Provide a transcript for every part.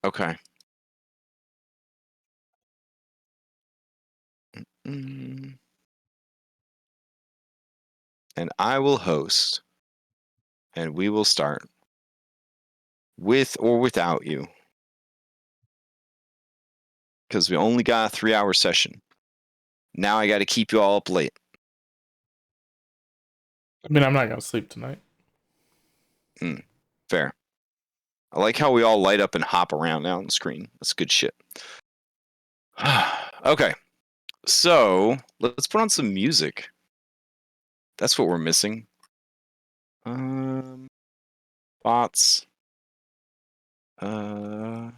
Okay. And I will host. And we will start. With or without you. Because we only got a 3-hour session. Now I got to keep you all up late. I mean, I'm not going to sleep tonight. Fair. I like how we all light up and hop around now on the screen. That's good shit. Okay. So, let's put on some music. That's what we're missing. Bots. Oh,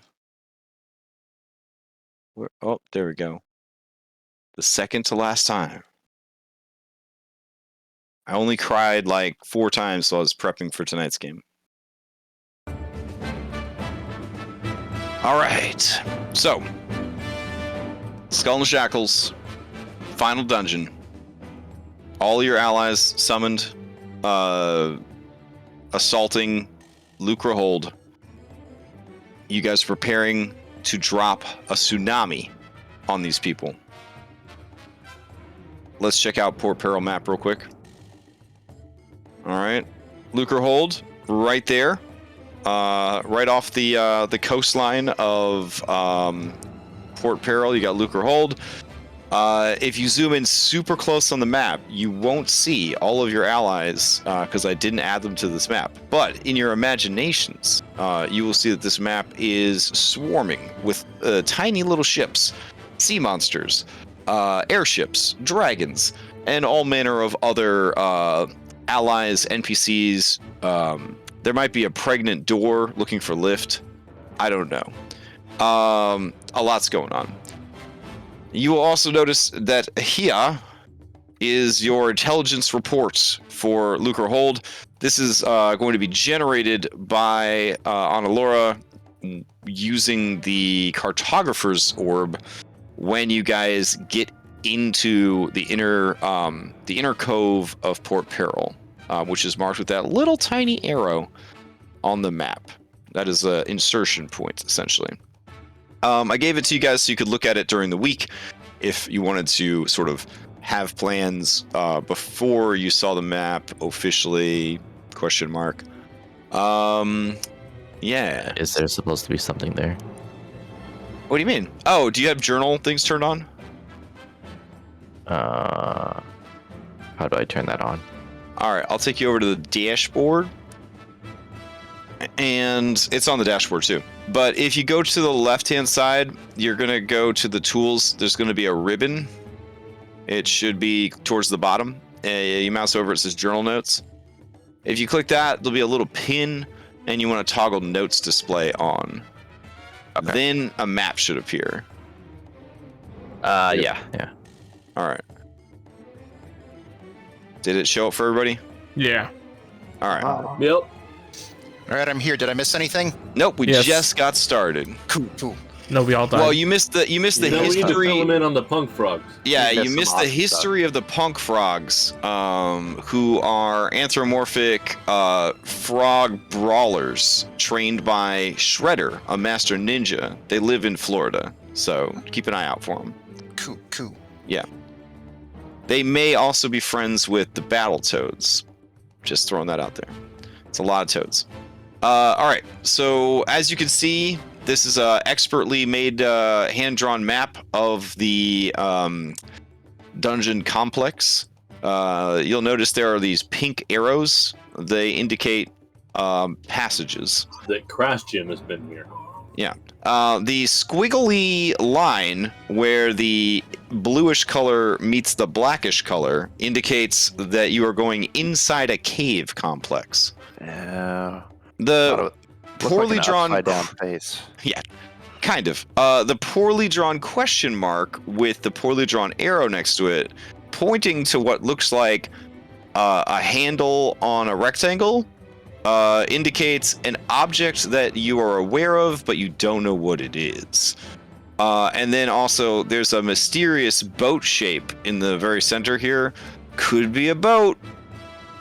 there we go. The second to last time. I only cried like 4 times while I was prepping for tonight's game. Alright. So, Skull Shackles. Final dungeon. All your allies summoned. Assaulting Lucra Hold. You guys are preparing to drop a tsunami on these people. Let's check out Port Peril map real quick. Alright. Lucra Hold, right there. Right off the coastline of Port Peril, you got Lucra Hold. If you zoom in super close on the map, you won't see all of your allies because I didn't add them to this map. But in your imaginations, you will see that this map is swarming with tiny little ships, sea monsters, airships, dragons, and all manner of other allies, NPCs. There might be a pregnant door looking for lift. I don't know. A lot's going on. You will also notice that here is your intelligence report for Lucra Hold. This is going to be generated by Analora using the Cartographer's Orb when you guys get into the inner cove of Port Peril, which is marked with that little tiny arrow on the map. That is an insertion point, essentially. I gave it to you guys so you could look at it during the week if you wanted to sort of have plans before you saw the map officially, ? Yeah. Is there supposed to be something there? What do you mean? Oh, do you have journal things turned on? How do I turn that on? All right, I'll take you over to the dashboard. And it's on the dashboard too. But if you go to the left-hand side, you're going to go to the tools. There's going to be a ribbon. It should be towards the bottom. You mouse over, it says Journal Notes. If you click that, there'll be a little pin, and you want to toggle Notes Display on. Okay. Then a map should appear. Yeah. All right. Did it show up for everybody? Yeah. All right. Yep. All right, I'm here. Did I miss anything? Nope, we just got started. Cool. No, we all died. Well, you missed the history. We need to fill them in on the punk frogs. Yeah, you missed the history of the punk frogs, who are anthropomorphic frog brawlers trained by Shredder, a master ninja. They live in Florida, so keep an eye out for them. Cool. Yeah. They may also be friends with the Battletoads. Just throwing that out there. It's a lot of toads. All right, so as you can see, this is a expertly made hand-drawn map of the dungeon complex. You'll notice there are these pink arrows. They indicate passages. The Crash Gym has been here. Yeah. The squiggly line where the bluish color meets the blackish color indicates that you are going inside a cave complex. Yeah. The poorly drawn upside-down face. Yeah, kind of. The poorly drawn question mark with the poorly drawn arrow next to it, pointing to what looks like a handle on a rectangle, indicates an object that you are aware of, but you don't know what it is. And then also, there's a mysterious boat shape in the very center here. Could be a boat.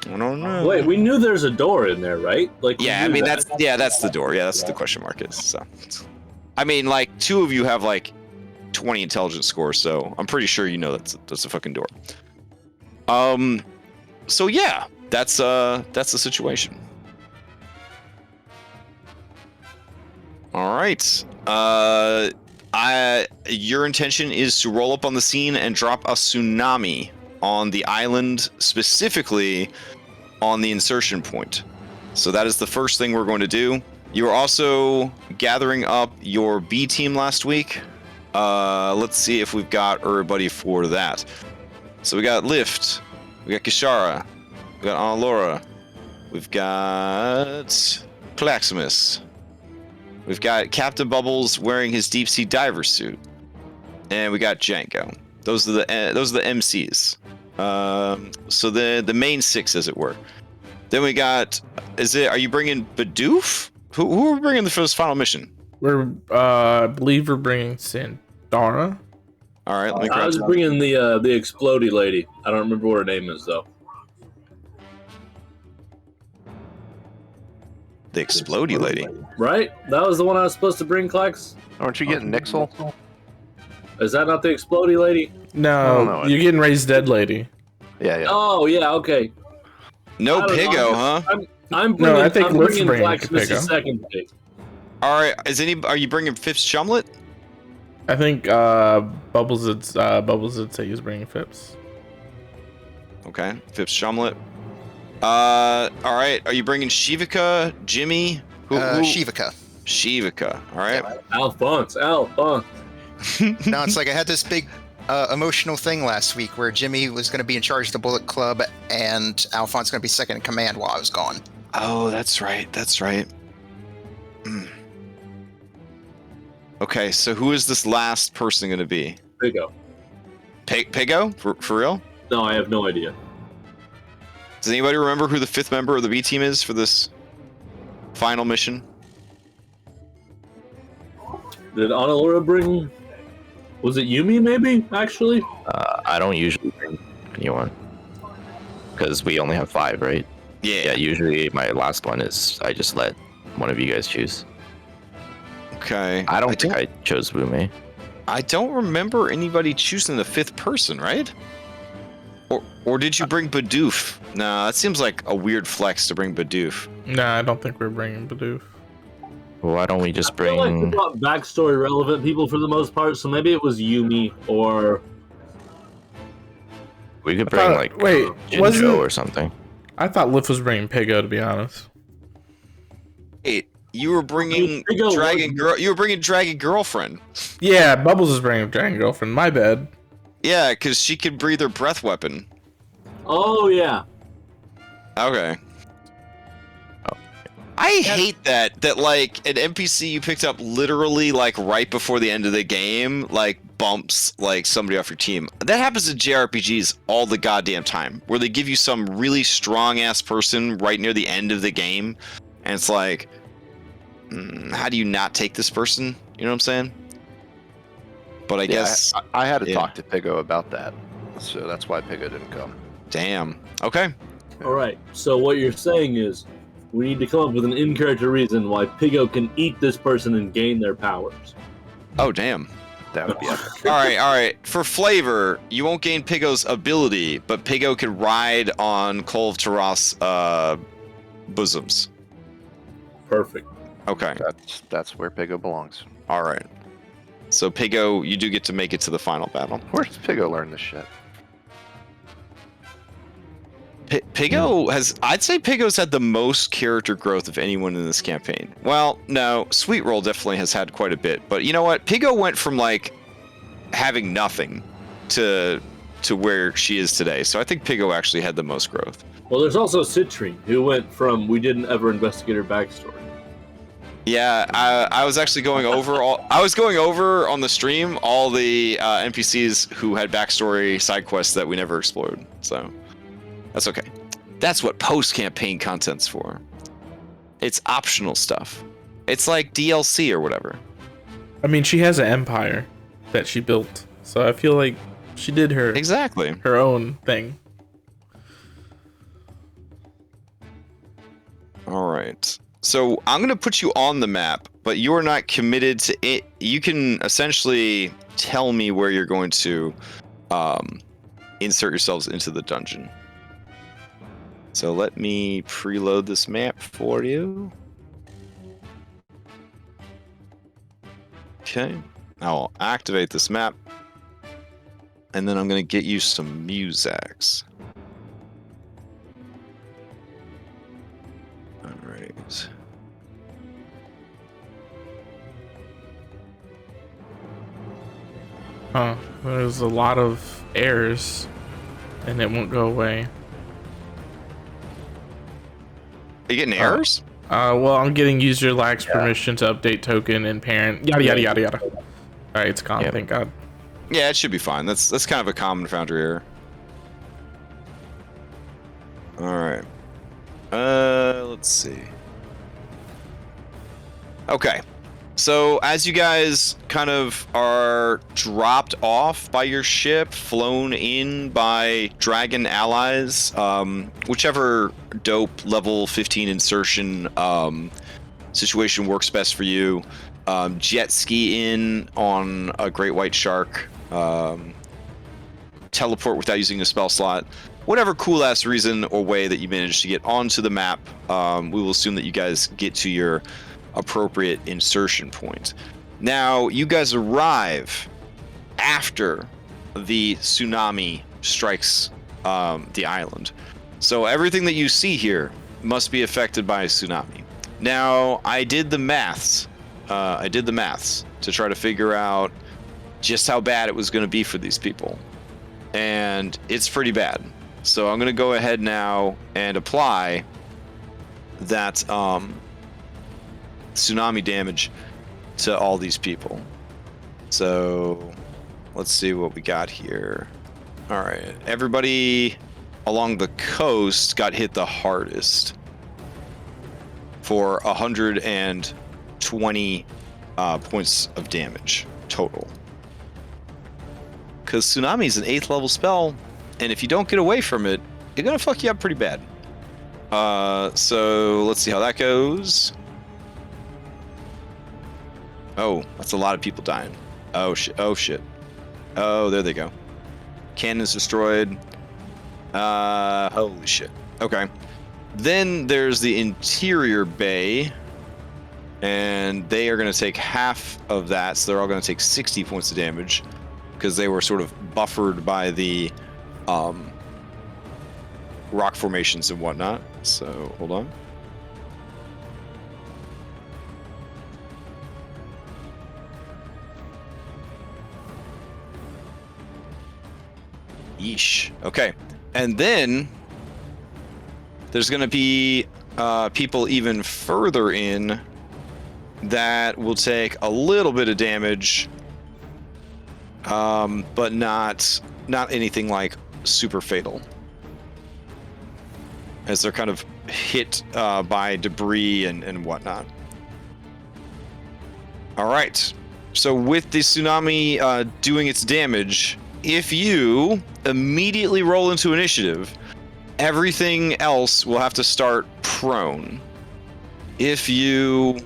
I don't know. Wait, we knew there's a door in there, right? Yeah, I mean that's the door. Yeah, that's what the question mark is. So I mean, like 2 of you have like 20 intelligence scores, so I'm pretty sure you know that's a fucking door. So yeah, that's the situation. All right. Your intention is to roll up on the scene and drop a tsunami on the island, specifically on the insertion point. So that is the first thing we're going to do. You are also gathering up your B team last week. Let's see if we've got everybody for that. So we got Lift, we got Kishara, we got Alora, we've got Claximus, we've got Captain Bubbles wearing his deep sea diver suit, and we got Django. Those are the MCs. So the main 6, as it were. Then we got. Are you bringing Bidoof? Who are we bringing for this final mission? I believe we're bringing Sandara. All right, let me grab I was bringing the explodey lady. I don't remember what her name is though. the explodey lady. Right? That was the one I was supposed to bring, Klex? Aren't you getting Nixel? Is that not the explodey lady? No, no, you're getting raised dead lady. Yeah, yeah. Oh, yeah, okay. No I don't know, Pigo, huh? I'm bringing, No, I think I'm Lift's bringing bringing Blacksmith's Pigo. second pick. All right, are you bringing Phipps Chumlet? I think Bubbles would say he's bringing Phipps. Okay, Phipps Chumlet. All right, are you bringing Shivika, Jimmy? Who? Shivika. Shivika. All right. Alphonse. No, it's like I had this big emotional thing last week where Jimmy was going to be in charge of the Bullet Club and Alphonse going to be second in command while I was gone. Oh, that's right. That's right. Okay, so who is this last person going to be? Pigo. Pigo? For real? No, I have no idea. Does anybody remember who the 5th member of the B team is for this final mission? Did Analora bring... Was it Yumi, maybe, actually? I don't usually bring anyone. Because we only have 5, right? Yeah, usually my last one is I just let one of you guys choose. Okay. I don't think I chose Wume. I don't remember anybody choosing the 5th person, right? Or did you bring Bidoof? Nah, that seems like a weird flex to bring Bidoof. Nah, I don't think we're bringing Bidoof. Why don't we just I feel like we bring... brought backstory relevant people for the most part, so maybe it was Yumi or... We could bring, like, wasn't Jinjo or something. I thought Lift was bringing Pigo, to be honest. Wait, you were bringing Pigo Dragon Girl. You were bringing Dragon Girlfriend. Yeah, Bubbles is bringing Dragon Girlfriend. My bad. Yeah, because she could breathe her breath weapon. Oh, yeah. Okay. I hate that like an NPC you picked up literally like right before the end of the game like bumps like somebody off your team. That happens in JRPGs all the goddamn time, where they give you some really strong ass person right near the end of the game, and it's like, how do you not take this person? You know what I'm saying? But I guess I had to talk to Pigo about that, so that's why Pigo didn't come. Damn. Okay. All right, so what you're saying is we need to come up with an in-character reason why Pigo can eat this person and gain their powers. Oh damn. That would be epic. All right. For flavor, you won't gain Pigo's ability, but Pigo can ride on Cole of Taras' bosoms. Perfect. Okay. That's where Pigo belongs. All right. So Pigo, you do get to make it to the final battle. Where does Pigo learn this shit? Pigo I'd say Pigo's had the most character growth of anyone in this campaign. Well, no, Sweet Roll definitely has had quite a bit, but you know what? Pigo went from like having nothing to where she is today. So I think Pigo actually had the most growth. Well, there's also Citrine, who went from we didn't ever investigate her backstory. Yeah, I was actually going over on the stream all the NPCs who had backstory side quests that we never explored. So that's okay. That's what post-campaign content's for. It's optional stuff. It's like DLC or whatever. I mean, she has an empire that she built, so I feel like she did her own thing. All right. So I'm going to put you on the map, but you are not committed to it. You can essentially tell me where you're going to insert yourselves into the dungeon. So let me preload this map for you. Okay, I'll activate this map, and then I'm going to get you some musics. All right. Huh. There's a lot of errors, and it won't go away. Are you getting errors? Well, I'm getting user lacks permission to update token and parent. Yada yada yada yada. All right, it's gone. Thank God. Yeah, it should be fine. That's kind of a common Foundry error. All right. Let's see. Okay. So as you guys kind of are dropped off by your ship, flown in by dragon allies, whichever dope level 15 insertion situation works best for you, jet ski in on a great white shark, teleport without using a spell slot, whatever cool ass reason or way that you manage to get onto the map, we will assume that you guys get to your appropriate insertion point. Now, you guys arrive after the tsunami strikes the island. So everything that you see here must be affected by a tsunami. Now, I did the maths. To try to figure out just how bad it was going to be for these people. And it's pretty bad. So I'm going to go ahead now and apply that tsunami damage to all these people. So let's see what we got here. All right, everybody along the coast got hit the hardest for 120 points of damage total. Because Tsunami is an 8th level spell, and if you don't get away from it, it's gonna fuck you up pretty bad. So let's see how that goes. Oh, that's a lot of people dying. Oh shit, oh shit. Oh, there they go. Cannon's destroyed. Holy shit. Okay. Then there's the interior bay, and they are going to take half of that, so they're all going to take 60 points of damage, because they were sort of buffered by the rock formations and whatnot. So, hold on. Yeesh. Okay. And then there's going to be people even further in that will take a little bit of damage, but not anything like super fatal, as they're kind of hit by debris and whatnot. All right. So with the tsunami doing its damage, if you immediately roll into initiative, everything else will have to start prone. If you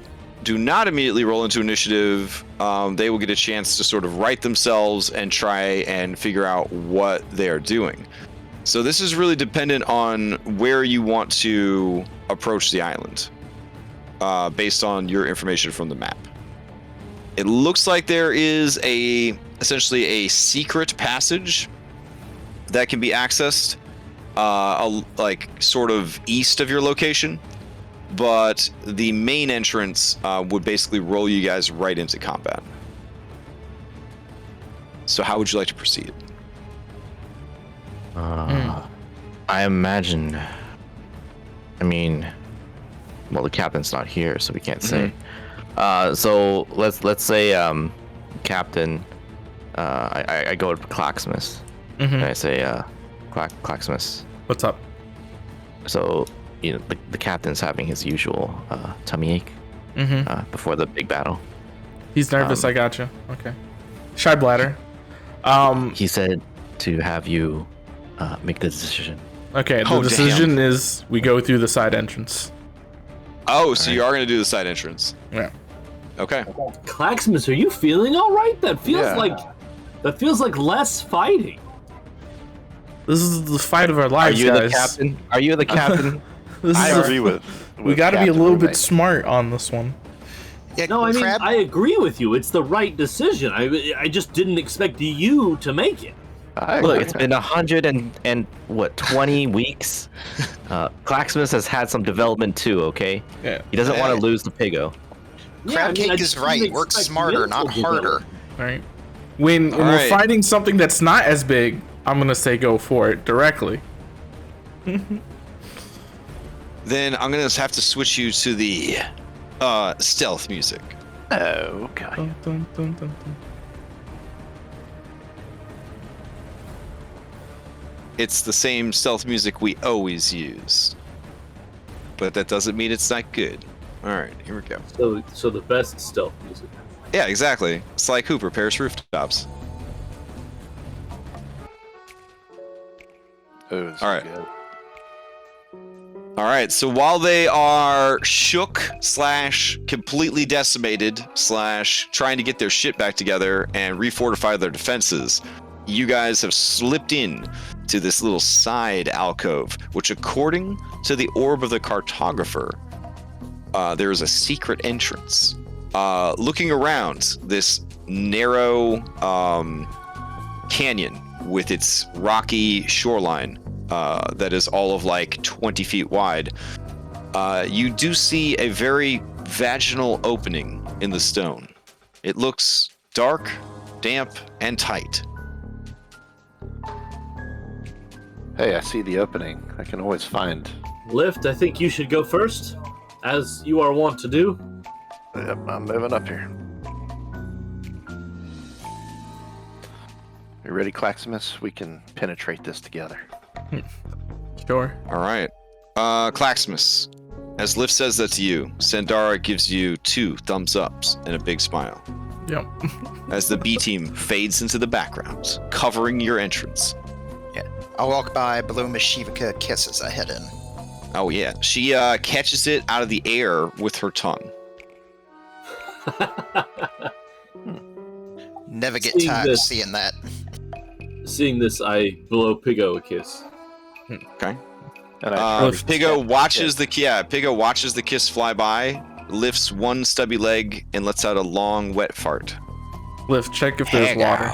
do not immediately roll into initiative, they will get a chance to sort of right themselves and try and figure out what they're doing. So this is really dependent on where you want to approach the island, based on your information from the map. It looks like there is essentially a secret passage that can be accessed, like sort of east of your location, but the main entrance would basically roll you guys right into combat. So how would you like to proceed? I imagine, well, the captain's not here, so we can't say. So let's say Captain, I go to Clacksmith, and I say, Clacksmith, what's up? So the captain's having his usual tummy ache before the big battle. He's nervous. I gotcha. Okay. Shy bladder. He said to have you make the decision. Okay. The decision is we go through the side entrance. Oh, so you are going to do the side entrance? Yeah. Okay. Claxmus, are you feeling all right? That feels like less fighting. This is the fight of our lives, Are you guys. the captain? Are you the captain? I agree with we got to be a Captain little bit Roommate. smart on this one. Yeah, No, I mean, Crab, I agree with you. It's the right decision. I just didn't expect you to make it. Look, it's been 20 weeks. Claxmus has had some development too. Okay. Yeah. He doesn't want to lose the Pigo. Crab Cake is right. Work smarter, not harder. All right. When All we're right. fighting something that's not as big, I'm gonna say go for it directly. Then I'm going to have to switch you to the stealth music. Okay. Dun, dun, dun, dun, dun. It's the same stealth music we always use. But that doesn't mean it's not good. All right, here we go. So the best stealth music. Yeah, exactly. Sly Cooper, Paris Rooftops. Oh, this is All right. good. All right, so while they are shook / completely decimated / trying to get their shit back together and refortify their defenses, you guys have slipped in to this little side alcove, which according to the orb of the cartographer, there is a secret entrance. Looking around this narrow canyon with its rocky shoreline, that is all of like 20 feet wide, you do see a very vaginal opening in the stone. It looks dark, damp, and tight. Hey, I see the opening. I can always find. Lift, I think you should go first, as you are wont to do. Yep, I'm moving up here. You ready, Claximus? We can penetrate this together. Sure. All right. Claxmus, as Lift says that to you, Sandara gives you 2 thumbs ups and a big smile. Yep. As the B team fades into the background, covering your entrance. I'll walk by below Miss Shivaka Kiss as I head in. Oh yeah, she catches it out of the air with her tongue. Never get Seeing tired of this- seeing that. Seeing this, I blow Pigo a kiss. Okay. And I Pigo watches Pigo watches the kiss fly by, lifts one stubby leg, and lets out a long wet fart. Lift, check if there's water.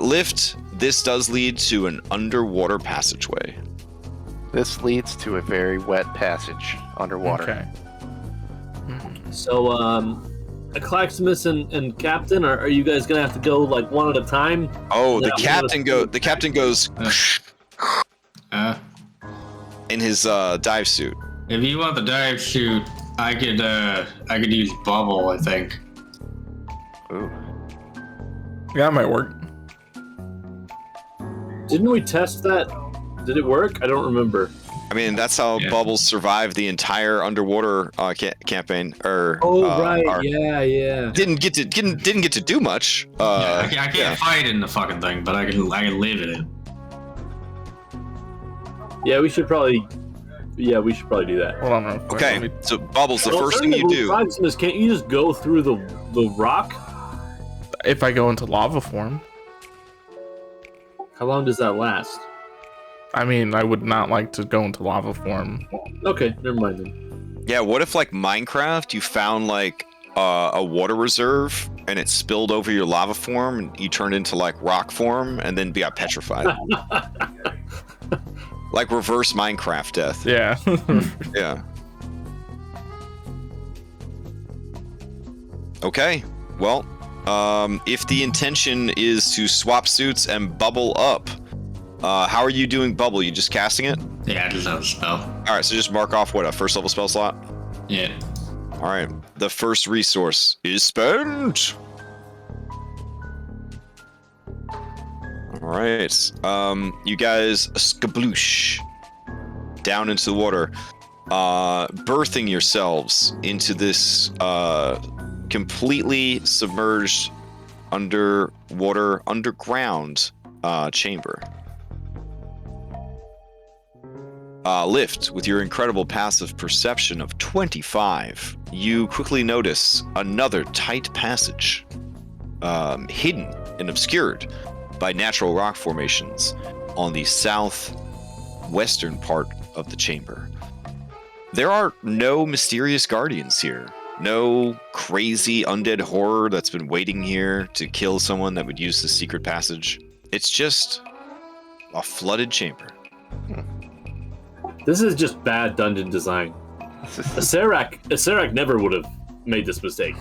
Lift. This does lead to an underwater passageway. This leads to a very wet passage underwater. Okay. So, Claximus and Captain, are you guys gonna have to go like one at a time? Oh, Yeah, the captain goes Uh, in his dive suit. if you want the dive shoot, I could use bubble, I think. Ooh. Yeah, that might work. Didn't we test that? Did it work? I don't remember. I mean, that's how Yeah. Bubbles survived the entire underwater campaign. Right. arc. Yeah. Didn't get to do much. I can't fight in the fucking thing, but I can live in it. Yeah, we should probably do that. Hold on real quick. Okay, Let me- so Bubbles, the first thing you do. Claximus, can't you just go through the rock? If I go into lava form, How long does that last? I mean, I would not like to go into lava form. Okay, never mind then. Yeah, what if like Minecraft, you found like a water reserve and it spilled over your lava form and you turned into like rock form and then got petrified. Like reverse Minecraft death. Yeah. Yeah. Okay. Well, if the intention is to swap suits and bubble up, how are you doing bubble? You just casting it? Yeah, I just have a spell. All right, so just mark off what, a first level spell slot? Yeah. All right, the first resource is spent. All right, you guys skabloosh down into the water, birthing yourselves into this completely submerged underground chamber. lift with your incredible passive perception of 25. You quickly notice another tight passage, hidden and obscured by natural rock formations on the southwestern part of the chamber. There are no mysterious guardians here. No crazy undead horror that's been waiting here to kill someone that would use the secret passage. It's just a flooded chamber. This is just bad dungeon design. A Serac never would have made this mistake.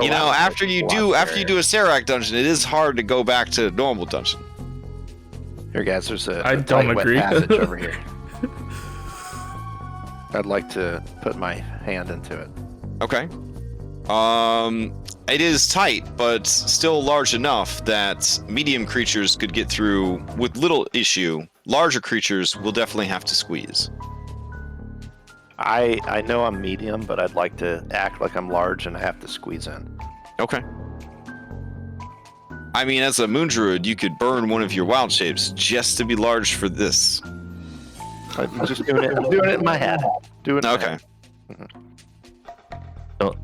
You know, after you do a Serac dungeon, it is hard to go back to a normal dungeon. Here, guys, there's a I don't tight, wet agree. passage over here. I'd like to put my hand into it. Okay. It is tight, but still large enough that medium creatures could get through with little issue. Larger creatures will definitely have to squeeze. I know I'm medium, but I'd like to act like I'm large and I have to squeeze in. Okay. I mean, as a moon druid, you could burn one of your wild shapes just to be large for this. I'm just doing it. I'm doing it in my head. Doing it. Okay.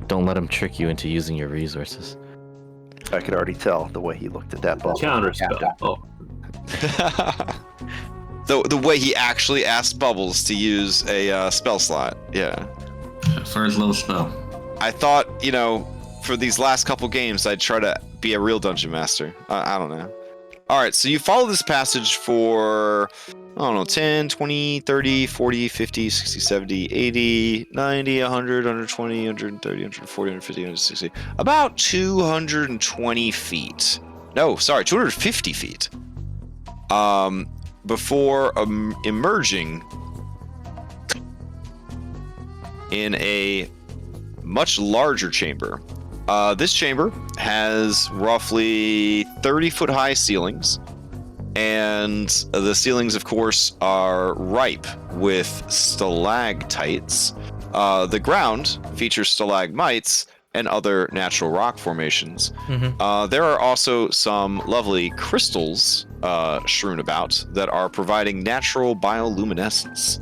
Don't let him trick you into using your resources. I could already tell the way he looked at that ball. Counter spell. The way he actually asked Bubbles to use a spell slot. Yeah. For his little spell. I thought, you know, for these last couple games, I'd try to be a real dungeon master. I don't know. All right, so you follow this passage for, I don't know, 10, 20, 30, 40, 50, 60, 70, 80, 90, 100, 120, 130, 140, 150, 160. About 220 feet. No, sorry, 250 feet. Before emerging in a much larger chamber. This chamber has roughly 30-foot high ceilings, and the ceilings, of course, are ripe with stalactites. The ground features stalagmites and other natural rock formations. Mm-hmm. There are also some lovely crystals strewn about that are providing natural bioluminescence.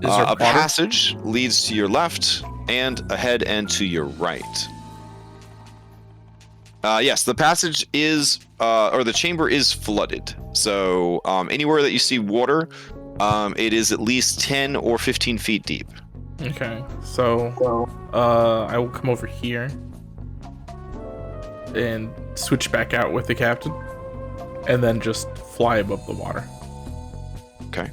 A passage leads to your left and ahead and to your right. Yes, the passage is, or the chamber is flooded. So anywhere that you see water, it is at least 10 or 15 feet deep. Okay, so I will come over here and switch back out with the captain, and then just fly above the water. Okay.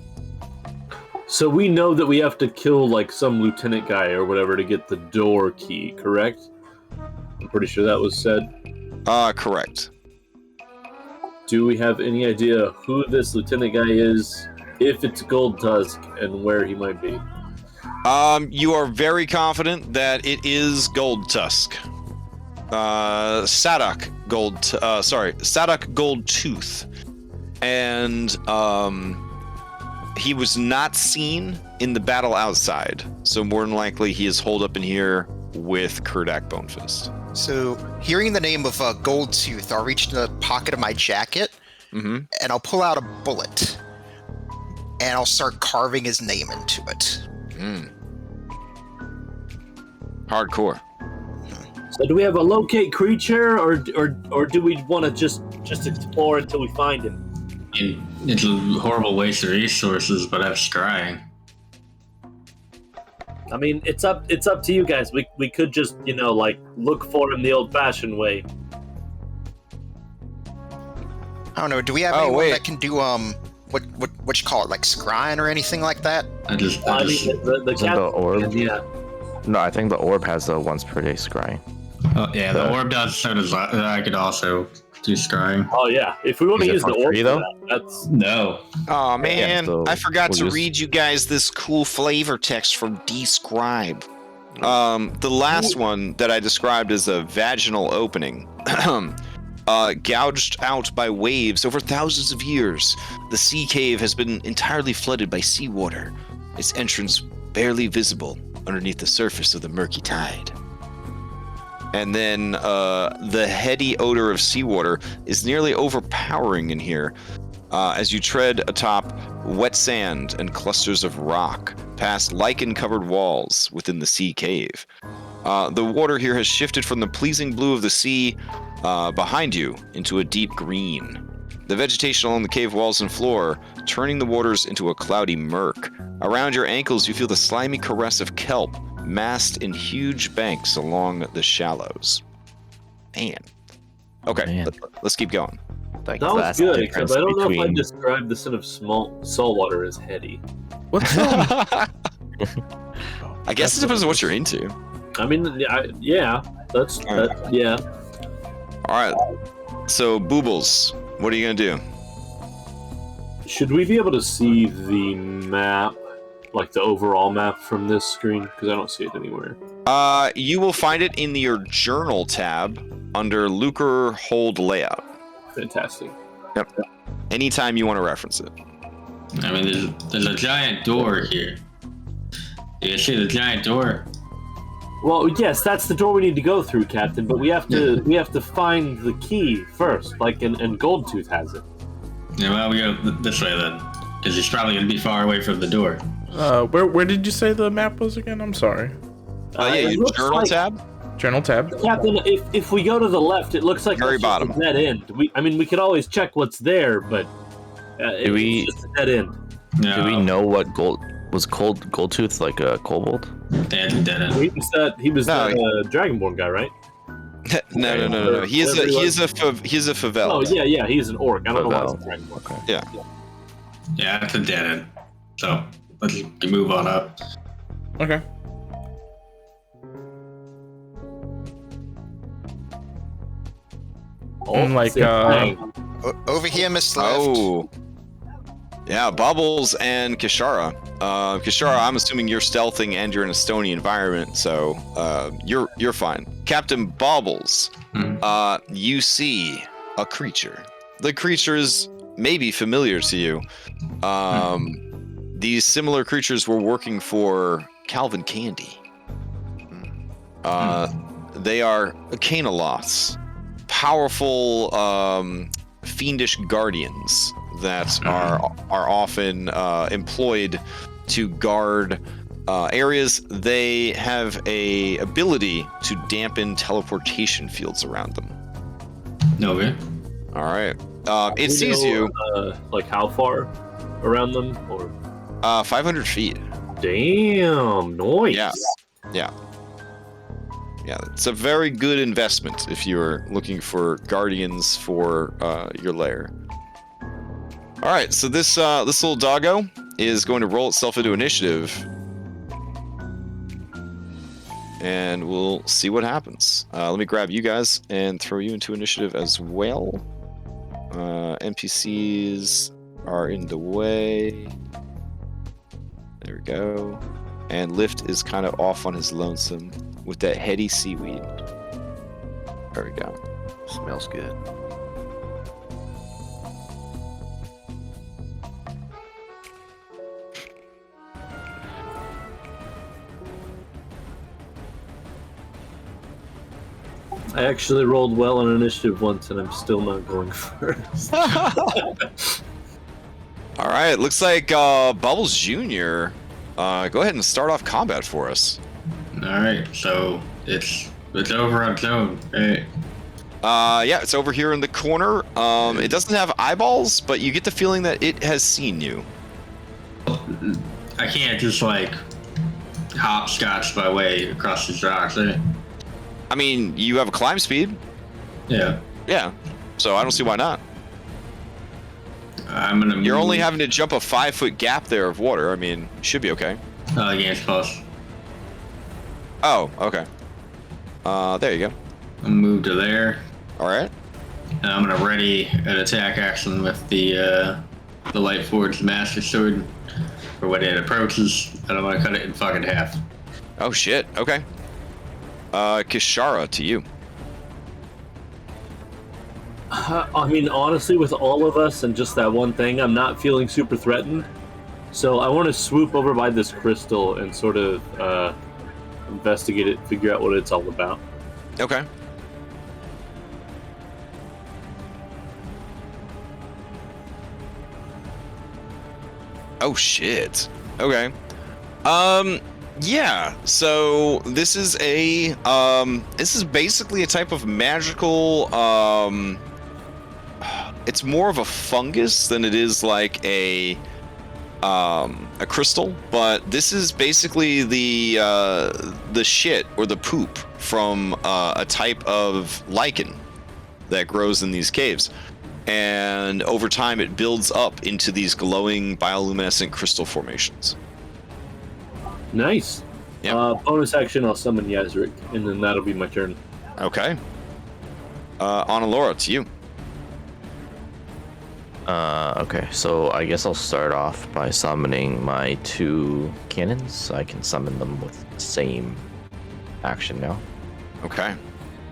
So we know that we have to kill like some lieutenant guy or whatever to get the door key, correct? I'm pretty sure that was said. Correct. Do we have any idea who this lieutenant guy is, if it's Gold Tusk, and where he might be? You are very confident that it is Gold Tusk. Sadak Gold Tooth. And he was not seen in the battle outside, so more than likely he is holed up in here with Kurdak Bonefist. So, hearing the name of Gold Tooth, I'll reach in the pocket of my jacket, and I'll pull out a bullet, and I'll start carving his name into it. Hardcore. So do we have a locate creature, or do we want to just explore until we find him? It's a horrible waste of resources, but I have scrying. I mean, it's up to you guys. We could just, like, look for him the old-fashioned way. I don't know. Do we have anyone that can do what you call it, like scrying or anything like that? The orb. Yeah. No, I think the orb has the once per day scrying. Oh, yeah, the orb does. So does I could also do scrying. Oh yeah, if we want to use the orb, though? that's no. Oh man, so I forgot to read you guys this cool flavor text from Describe. The last one that I described as a vaginal opening. Gouged out by waves over thousands of years, the sea cave has been entirely flooded by seawater, its entrance barely visible underneath the surface of the murky tide. And then the heady odor of seawater is nearly overpowering in here. as you tread atop wet sand and clusters of rock, past lichen-covered walls within the sea cave. The water here has shifted from the pleasing blue of the sea behind you into a deep green. The vegetation along the cave walls and floor, turning the waters into a cloudy murk. Around your ankles, you feel the slimy caress of kelp, massed in huge banks along the shallows. Man. Okay, let's keep going. That was good, except I don't know if I described the scent of saltwater as heady. What's I guess it depends on what you're into. I mean, yeah, yeah. All right, so Boobles, what are you gonna do? Should we be able to see the map, like the overall map from this screen? Because I don't see it anywhere. You will find it in your journal tab under Lucre Hold Layout. Fantastic. Yep. Anytime you want to reference it. I mean, there's a giant door here. You see the giant door? Well, yes, that's the door we need to go through, Captain. But we have to find the key first, like and Goldtooth has it. Yeah, well, we go this way then, because he's probably gonna be far away from the door. Where did you say the map was again? I'm sorry. Your journal tab. Journal tab. Captain, if we go to the left, it looks like very bottom. Dead end. We could always check what's there, but it's just a dead end. No. Do we know what Goldtooth like a kobold? Dead end. He was that Dragonborn guy, right? No. He's a favela. Oh yeah, he's an orc. I don't know why he's a Dragonborn. Okay. Yeah, it's a dead end. So let's move on up. Okay. And like over here, Miss Left. Oh. Yeah, Bubbles and Kishara. Kishara, I'm assuming you're stealthing and you're in a stony environment, so you're fine. Captain Bubbles, you see a creature. The creature is maybe familiar to you. These similar creatures were working for Calvin Candy. They are Canaloths, powerful, fiendish guardians that are often employed to guard areas. They have a ability to dampen teleportation fields around them. Okay. All right. It sees you. Like how far around them, or 500 feet. Damn, nice. Yeah. It's a very good investment if you're looking for guardians for your lair. All right, so this little doggo is going to roll itself into initiative, and we'll see what happens. Let me grab you guys and throw you into initiative as well. NPCs are in the way. There we go. And Lift is kind of off on his lonesome with that heady seaweed. There we go. Smells good. I actually rolled well on initiative once, and I'm still not going first. All right, looks like Bubbles Jr. Go ahead and start off combat for us. All right, so it's over on zone, right? Yeah, it's over here in the corner. It doesn't have eyeballs, but you get the feeling that it has seen you. I can't just like hopscotch my way across these rocks, right? I mean, you have a climb speed. Yeah. Yeah, so I don't see why not. I'm gonna move. You're only having to jump a 5-foot gap there of water. I mean, you should be okay. Yeah, it's close. Oh, okay. There you go. I'll move to there. All right. And I'm gonna ready an attack action with the light forged master sword for when it approaches, and I'm gonna cut it in fucking half. Oh shit. Okay. Kishara, to you. I mean, honestly, with all of us and just that one thing, I'm not feeling super threatened. So I want to swoop over by this crystal and sort of investigate it, figure out what it's all about. Okay. Oh shit. Okay. Yeah. So this is basically a type of magical. It's more of a fungus than it is like a crystal, but this is basically the shit or the poop from a type of lichen that grows in these caves. And over time, it builds up into these glowing bioluminescent crystal formations. Nice. Yep. Bonus action, I'll summon Yazrik, and then that'll be my turn. Okay. Laura, to you. Okay, so I guess I'll start off by summoning my 2 cannons. I can summon them with the same action now. Okay.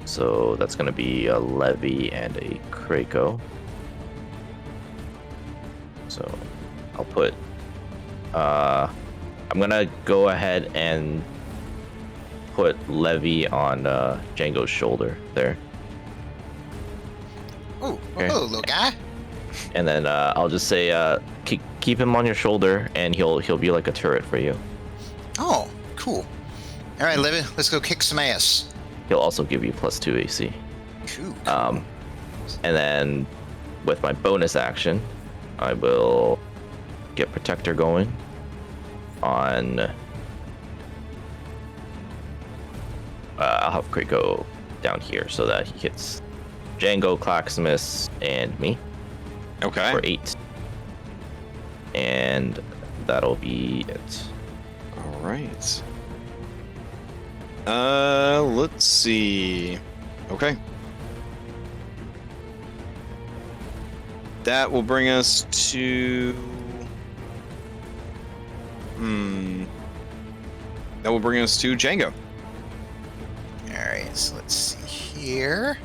So that's going to be a Levy and a Krakow. So I'll put... I'm going to go ahead and put Levy on Django's shoulder there. Oh, Okay. hello, little guy. And then I'll just say, keep him on your shoulder, and he'll be like a turret for you. Oh, cool. All right, Livy, let's go kick some ass. He'll also give you +2 AC. Cool. And then with my bonus action, I will get Protector going on. I'll have Krakow down here so that he hits Django, Claxmus, and me. Okay. For 8. And that'll be it. All right. Let's see. Okay. That will bring us to... That will bring us to Django. All right, so let's see here.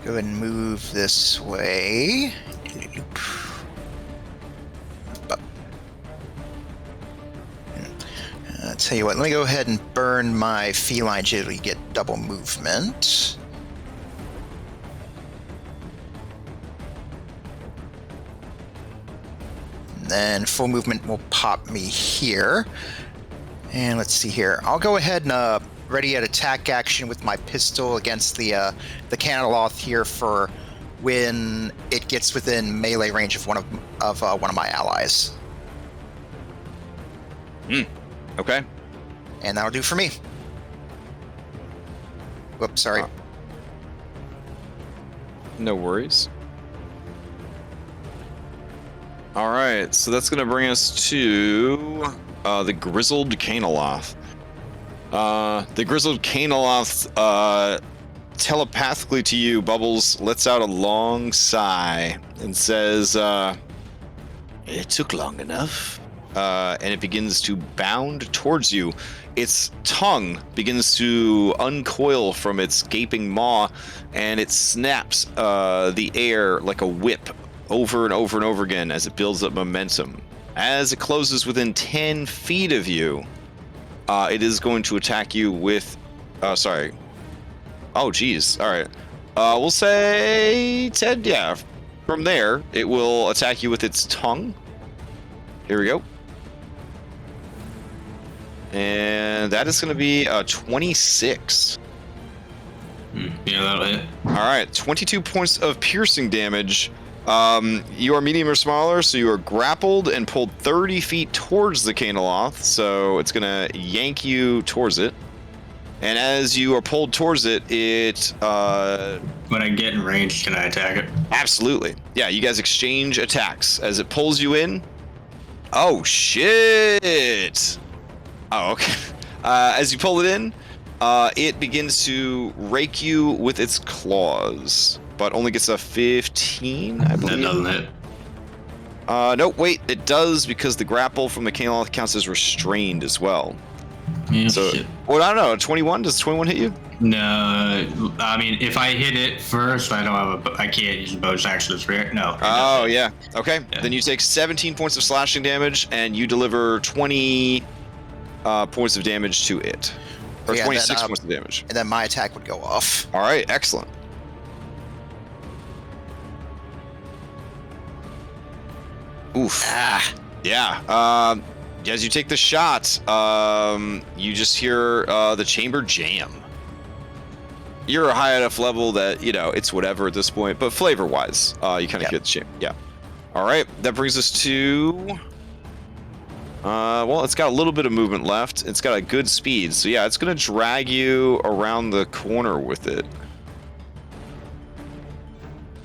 Go ahead and move this way. Tell you what, let me go ahead and burn my feline so you get double movement. And then full movement will pop me here. And let's see here. I'll go ahead and ready at attack action with my pistol against the Canaloth here for when it gets within melee range of one of my allies. Okay. And that'll do for me. Whoops, sorry. No worries. All right, so that's going to bring us to the Grizzled Canaloth. The Grizzled Canaloth telepathically to you, Bubbles, lets out a long sigh and says, "It took long enough." And it begins to bound towards you. Its tongue begins to uncoil from its gaping maw, and it snaps the air like a whip over and over and over again as it builds up momentum. As it closes within 10 feet of you, it is going to attack you with... sorry. Oh, geez. All right. We'll say 10, yeah. From there, it will attack you with its tongue. Here we go. And that is going to be 26. Yeah, that'll hit. All right, 22 points of piercing damage. You are medium or smaller, so you are grappled and pulled 30 feet towards the Canaloth, so it's going to yank you towards it. And as you are pulled towards it, When I get in range, can I attack it? Absolutely. Yeah, you guys exchange attacks. As it pulls you in... Oh, shit! Oh, okay. As you pull it in, it begins to rake you with its claws, but only gets a 15, I believe. That doesn't hit. No, wait, it does because the grapple from the Canaloth counts as restrained as well. Yeah, So, shit. well, I don't know. 21? Does 21 hit you? No, I mean, if I hit it first, I can't use a bonus action to react. No. Oh, yeah. Okay. Yeah. Then you take 17 points of slashing damage, and you deliver 20 points of damage to it. Or Yeah, 26 then, points of damage. And then my attack would go off. All right, excellent. Oof. Yeah. As you take the shot, you just hear the chamber jam. You're a high enough level that, it's whatever at this point, but flavor-wise, you kind of get the chamber. Yeah. All right, that brings us to... well, it's got a little bit of movement left. It's got a good speed, so yeah, it's going to drag you around the corner with it.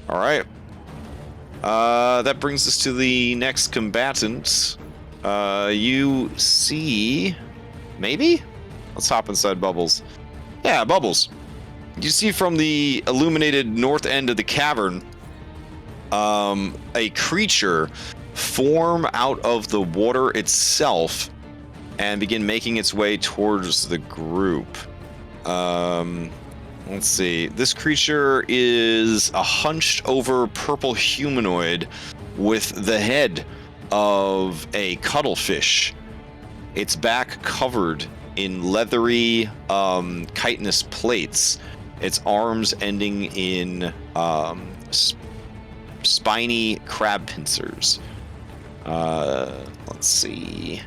All right. That brings us to the next combatant. You see... Maybe? Let's hop inside Bubbles. Yeah, Bubbles. You see from the illuminated north end of the cavern, a creature form out of the water itself and begin making its way towards the group. Let's see. This creature is a hunched over purple humanoid with the head of a cuttlefish. Its back covered in leathery chitinous plates. Its arms ending in spiny crab pincers. Let's see.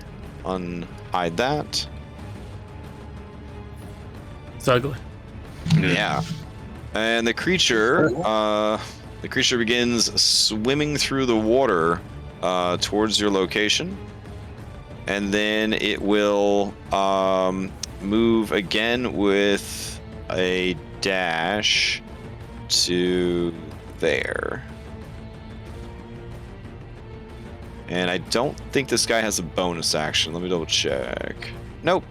Unhide that. It's ugly. Yeah. And the creature begins swimming through the water towards your location. And then it will move again with a dash to there. And I don't think this guy has a bonus action. Let me double check. Nope.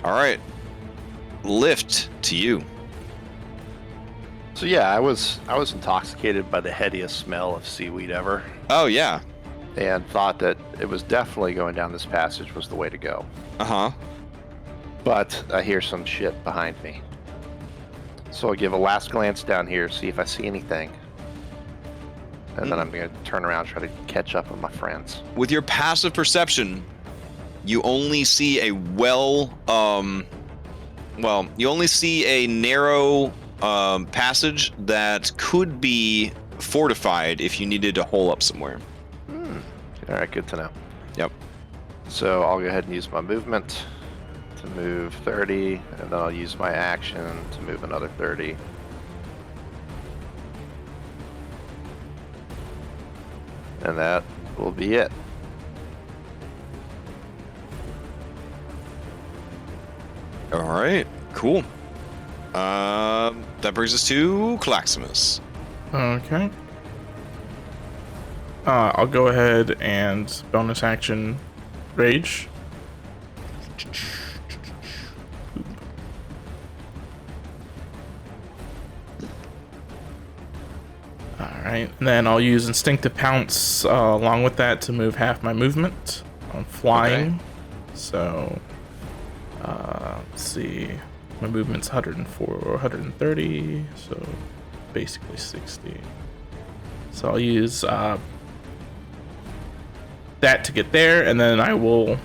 All right. Lift to you. So yeah, I was intoxicated by the headiest smell of seaweed ever. Oh yeah. And thought that it was definitely going down this passage was the way to go. Uh-huh. But I hear some shit behind me. So I give a last glance down here, see if I see anything. And then I'm going to turn around and try to catch up with my friends. With your passive perception, you only see a you only see a narrow passage that could be fortified if you needed to hole up somewhere. All right, good to know. Yep. So I'll go ahead and use my movement to move 30, and then I'll use my action to move another 30. And that will be it. All right, cool. That brings us to Claximus. Okay. I'll go ahead and bonus action rage. Alright, and then I'll use instinctive pounce along with that to move half my movement. I'm flying. Okay. So let's see. My movement's 104 or 130, so basically 60. So I'll use that to get there, and then I will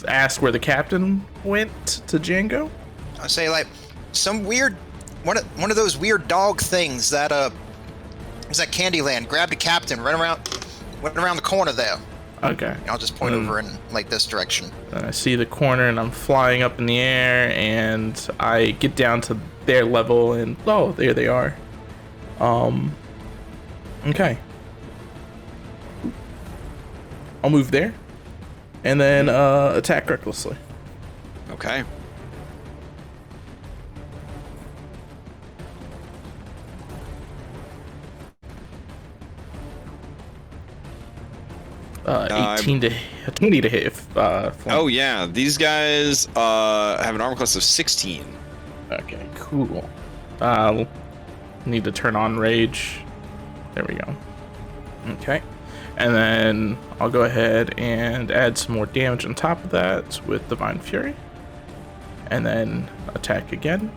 ask where the captain went to Django. I say like some weird one of those weird dog things that is that Candyland. Grabbed a captain, went around the corner there. Okay. I'll just point over in like this direction. And I see the corner, and I'm flying up in the air, and I get down to their level, and oh, there they are. Okay. I'll move there, and then attack recklessly. Okay. $18 to 20 to hit. If, oh yeah, these guys have an armor class of 16. Okay, cool. Need to turn on rage. There we go. Okay, and then I'll go ahead and add some more damage on top of that with Divine Fury, and then attack again.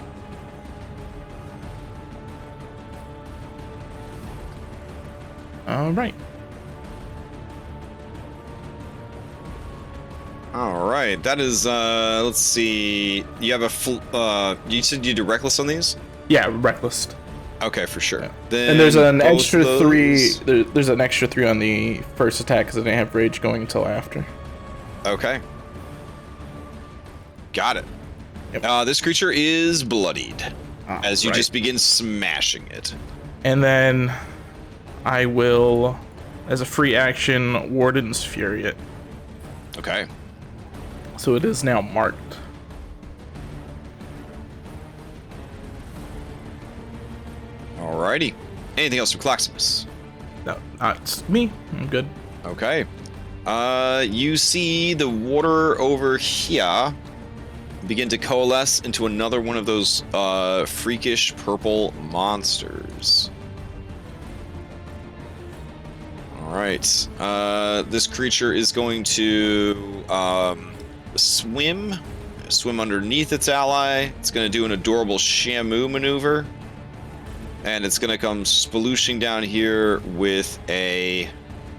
All right. All right, that is, let's see. You have you said you do reckless on these? Yeah, reckless. Okay, for sure. Yeah. Then And there's an both extra those- 3. There's an extra 3 on the first attack because I didn't have rage going until after. Okay. Got it. Yep. This creature is bloodied as you Right. just begin smashing it. And then I will, as a free action, Warden's Fury it. Okay. So it is now marked. Alrighty. Anything else for Claximus? No, not me. I'm good. Okay. You see the water over here begin to coalesce into another one of those freakish purple monsters. Alright. This creature is going to swim underneath its ally. It's going to do an adorable Shamu maneuver. And it's going to come splooshing down here with a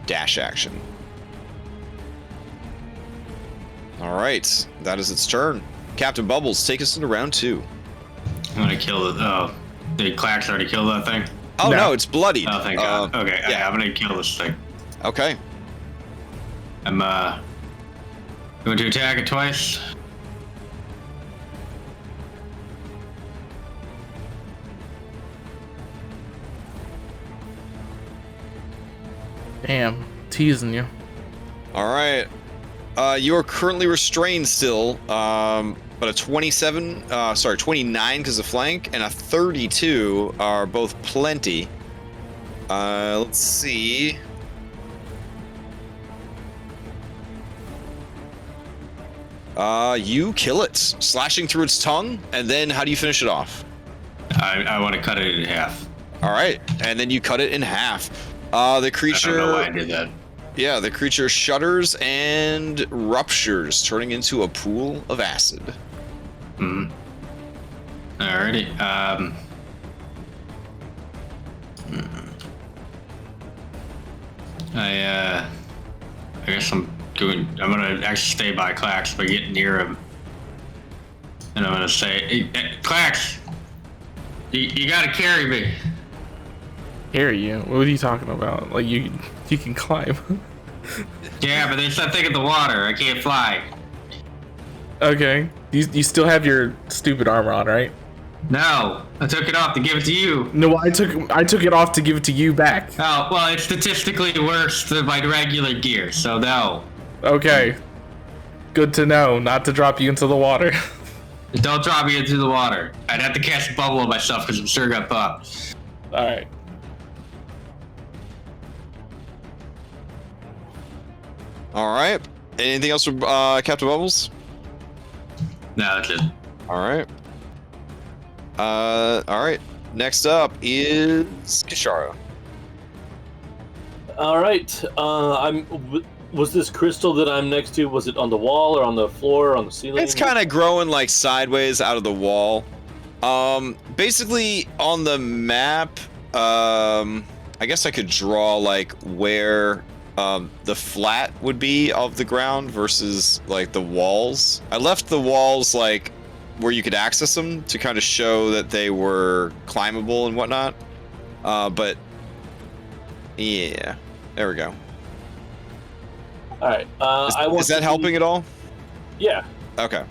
dash action. All right, that is its turn. Captain Bubbles, take us into round 2. I'm gonna kill it. Oh, did Clax already kill that thing? Oh no, No. it's bloodied. Oh, thank God. Okay, yeah. I'm gonna kill this thing. Okay. I'm going to attack it twice. Damn, teasing you. All right. You are currently restrained still, but a 29 because of flank, and a 32 are both plenty. Let's see. You kill it, slashing through its tongue, and then how do you finish it off? I want to cut it in half. All right, and then you cut it in half. The creature. I don't know why I did that. Yeah, the creature shudders and ruptures, turning into a pool of acid. Hmm. Alrighty. I guess I'm gonna actually stay by Clax by getting near him. And I'm gonna say, hey, Clax, you gotta carry me. Carry you? What are you talking about? Like you can climb. Yeah, but there's that thing in the water. I can't fly. Okay. You still have your stupid armor on, right? No, I took it off to give it to you. No, I took it off to give it to you back. Oh, well, it's statistically worse than my regular gear, so no. Okay. Good to know, not to drop you into the water. Don't drop me into the water. I'd have to cast a bubble on myself because I'm sure got popped. Alright. All right. Anything else for Captain Bubbles? No, that's it. All right. All right. Next up is Kishara. All right. Was this crystal that I'm next to? Was it on the wall or on the floor or on the ceiling? It's kind of growing like sideways out of the wall. Basically on the map, I guess I could draw like where the flat would be of the ground versus like the walls. I left the walls like where you could access them to kind of show that they were climbable and whatnot. But yeah, there we go. All right. Is that helping at all? Yeah. Okay.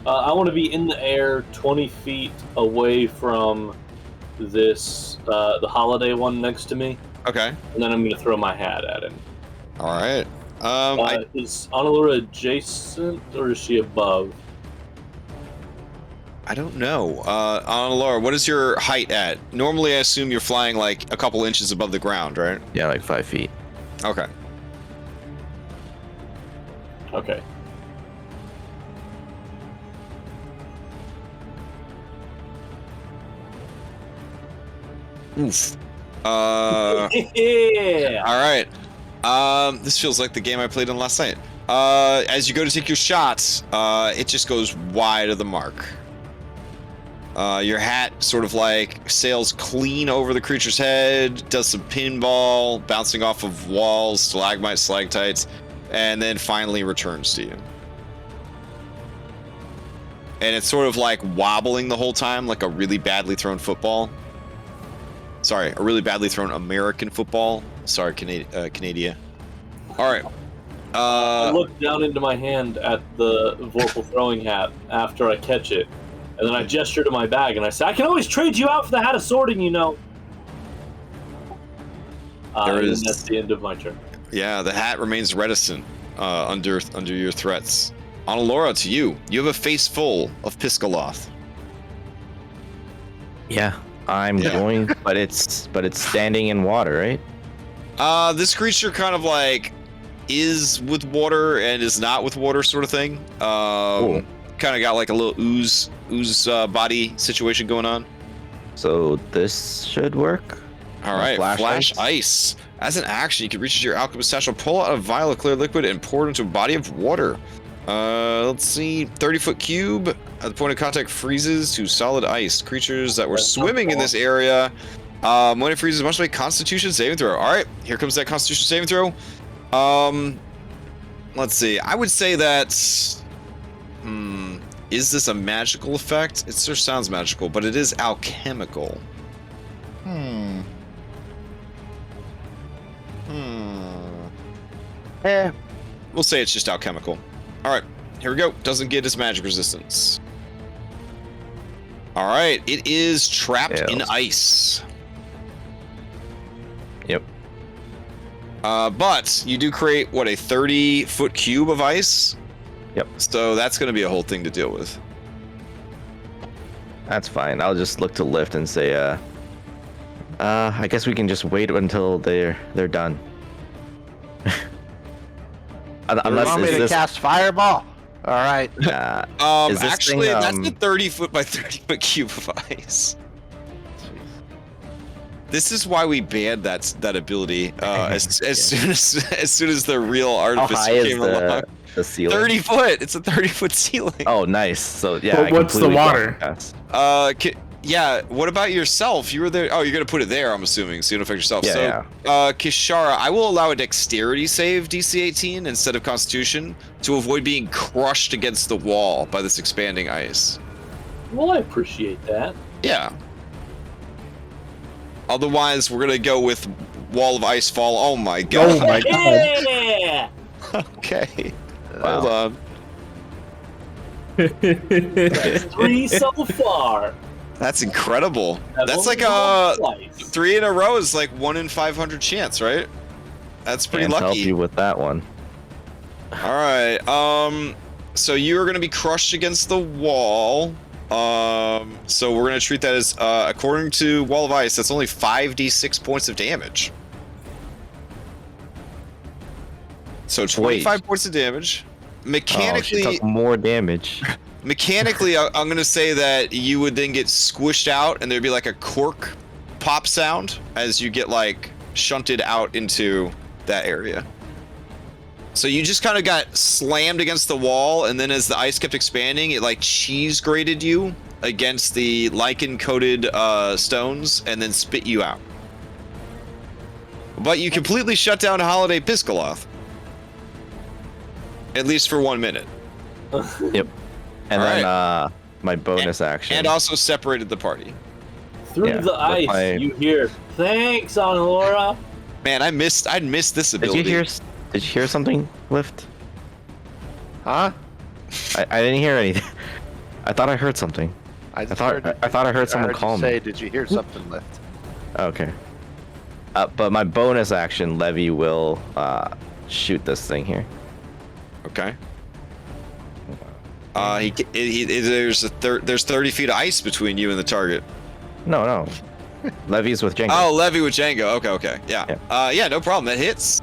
I want to be in the air 20 feet away from this, the holiday one next to me. Okay. And then I'm going to throw my hat at him. All right. Is Analura adjacent or is she above? I don't know. Laura, what is your height at? Normally, I assume you're flying like a couple inches above the ground, right? Yeah, like 5 feet. Okay. Okay. Oof. Yeah. All right. This feels like the game I played on last night. As you go to take your shots, it just goes wide of the mark. Your hat sort of like sails clean over the creature's head, does some pinball, bouncing off of walls, stalagmites, stalactites, and then finally returns to you. And it's sort of like wobbling the whole time, like a really badly thrown football. Sorry, a really badly thrown American football. Sorry, Canada. All right. I look down into my hand at the Vorpal throwing hat after I catch it, and then I gesture to my bag and I say, "I can always trade you out for the hat of sorting, you know." And that's the end of my turn. Yeah, the hat remains reticent under your threats. Onalora, to you. You have a face full of Piscaloth. Yeah, I'm going, but it's standing in water, right? This creature kind of like is with water and is not with water, sort of thing. Cool. Kind of got like a little ooze body situation going on. So this should work. All right, flash ice. As an action, you can reach into your alchemist satchel, pull out a vial of clear liquid, and pour it into a body of water. Let's see, 30-foot cube. At the point of contact, freezes to solid ice. Creatures that were swimming in this area, when it freezes, must make Constitution saving throw. All right, here comes that Constitution saving throw. Let's see. I would say that. Is this a magical effect? It sure sounds magical, but it is alchemical. We'll say it's just alchemical. All right, here we go. Doesn't get its magic resistance. All right, it is trapped in ice. Yep. But you do create, what, a 30-foot cube of ice? Yep. So that's going to be a whole thing to deal with. That's fine. I'll just look to lift and say, I guess we can just wait until they're done. Unless you want me to cast Fireball? All right. Actually, that's a 30-foot by 30-foot cube of ice. This is why we banned that ability as soon as the real artificer came along. The ceiling? 30 foot. It's a 30-foot ceiling. Oh, nice. So yeah. But what's the water? Yeah. What about yourself? You were there. Oh, you're gonna put it there. I'm assuming, so you don't affect yourself. Yeah, Kishara, I will allow a dexterity save DC 18 instead of Constitution to avoid being crushed against the wall by this expanding ice. Well, I appreciate that. Yeah. Otherwise, we're gonna go with Wall of Ice Fall. Oh my god. Oh my god. Yeah! Okay. Wow. Hold on. 3 so far. That's incredible. I've That's only like rolled twice. 3 in a row is like 1 in 500 chance, right? That's pretty Can't help lucky. you with that one. All right. So you are going to be crushed against the wall. So we're going to treat that as, according to Wall of Ice, that's only 5d6 points of damage. So 25 points of damage. Mechanically, she took more damage. Mechanically, I'm going to say that you would then get squished out and there'd be like a cork pop sound as you get like shunted out into that area. So you just kind of got slammed against the wall, and then as the ice kept expanding, it like cheese grated you against the lichen-coated stones and then spit you out. But you completely shut down Holiday Piscaloth. At least for 1 minute. Yep. And All then my bonus action. And also separated the party. Through the ice, you hear, "Thanks, Onalora." Man, I'd missed this ability. Did you hear something, Lift? Huh? I didn't hear anything. I thought I heard something. I thought I heard someone call me. Did you hear something, Lift? Okay. But my bonus action, Levy will shoot this thing here. Okay. There's 30 feet of ice between you and the target. No. Levy's with Django. Oh, Levy with Django. Okay. Yeah. Yeah, no problem. That hits.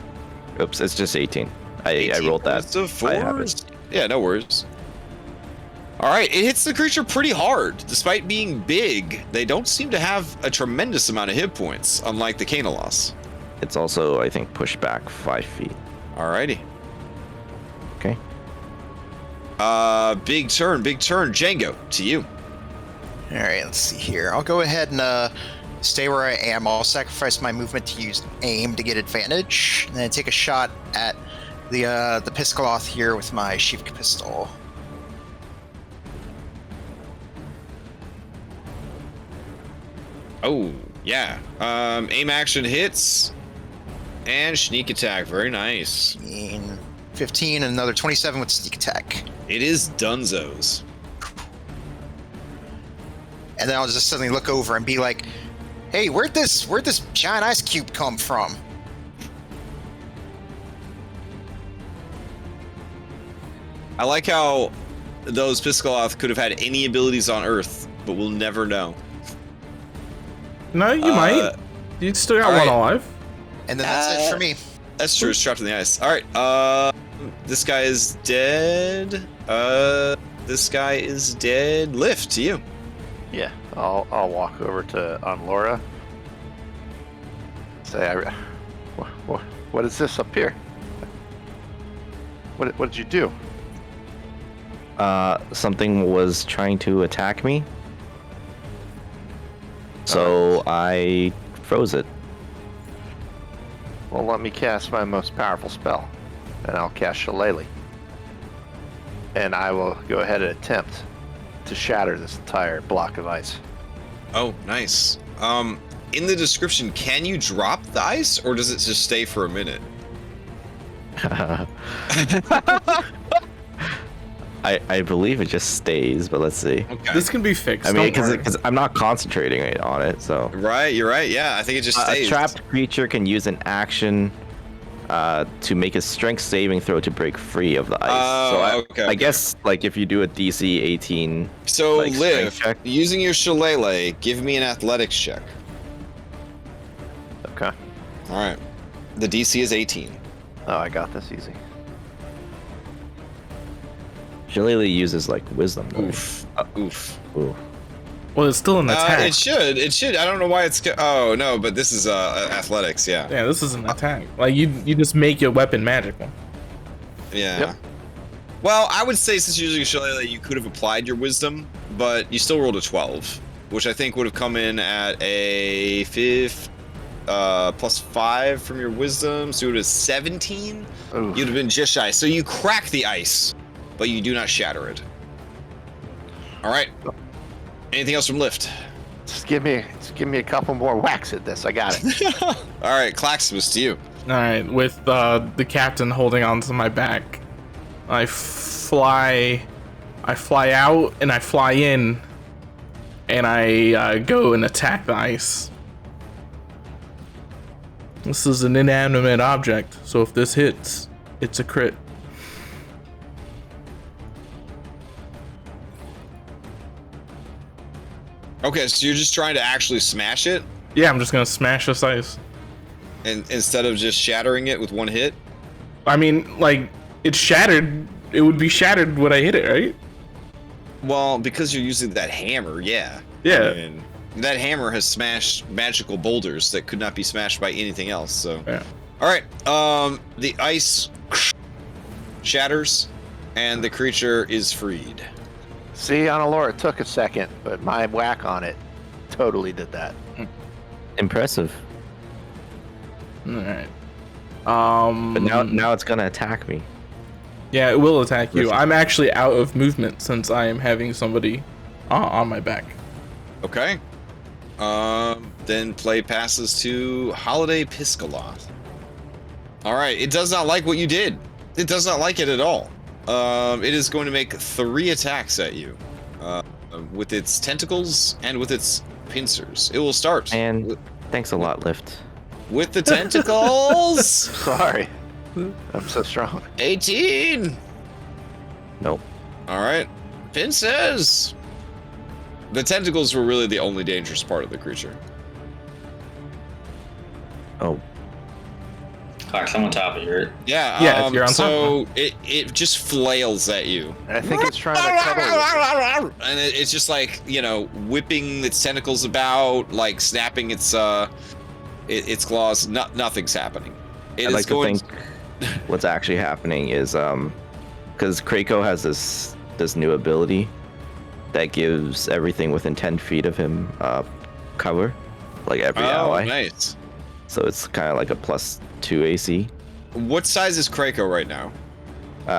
Oops, it's just 18. 18 I rolled that. points of I have force. it. Yeah, no worries. All right, it hits the creature pretty hard. Despite being big, they don't seem to have a tremendous amount of hit points, unlike the Canelos. It's also, I think, pushed back 5 feet. Alrighty. Okay. Big turn. Django, to you. All right, let's see here. I'll go ahead and stay where I am. I'll sacrifice my movement to use aim to get advantage, and then take a shot at the Piscaloth here with my sheath pistol. Oh, Yeah. Aim action hits. And sneak attack. Very nice. 15 and another 27 with sneak attack. It is Dunzos. And then I'll just suddenly look over and be like, "Hey, where'd this giant ice cube come from?" I like how those Piscaloth could have had any abilities on Earth, but we'll never know. No, you might. You still got all one right. alive. And then that's it for me. That's true. It's trapped in the ice. All right. This guy is dead. This guy is dead. Lift to you. Yeah, I'll walk over to Laura. Say, what is this up here? What did you do? Something was trying to attack me. So I froze it. Well, let me cast my most powerful spell, and I'll cast Shillelagh. And I will go ahead and attempt to shatter this entire block of ice. Oh, nice. In the description, can you drop the ice, or does it just stay for a minute? I believe it just stays, but let's see. Okay. This can be fixed. I mean, don't worry. because I'm not concentrating on it, so. Right, you're right. Yeah, I think it just A stays. trapped creature can use an action to make a strength saving throw to break free of the ice. Oh, So I guess, like, if you do a DC 18... So, like, Liv, strength check. using your Shillelagh, give me an athletics check. Okay. All right. The DC is 18. Oh, I got this easy. Shillelagh uses, like, wisdom. Though. Oof. Oof. Ooh. Well, it's still an attack. It should. I don't know why it's... Oh, no, but this is athletics, yeah. Yeah, this is an attack. Like, you just make your weapon magical. Yeah. Yep. Well, I would say since you're using Shillelagh, you could have applied your wisdom, but you still rolled a 12, which I think would have come in at a plus 5 from your wisdom, so it was 17. Oof. You'd have been just shy. So you crack the ice, but you do not shatter it. All right. Anything else from Lift? Just give me a couple more whacks at this. I got it. All right, Claximus, to you. All right, with the captain holding onto my back, I fly out and I fly in, and I go and attack the ice. This is an inanimate object, so if this hits, it's a crit. Okay, so you're just trying to actually smash it, Yeah, I'm just gonna smash this ice. and instead of just shattering it with one hit. I mean, like, it's shattered. It would be shattered when I hit it, right? Well, because you're using that hammer, yeah. Yeah. I mean, that hammer has smashed magical boulders that could not be smashed by anything else. So, Yeah. all right. The ice shatters, and the creature is freed. See, Laura, it took a second, but my whack on it totally did that. Impressive. All right. But now it's gonna attack me. Yeah, it will attack you. Listen. I'm actually out of movement since I am having somebody on my back. Okay. Then play passes to Holiday Piscaloth. All right. It does not like what you did. It does not like it at all. It is going to make 3 attacks at you, with its tentacles and with its pincers. It will start And thanks a lot, Lift. with the tentacles. Sorry. I'm so strong. 18. Nope. All right. Pincers. The tentacles were really the only dangerous part of the creature. Oh. Clark's on top of you, right? Yeah. Yeah, you're on top so it just flails at you. I think it's trying to cuddle with And it's just like, whipping its tentacles about, like snapping its claws. Nothing's happening. It I'd is like to going. think what's actually happening is because Krakow has this new ability that gives everything within 10 feet of him cover, like every ally. Nice. So it's kind of like a +2 AC. What size is Krakow right now?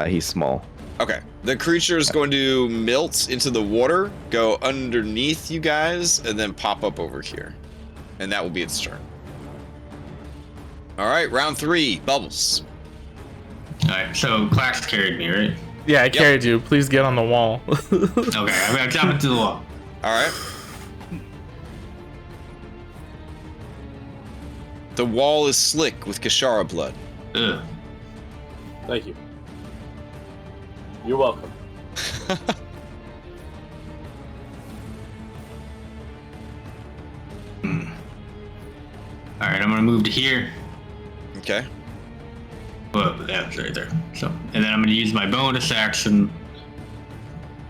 He's small. Okay. The creature is going to melt into the water, go underneath you guys, and then pop up over here. and that will be its turn. All right, round 3, Bubbles. All right, so Clax carried me, right? Yeah, I carried you. Please get on the wall. Okay, I'm gonna jump into the wall. All right. The wall is slick with Kishara blood. Ugh. Thank you. You're welcome. All right, I'm gonna move to here. Okay. Well, that's right there. So, and then I'm gonna use my bonus action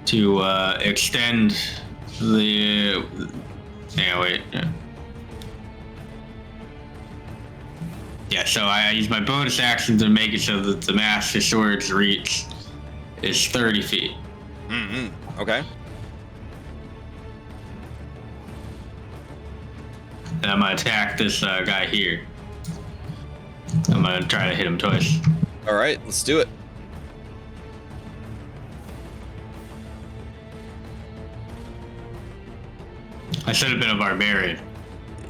to extend the. Yeah, wait. Yeah, so I use my bonus action to make it so that the Master Sword's reach is 30 feet. Mm-hmm. Okay. And I'm gonna attack this guy here. I'm gonna try to hit him twice. All right, let's do it. I should have been a barbarian.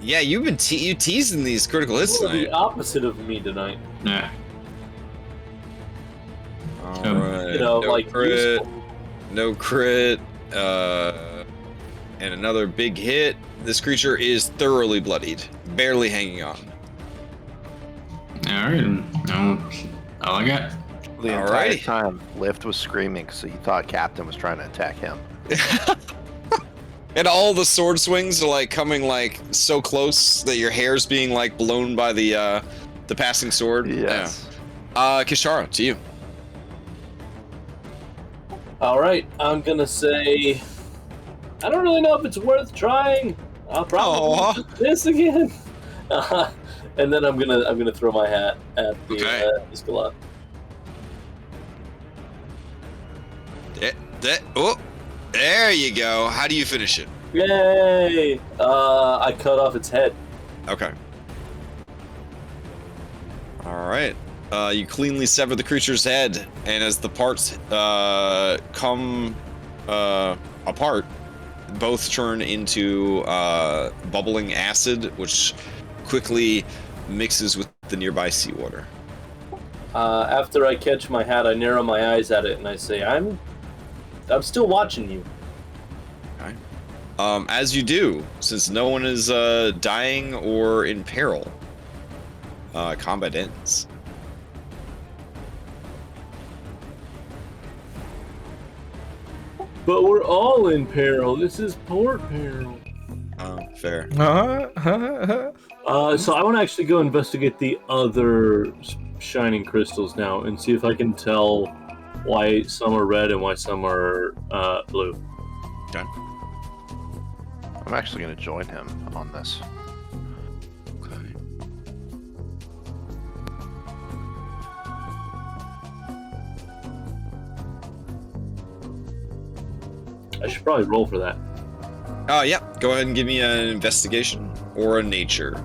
Yeah, you've been you teasing these critical hits You're tonight. the opposite of me tonight. Yeah. All You right. You know, no like crit, useful. no crit, and another big hit. This creature is thoroughly bloodied, barely hanging on. All right. No, all I got. The entire Alrighty. time, Lift was screaming, so he thought Captain was trying to attack him. And all the sword swings are like coming like so close that your hair's being like blown by the passing sword. Yes. Yeah. Kishara, to you. All right, I'm gonna say, I don't really know if it's worth trying. I'll probably do this again. And then I'm gonna throw my hat at the Okay. Skull. Oh, there you go. How do you finish it? Yay! I cut off its head. Okay. All right. You cleanly sever the creature's head, and as the parts come apart, both turn into bubbling acid, which quickly mixes with the nearby seawater. After I catch my hat, I narrow my eyes at it and I say, "I'm still watching you." Okay. As you do, since no one is dying or in peril, combat ends. But we're all in peril. This is port peril. Fair. So I want to actually go investigate the other shining crystals now and see if I can tell why some are red and why some are blue. Okay. I'm actually going to join him on this. Okay. I should probably roll for that. Yeah. Go ahead and give me an investigation or a nature.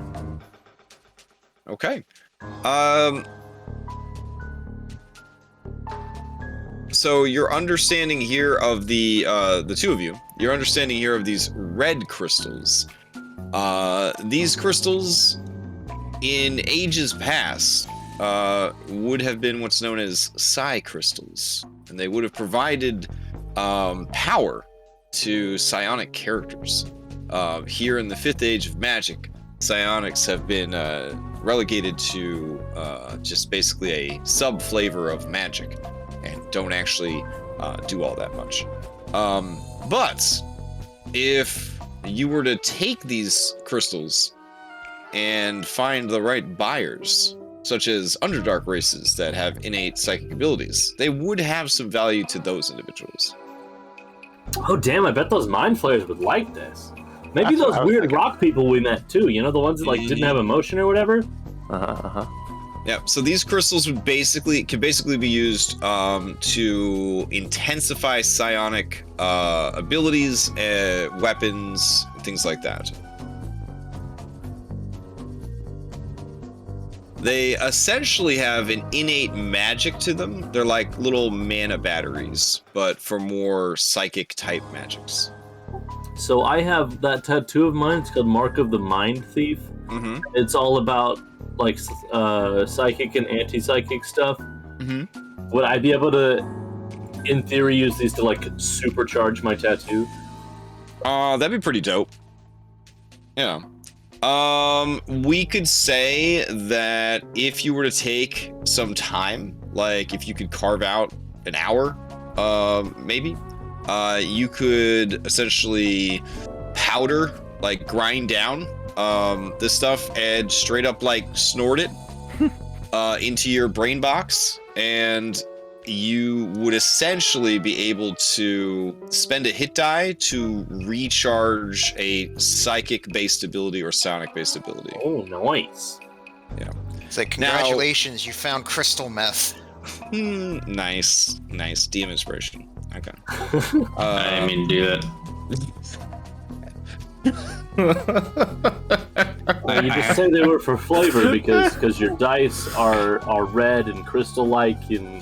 Okay. So your understanding here of the two of you, your understanding here of these red crystals. These crystals, in ages past, would have been what's known as Sci Crystals, and they would have provided power to psionic characters. Here in the 5th Age of Magic, psionics have been relegated to just basically a sub-flavor of magic, and don't actually do all that much. But if you were to take these crystals and find the right buyers, such as Underdark races that have innate psychic abilities, they would have some value to those individuals. Oh damn! I bet those mind flayers would like this. Maybe That's what those I was weird thinking. rock people we met too. You know, the ones that like didn't have emotion or whatever. Yeah, so these crystals could basically be used to intensify psionic abilities, weapons, things like that. They essentially have an innate magic to them. They're like little mana batteries, but for more psychic type magics. So I have that tattoo of mine. It's called Mark of the Mind Thief. Mm-hmm. It's all about like psychic and anti-psychic stuff. Mm-hmm. Would I be able to, in theory, use these to like supercharge my tattoo? That'd be pretty dope. Yeah. We could say that if you were to take some time, like if you could carve out an hour, maybe, you could essentially powder, like grind down, this stuff and straight up like snort it, into your brain box, and you would essentially be able to spend a hit die to recharge a psychic-based ability or sonic-based ability. Oh, nice. Yeah. It's like, congratulations, you found crystal meth. Nice. DM inspiration. Okay. I didn't mean to do that. You just say they were for flavor because your dice are red and crystal-like and.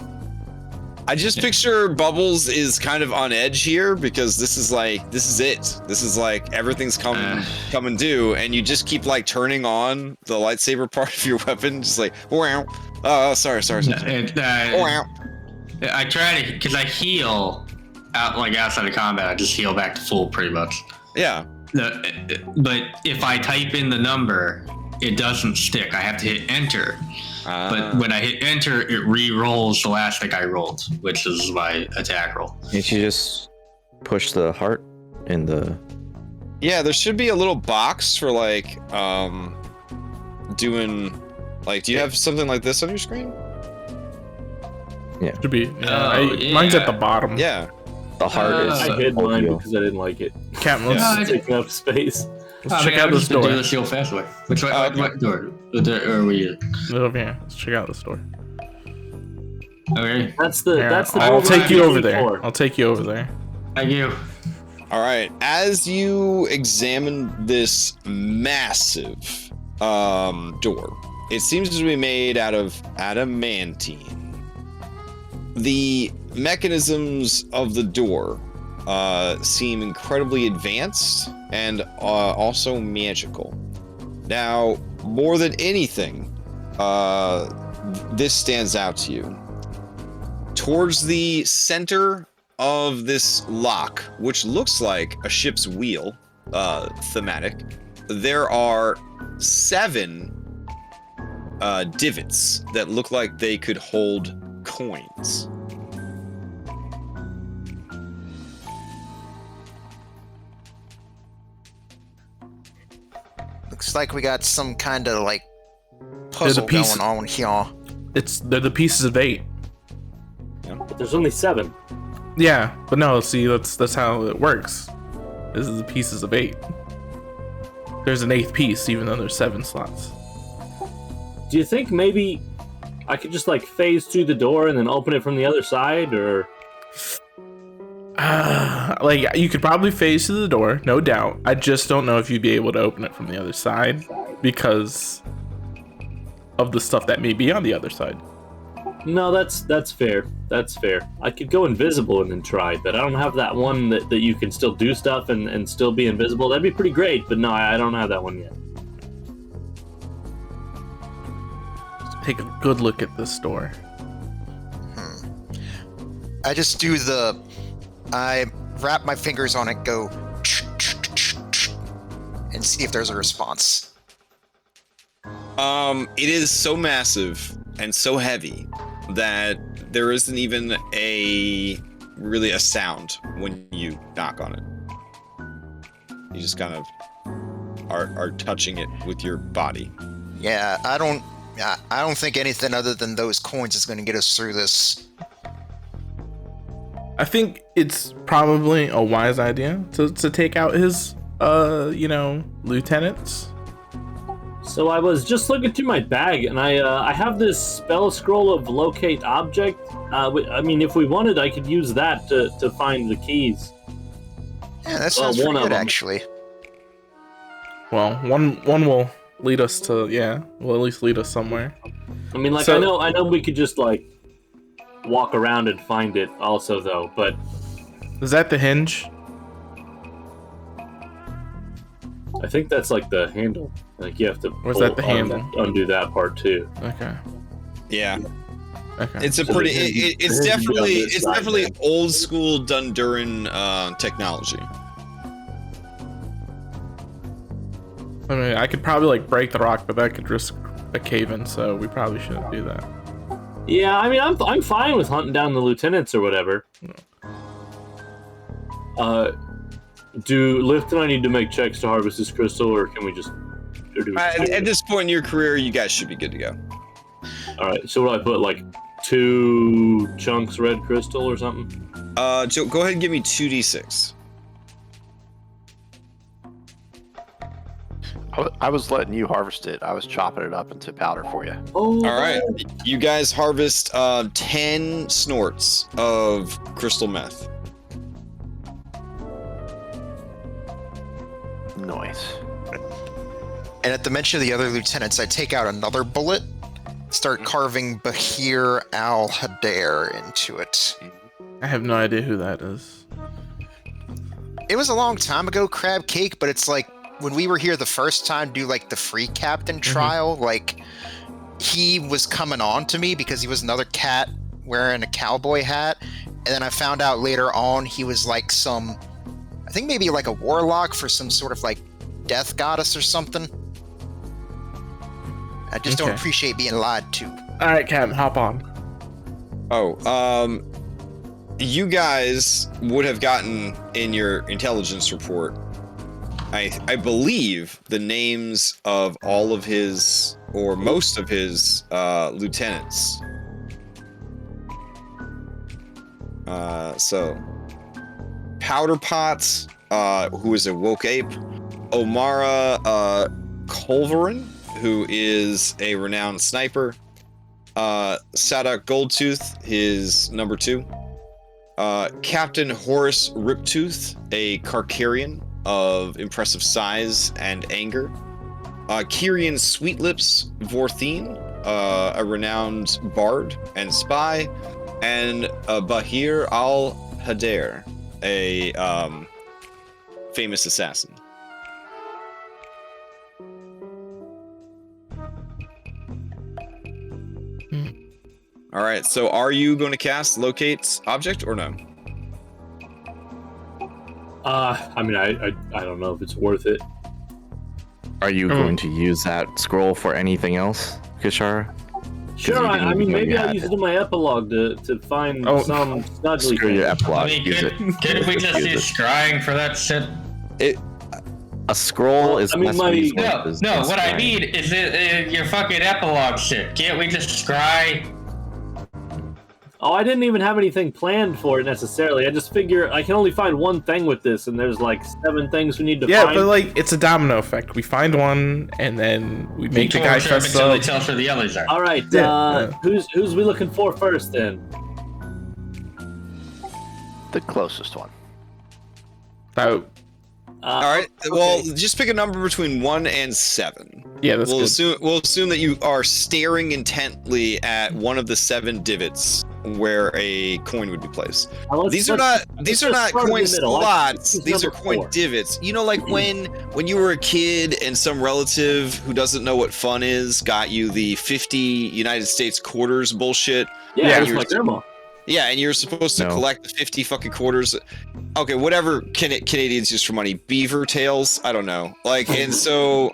I just picture Bubbles is kind of on edge here because this is it. This is like everything's coming due, and you just keep like turning on the lightsaber part of your weapon, just like wow. Sorry. Wow. I try to, because I heal outside of combat. I just heal back to full pretty much. Yeah. But if I type in the number, it doesn't stick. I have to hit enter. But when I hit enter, it re-rolls the last thing I rolled, which is my attack roll. Can't you just push the heart in the... Yeah, there should be a little box for like doing like, do you have something like this on your screen? Yeah. Should be. Yeah. Mine's at the bottom. Yeah. The heart is... I hid mine audio. because I didn't like it. Captain, let's Taking up space. check out this door. Do this real fast way. What door? Are we? Over here. Let's check out this door. Okay. That's the I'll door take you we're over looking there. for. I'll take you over there. Thank you. All right. As you examine this massive door, it seems to be made out of adamantine. The mechanisms of the door seem incredibly advanced and also magical. Now, more than anything, this stands out to you. Towards the center of this lock, which looks like a ship's wheel, thematic, there are 7 divots that look like they could hold coins. Looks like we got some kind of like puzzle piece- going on here. They're the pieces of 8. But there's only 7. Yeah, but no, see, that's how it works. This is the pieces of 8. There's an 8th piece, even though there's 7 slots. Do you think maybe I could just like phase through the door and then open it from the other side, or? Like, you could probably phase through the door, no doubt. I just don't know if you'd be able to open it from the other side because of the stuff that may be on the other side. No, that's fair. That's fair. I could go invisible and then try, but I don't have that one that you can still do stuff and still be invisible. That'd be pretty great, but no, I don't have that one yet. Take a good look at this door. I just do I wrap my fingers on it, go and see if there's a response. It is so massive and so heavy that there isn't even a sound when you knock on it. You just kind of are touching it with your body. Yeah, I don't think anything other than those coins is going to get us through this. I think it's probably a wise idea to take out his, lieutenants. So I was just looking through my bag, and I have this spell scroll of locate object. I mean, if we wanted, I could use that to find the keys. Yeah, that sounds one pretty of good, them. actually. Well, one will lead us to, will at least lead us somewhere. I mean, like, So- I know we could just like walk around and find it also, though. But Is that the hinge? I think that's like the handle. Like you have to Was that the handle? Undo that part too. Okay. Yeah. Okay. It's a So pretty. the- It's the definitely. on this It's side definitely then. old school Dunduran technology. I mean, I could probably like break the rock, but that could risk a cave in, so we probably shouldn't do that. Yeah, I mean, I'm fine with hunting down the lieutenants or whatever. Do Lift and I need to make checks to harvest this crystal, or can we just? Or do we just do At it? this point in your career, you guys should be good to go. All right. So what do I put? Like 2 chunks red crystal or something? Joe, go ahead and give me 2d6. I was letting you harvest it. I was chopping it up into powder for you. Oh. All right, you guys harvest 10 snorts of crystal meth. Nice. And at the mention of the other lieutenants, I take out another bullet, start carving Bahir al-Hadair into it. I have no idea who that is. It was a long time ago, Crab Cake, but it's like when we were here the first time, do like the free captain trial, like he was coming on to me because he was another cat wearing a cowboy hat, and then I found out later on he was like some, I think maybe like a warlock for some sort of like death goddess or something. I just don't Okay. appreciate being lied to. All right, Captain, hop on. Oh, you guys would have gotten in your intelligence report, I believe, the names of all of his, or most of his, lieutenants. So, Powder Pot, who is a woke ape, Omara Culverin, who is a renowned sniper, Sadak Goldtooth, his number 2, Captain Horace Riptooth, a Carcharion of impressive size and anger, Kyrian Sweetlips Vorthine, a renowned bard and spy, and Bahir al-Hadair, a famous assassin. All right, so are you going to cast Locate Object or no? I mean, I don't know if it's worth it. Are you going to use that scroll for anything else, Kishara? Sure, you I didn't mean, even know maybe you I'll had use it. it in my epilogue to find Oh, some snuggly Screw your thing. epilogue. I mean, Use it. couldn't we just Use use it. scrying for that shit? A scroll is I mean, less my- resources No, than what I scrying. need is your fucking epilogue shit. Can't we just scry? Oh, I didn't even have anything planned for it necessarily. I just figure I can only find one thing with this, and there's like 7 things we need to Yeah, find. but like it's a domino effect. We find one, and then we make the guy Torture 'em fess until they up. tell us where the others are. All right, Yeah. who's we looking for first then? The closest one. Oh, All right. Well, okay. just pick a number between 1 and 7. yeah, that's good. We'll assume that you are staring intently at one of the 7 divots where a coin would be placed. These are not just coin start in the middle. slots. Choose These are number coin 4. divots. You know, like when you were a kid and some relative who doesn't know what fun is got you the 50 United States quarters bullshit. Yeah, Yeah, it's you're- my grandma. Yeah, and you're supposed to No. collect the 50 fucking quarters. Okay, whatever Canadians use for money. Beaver tails? I don't know. Like, and so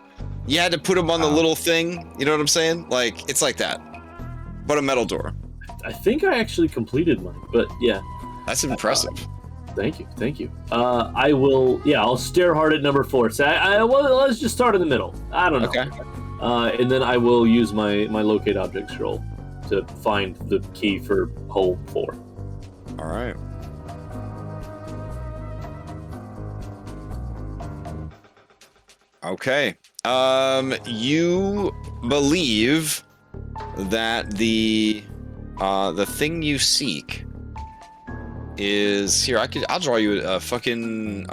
you had to put them on the little thing. You know what I'm saying? Like, it's like that. But a metal door. I think I actually completed mine, but yeah, That's impressive. thank you. I will. Yeah, I'll stare hard at number 4. So well, let's just start in the middle. I don't know. Okay. And then I will use my locate object scroll to find the key for hole 4. All right. Okay. You believe that the thing you seek is here. I'll draw you a fucking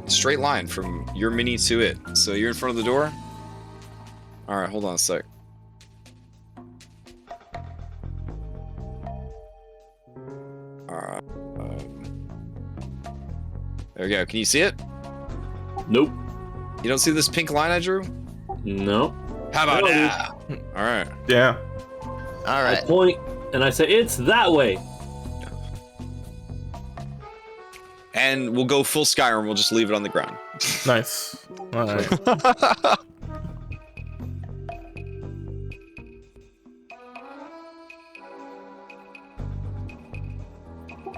straight line from your mini to it. So you're in front of the door. All right, hold on a sec. All right. There we go. Can you see it? Nope. You don't see this pink line I drew? No. How about No, now? All right. Yeah. All I right. point and I say, it's that way. And we'll go full Skyrim. We'll just leave it on the ground. Nice. All right.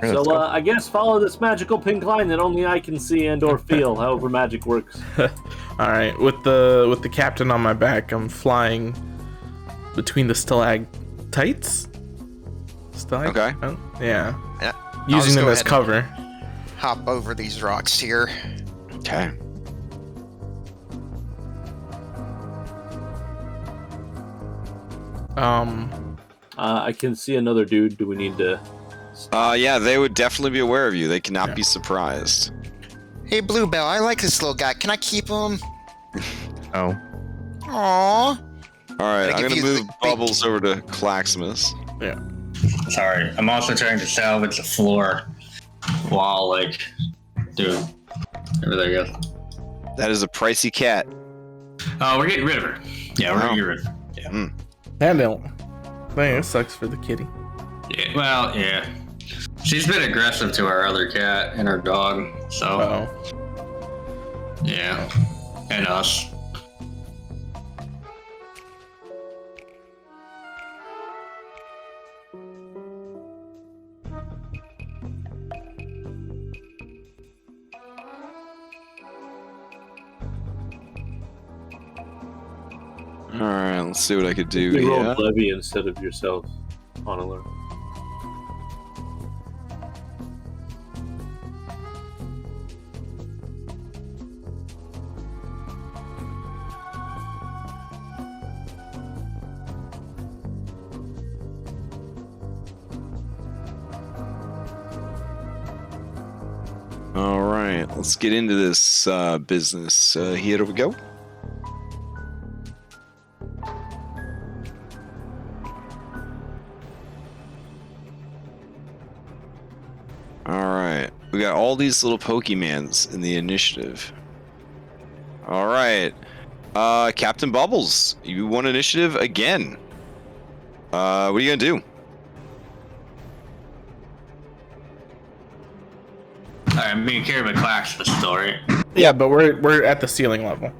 So I guess follow this magical pink line that only I can see and or feel, however magic works. All right. With the captain on my back, I'm flying between the stalactites. Okay. Oh, yeah. Yeah. Using them go as ahead cover. Hop over these rocks here. Okay. I can see another dude. Do we need to? Yeah, they would definitely be aware of you. They cannot be surprised. Hey, Bluebell, I like this little guy. Can I keep him? Oh. Aww. All right, Gotta I'm give gonna you move the big- Bubbles over to Claxmus. Yeah. Sorry, I'm also trying to salvage the floor while, like, dude. There you go. That is a pricey cat. Oh, we're getting rid of her. Yeah, we're gonna get rid of her. Yeah. And it sucks for the kitty. Yeah. Well, yeah. She's been aggressive to our other cat and our dog, so Uh-oh. yeah, and us. All right, let's see what I could do You here. rolled Levy instead of yourself on alert. All right, let's get into this business. Here we go. All right, we got all these little Pokemans in the initiative. All right, Captain Bubbles, you won initiative again. What are you gonna do? Alright, I'm being carried by Claxmus still, right? Yeah, but we're at the ceiling level.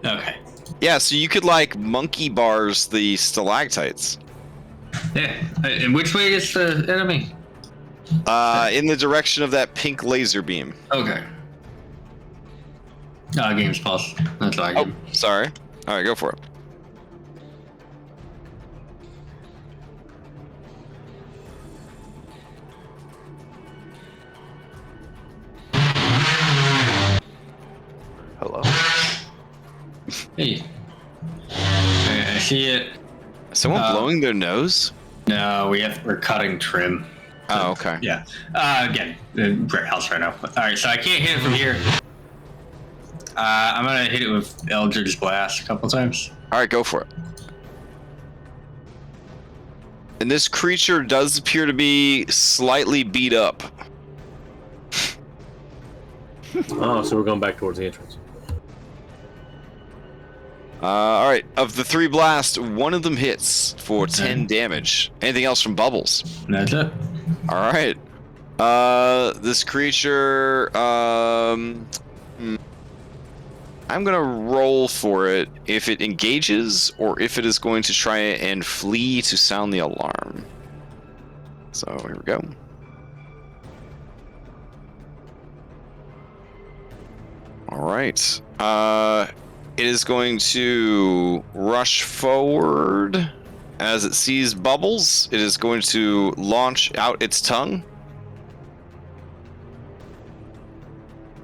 Okay. Yeah, so you could like monkey bars the stalactites. Yeah. And which way is the enemy? In the direction of that pink laser beam. Okay. Game's pause. That's all I Oh, give. sorry. All right, go for it. Hello. Hey. I see it. Someone blowing their nose? No, we're cutting trim. Oh, okay. Yeah. Again, brick house right now. Alright, so I can't hit it from here. I'm gonna hit it with Eldritch Blast a couple times. All right, go for it. And this creature does appear to be slightly beat up. Oh, so we're going back towards the entrance. All right, of the 3 blasts, one of them hits for 10 damage. Anything else from Bubbles? That's it. All right. This creature, I'm gonna roll for it if it engages or if it is going to try and flee to sound the alarm. So here we go. All right. It is going to rush forward. As it sees Bubbles, it is going to launch out its tongue.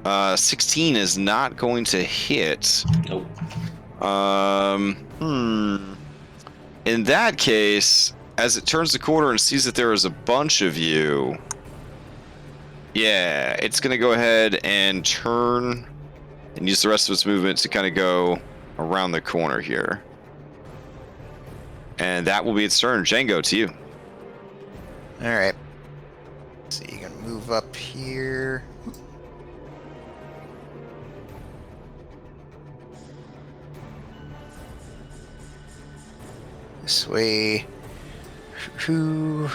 16 is not going to hit. Nope. In that case, as it turns the corner and sees that there is a bunch of you, yeah, it's going to go ahead and turn and use the rest of its movement to kind of go around the corner here. And that will be its turn. Django, to you. All right. So you can move up here. This way. Who?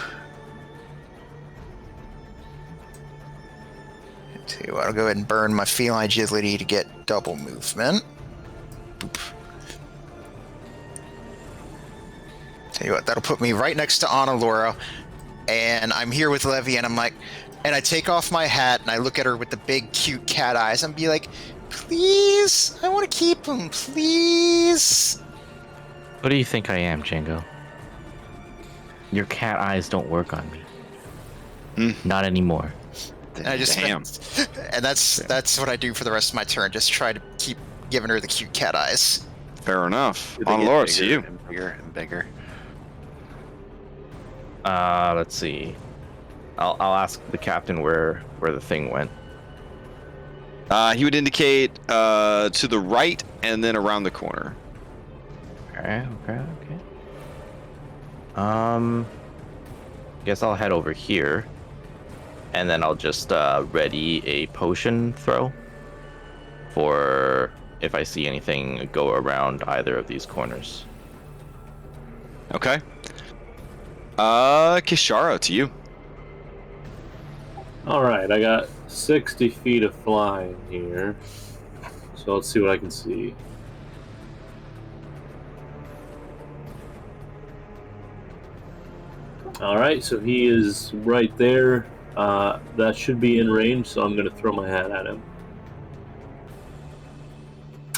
Tell you what, I'll go ahead and burn my feline agility to get double movement. Boop. Tell you what, that'll put me right next to Anna Laura, and I'm here with Levy, and I'm like, and I take off my hat and I look at her with the big cute cat eyes and be like, please, I want to keep him, please. What do you think I am, Django? Your cat eyes don't work on me. Not anymore. And I just Damn. and that's what I do for the rest of my turn. Just try to keep giving her the cute cat eyes. Fair enough. They On get Laura, it's bigger you. and bigger and bigger. Let's see. I'll ask the captain where the thing went. He would indicate to the right and then around the corner. Okay. Guess I'll head over here, and then I'll just ready a potion throw for if I see anything go around either of these corners. Okay. Kishara, to you. Alright, I got 60 feet of flying here. So let's see what I can see. Alright, so he is right there. That should be in range, so I'm going to throw my hat at him.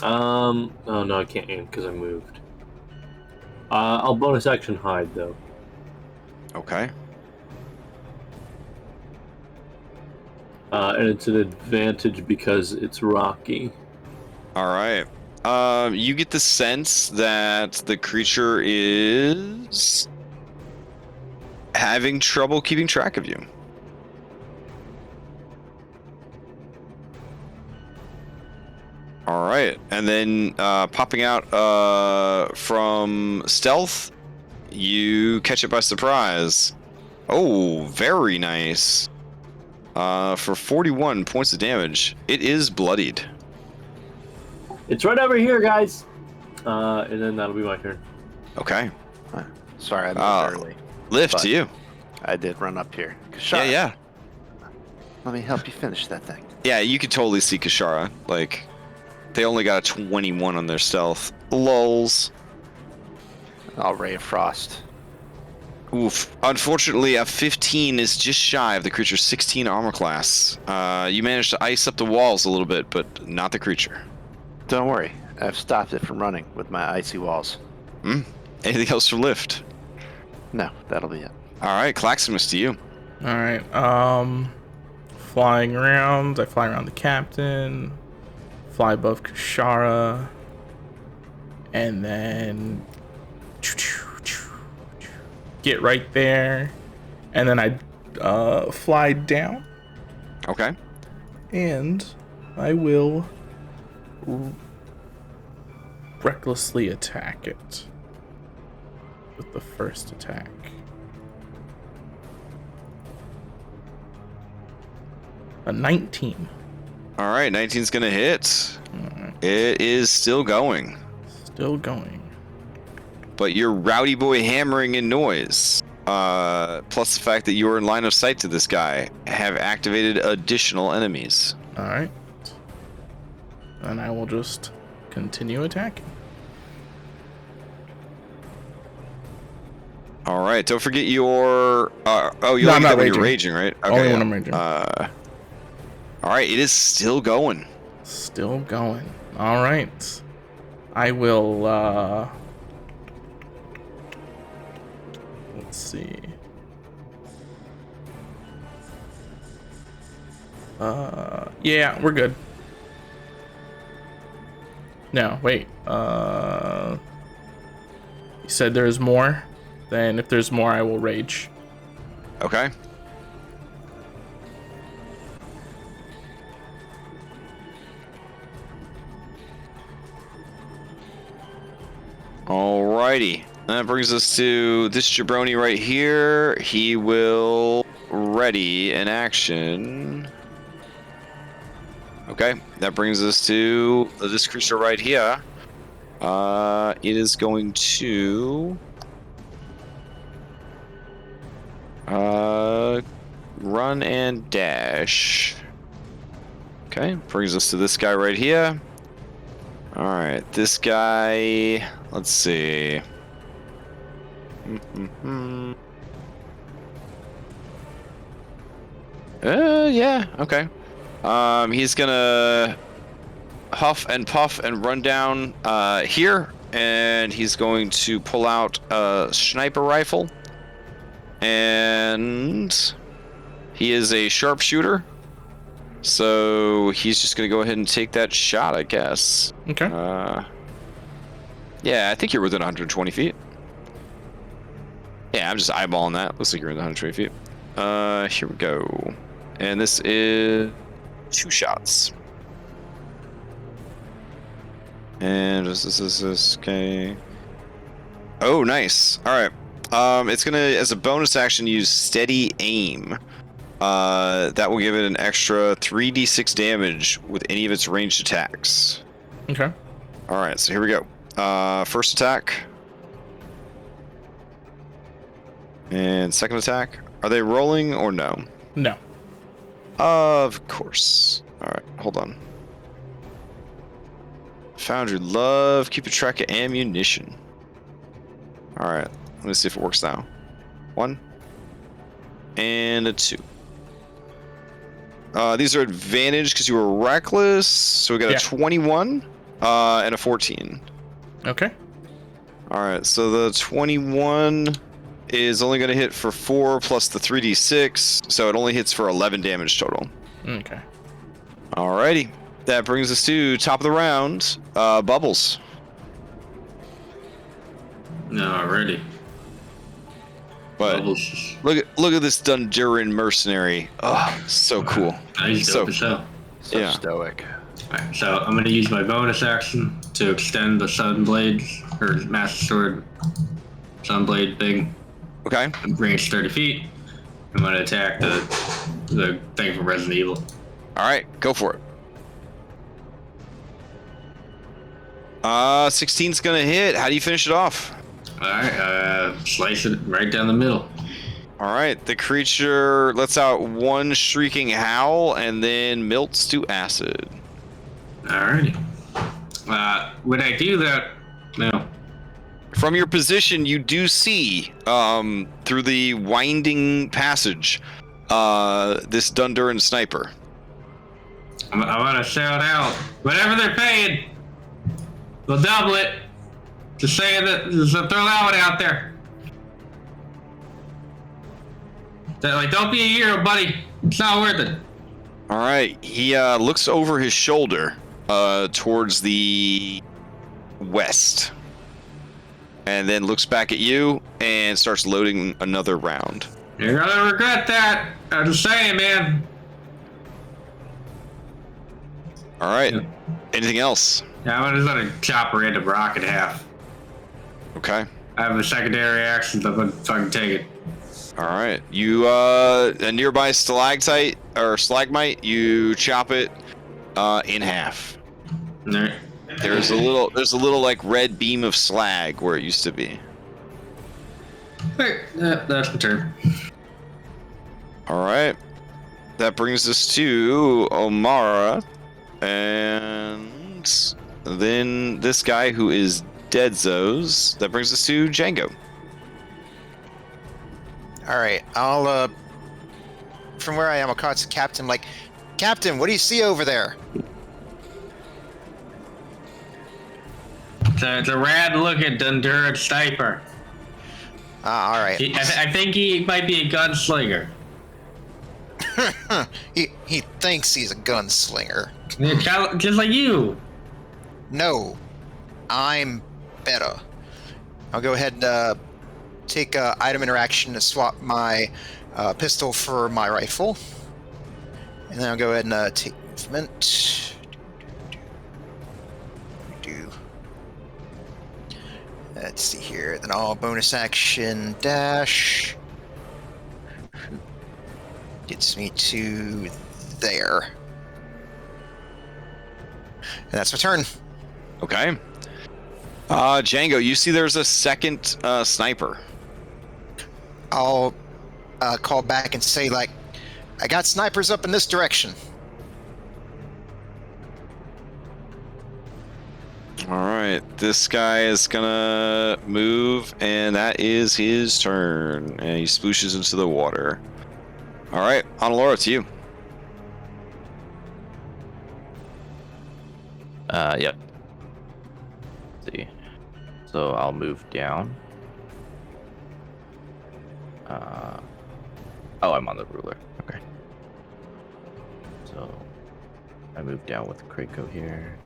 Oh no, I can't aim because I moved. I'll bonus action hide, though. Okay. And it's an advantage because it's rocky. All right. You get the sense that the creature is having trouble keeping track of you. All right, and then popping out from stealth, you catch it by surprise. Oh, very nice. For 41 points of damage, it is bloodied. It's right over here, guys. And then that'll be my turn. Okay. Sorry, I moved early. Lift But- to you. I did run up here. Yeah, Kashara, yeah. Let me help you finish that thing. Yeah, you could totally see Kishara. Like, they only got a 21 on their stealth. Lulz. I'll Ray of Frost. Oof. Unfortunately, a 15 is just shy of the creature's 16 armor class. You managed to ice up the walls a little bit, but not the creature. Don't worry, I've stopped it from running with my icy walls. Anything else for lift? No, that'll be it. All right, Claximus, to you. All right. Flying around. I fly around the captain. Fly above Kashara. And then get right there. And then I fly down. Okay. And I will recklessly attack it with the first attack. A 19. All right, 19's going to hit. Alright, It is still going. still going. But your rowdy boy hammering and noise, plus the fact that you are in line of sight to this guy, have activated additional enemies. Alright. And I will just continue attacking. All right, don't forget your... you No, only I'm get not that when you're raging. raging, right? Only when yeah. I'm raging. All right, it is still going. Still going. Alright. I will, let's see. Yeah, we're good. No, wait. You said there's more? Then if there's more, I will rage. Okay. Alrighty. That brings us to this jabroni right here. He will ready an action. Okay, that brings us to this creature right here. It is going to Run and dash. Okay, brings us to this guy right here. All right, this guy. Let's see. Yeah, okay. He's gonna huff and puff and run down here, and he's going to pull out a sniper rifle. And he is a sharpshooter, so he's just gonna go ahead and take that shot, I guess. Okay. Yeah, I think you're within 120 feet. Yeah, I'm just eyeballing that. Looks like you're in 120 feet. Here we go. And this is 2 shots. And this okay. Oh, nice. All right. It's gonna, as a bonus action, use steady aim. That will give it an extra 3d6 damage with any of its ranged attacks. Okay. All right, so here we go. First attack. And second attack. Are they rolling or no? No. Of course. All right, hold on. Foundry love keeping track of ammunition. All right, let me see if it works now. 1 and a 2. These are advantage because you were reckless, so we got a 21 and a 14. Okay. All right, so the 21 is only going to hit for 4 plus the 3d6, so it only hits for 11 damage total. Okay. Alrighty, that brings us to top of the round. Bubbles. Alrighty. But Bubbles. look at this Dunduran mercenary. Oh, so cool. He's dope as hell. So Yeah. stoic. Alright, so I'm gonna use my bonus action to extend the Sunblades, or Master Sword Sunblade thing. Okay. Range 30 feet. I'm gonna attack the thing from Resident Evil. All right, go for it. 16's gonna hit. How do you finish it off? Alright, slice it right down the middle. All right, the creature lets out one shrieking howl and then melts to acid. Alrighty. Would I do that? No. From your position, you do see through the winding passage this Dunduran sniper. I'm gonna shout out, whatever they're paying, we'll double it. Just saying that, just throw that one out there. Like, don't be a hero, buddy. It's not worth it. All right, he looks over his shoulder towards the west, and then looks back at you and starts loading another round. You're gonna regret that. I'm just saying, man. All right. Yeah. Anything else? Yeah, I'm just gonna chop a random rock in half. Okay. I have a secondary action, so I'm gonna fucking take it. All right. You a nearby stalactite or stalagmite, you chop it in half. Alright. There's a little like red beam of slag where it used to be. Alright, that's my turn. All right. That brings us to Omara, and then this guy who is Deadzos. That brings us to Django. All right, I'll from where I am, I'll call it to Captain. Like, Captain, what do you see over there? It's a rad looking Dunduran sniper. Ah, all right. I think he might be a gunslinger. he thinks he's a gunslinger. Just like you. No, I'm better. I'll go ahead and take item interaction to swap my pistol for my rifle. And then I'll go ahead and take movement. Let's see here. Then all bonus action dash. Gets me to there. And that's my turn. Okay. Django, you see there's a second sniper. I'll call back and say, like, I got snipers up in this direction. All right, this guy is gonna move, and that is his turn. And he splooshes into the water. All right, Laura, it's you. Yep. Let's see. So I'll move down. Oh, I'm on the ruler. Okay. So I move down with Krako here.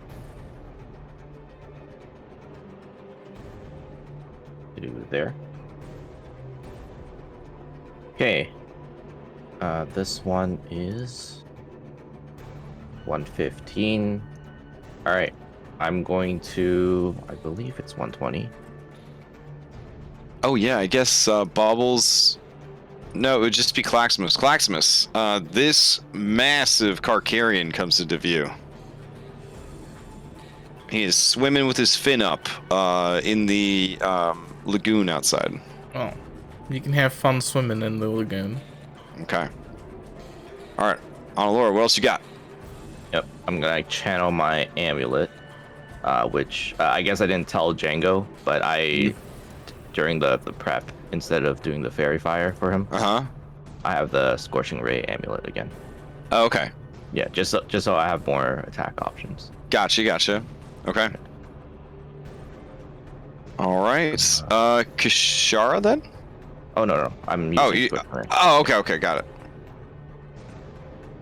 To there. Okay. This one is 115. All right. I'm going to, I believe it's 120. Oh yeah, I guess Baubles. No, it would just be Claximus. Claximus, this massive Carcharion comes into view. He is swimming with his fin up in the lagoon outside. Oh, you can have fun swimming in the lagoon. Okay. All right, Laura, what else you got? Yep, I'm gonna channel my amulet, which I guess I didn't tell Django, but during the prep, instead of doing the fairy fire for him, I have the scorching ray amulet again. Oh, okay. Yeah, just so I have more attack options. Gotcha. Okay. All right. Kishara then? Oh no, I'm using okay, got it.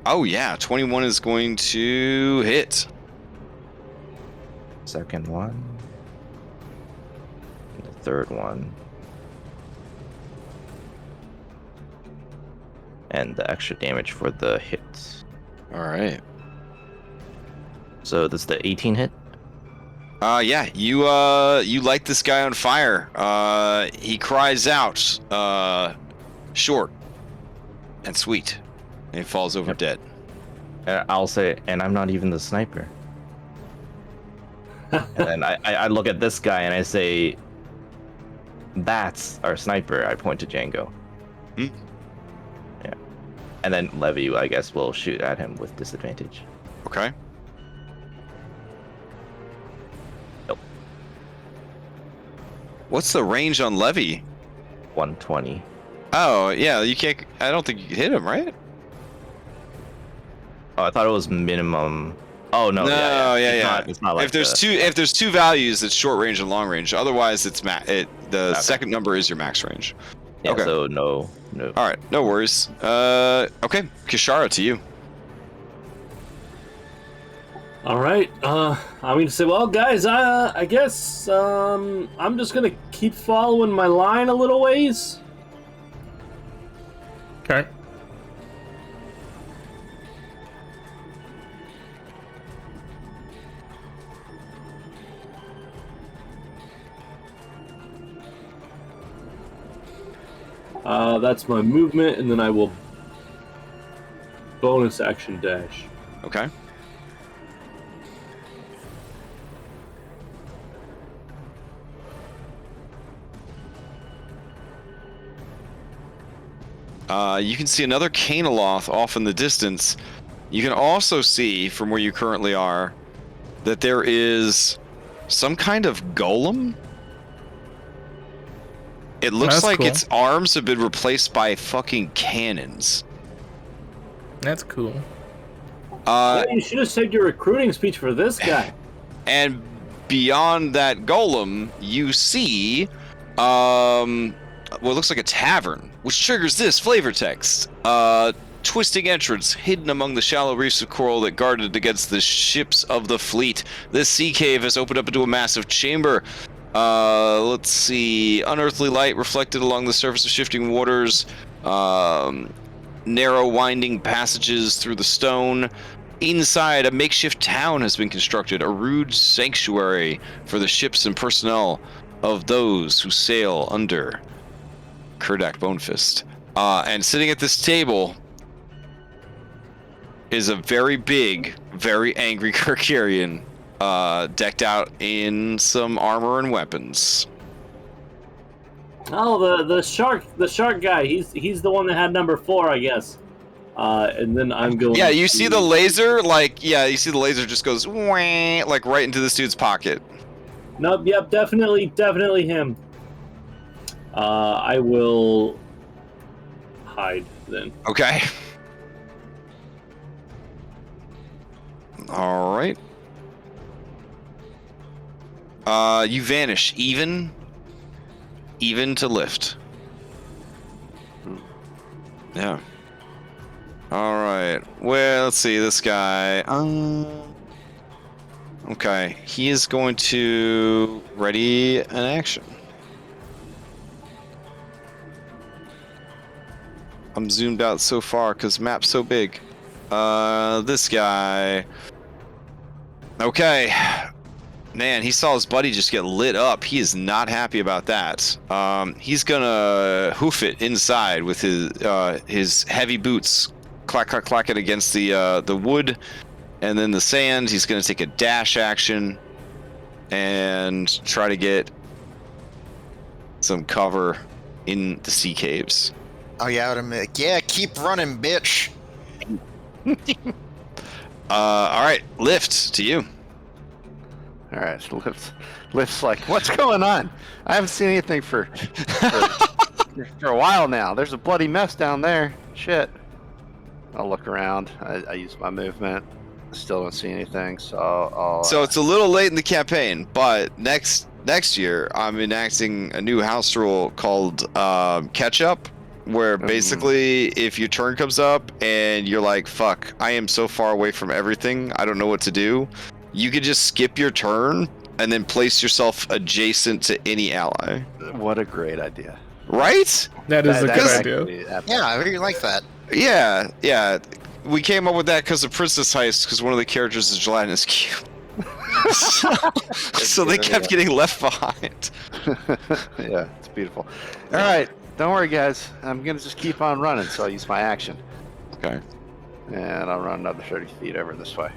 Oh yeah, 21 is going to hit. Second one. The third one. And the extra damage for the hit. All right. So this is the 18 hit? Yeah, you light this guy on fire. He cries out, short and sweet. And he falls over dead. I'll say, and I'm not even the sniper. And then I look at this guy and I say, that's our sniper. I point to Django. Yeah. And then Levy, I guess, will shoot at him with disadvantage. Okay. Nope. What's the range on Levy? 120. Oh, yeah, you can't. I don't think you can hit him, right? Oh, I thought it was minimum. Oh no. Yeah. It's not like if there's two values, it's short range and long range. Otherwise, it's the second number is your max range. Yeah, okay. So no. All right, no worries. Okay, Kishara, to you. All right. I'm going to say, well, guys, I guess I'm just going to keep following my line a little ways. Okay. That's my movement, and then I will bonus action dash. Okay. You can see another Canoloth off in the distance. You can also see, from where you currently are, that there is some kind of golem. It looks like cool. its arms have been replaced by fucking cannons. That's cool. You should have saved your recruiting speech for this guy. And beyond that golem, you see what looks like a tavern, which triggers this flavor text. Twisting entrance hidden among the shallow reefs of coral that guarded against the ships of the fleet. This sea cave has opened up into a massive chamber. Let's see. Unearthly light reflected along the surface of shifting waters. Narrow winding passages through the stone. Inside, a makeshift town has been constructed, a rude sanctuary for the ships and personnel of those who sail under Kurdak Bonefist. And sitting at this table is a very big, very angry Carcharion, decked out in some armor and weapons. Oh, the shark guy. He's the one that had number 4, I guess. And then I'm going. Yeah, you see the laser, you see the laser just goes wah, like right into this dude's pocket. Nope. Yep. Definitely him. I will hide then. Okay. All right. You vanish, even to lift. Yeah. All right. Well, let's see this guy. Okay, he is going to ready an action. I'm zoomed out so far because map's so big. This guy. Okay. Man, he saw his buddy just get lit up. He is not happy about that. He's gonna hoof it inside with his heavy boots, clack clack clack it against the wood, and then the sand. He's gonna take a dash action and try to get some cover in the sea caves. Oh yeah, I'm like, yeah, keep running, bitch. All right, lift to you. All right, so Lift's like, what's going on? I haven't seen anything for a while now. There's a bloody mess down there. Shit. I'll look around. I use my movement. I still don't see anything, so I'll So it's a little late in the campaign, but next year I'm enacting a new house rule called catch up, where basically if your turn comes up and you're like, fuck, I am so far away from everything, I don't know what to do, you could just skip your turn and then place yourself adjacent to any ally. What a great idea. Right? That is a good That's idea. actually Yeah, I really like that. Yeah. We came up with that because of Princess Heist, because one of the characters is gelatinous cube. So they kept getting left behind. Yeah, it's beautiful. All right, don't worry, guys. I'm gonna just keep on running, so I'll use my action, Okay. and I'll run another 30 feet over this way.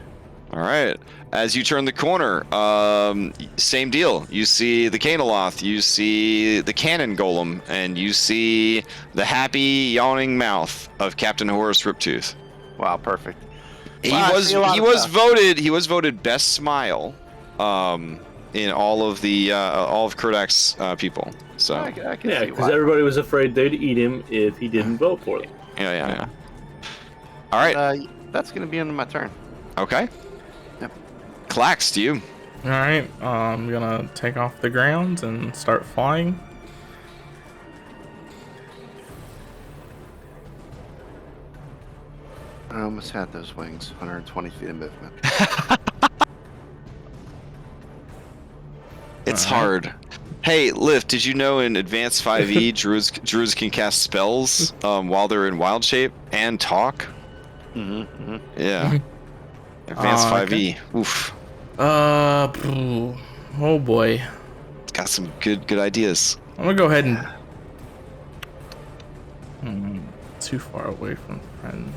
All right. As you turn the corner, same deal. You see the Canoloth, you see the Cannon Golem, and you see the happy yawning mouth of Captain Horace Riptooth. Wow, perfect. He Wow, I was see a lot he of was stuff. voted best smile, in all of Kurdak's people. So I can Yeah, see because why. everybody was afraid they'd eat him if he didn't vote for them. yeah. All right. That's gonna be into my turn. Okay. Yep. Clax, to you. All right, I'm gonna take off the ground and start flying. I almost had those wings. 120 feet of movement. It's hard. Hey, Lift, did you know in Advanced 5e, druids can cast spells while they're in wild shape and talk? Yeah. Advanced okay. 5e. Oof. Oh boy. It's got some good ideas. I'm gonna go ahead and too far away from friends.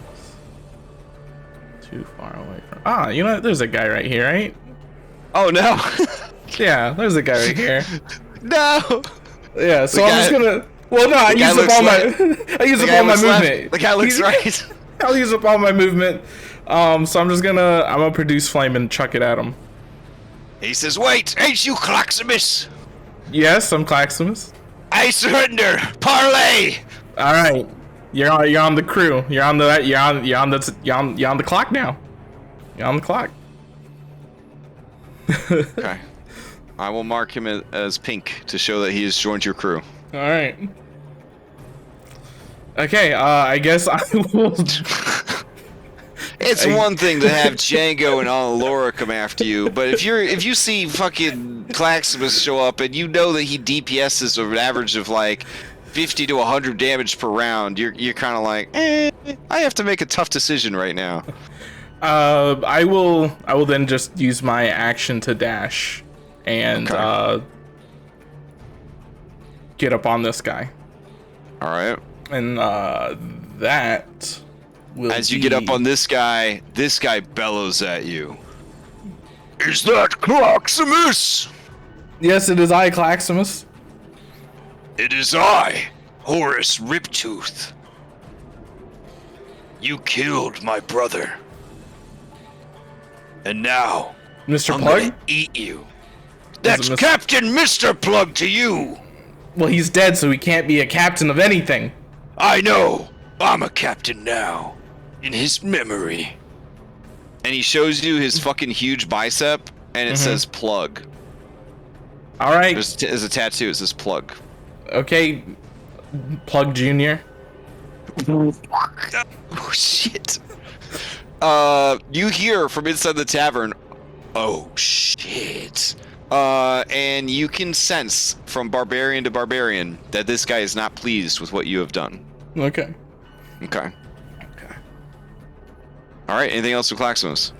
Too far away from. You know, there's a guy right here, right? Oh no. Yeah, there's a guy right here. No. Yeah, so The I'm guy- just gonna. Well, no, I the guy use up looks all my. left. I use The up guy all my looks left. movement. The guy looks right. I'll use up all my movement. So I'm gonna produce flame and chuck it at him. He says, "Wait, ain't you Claximus? Yes, I'm Claximus. I surrender. Parlay." All right, you're on the crew. You're on the clock now. You're on the clock. Okay. I will mark him as pink to show that he has joined your crew. All right. Okay, I guess I will. It's one thing to have Django and Laura come after you, but if you see fucking Claximus show up and you know that he DPSs of an average of like 50 to 100 damage per round, you're kind of like, I have to make a tough decision right now. I will then just use my action to dash and Okay. get up on this guy. All right. And that will As you get up on this guy bellows at you. Is that Claximus? Yes, it is I, Claximus. It is I, Horace Riptooth. You killed my brother. And now, Mr. I'm Plug? gonna eat you. it That's Mr. Captain Mr. Plug to you. Well, he's dead, so he can't be a captain of anything. I know. I'm a captain now. In his memory. And he shows you his fucking huge bicep, and it says Plug. All right. There's a tattoo. It says Plug. Okay, Plug Jr. Oh, shit. You hear from inside the tavern, oh, shit. And you can sense from barbarian to barbarian that this guy is not pleased with what you have done. Okay. Okay. All right, anything else with Claximus?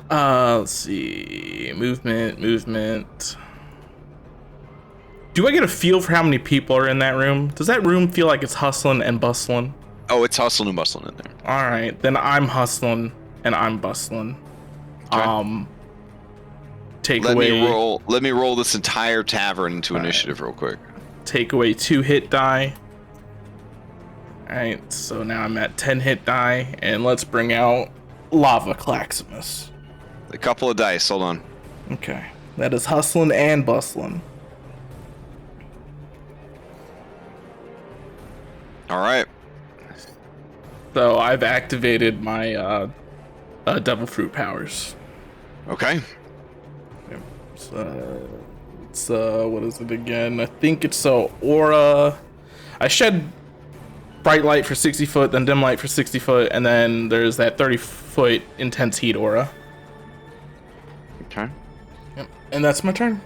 Let's see. Movement. Do I get a feel for how many people are in that room? Does that room feel like it's hustling and bustling? Oh, it's hustling and bustling in there. All right, then I'm hustling and I'm bustling. Okay. Take Let away. me roll this entire tavern into initiative real quick. Take away 2 hit die. All right, so now I'm at 10 hit die, and let's bring out Lava Claximus. A couple of dice. Hold on. Okay, that is hustling and bustling. All right. So I've activated my Devil Fruit powers. Okay. It's what is it again? I think it's aura. I shed bright light for 60 foot, then dim light for 60 foot, and then there's that 30 foot intense heat aura. Okay. Yep. And that's my turn.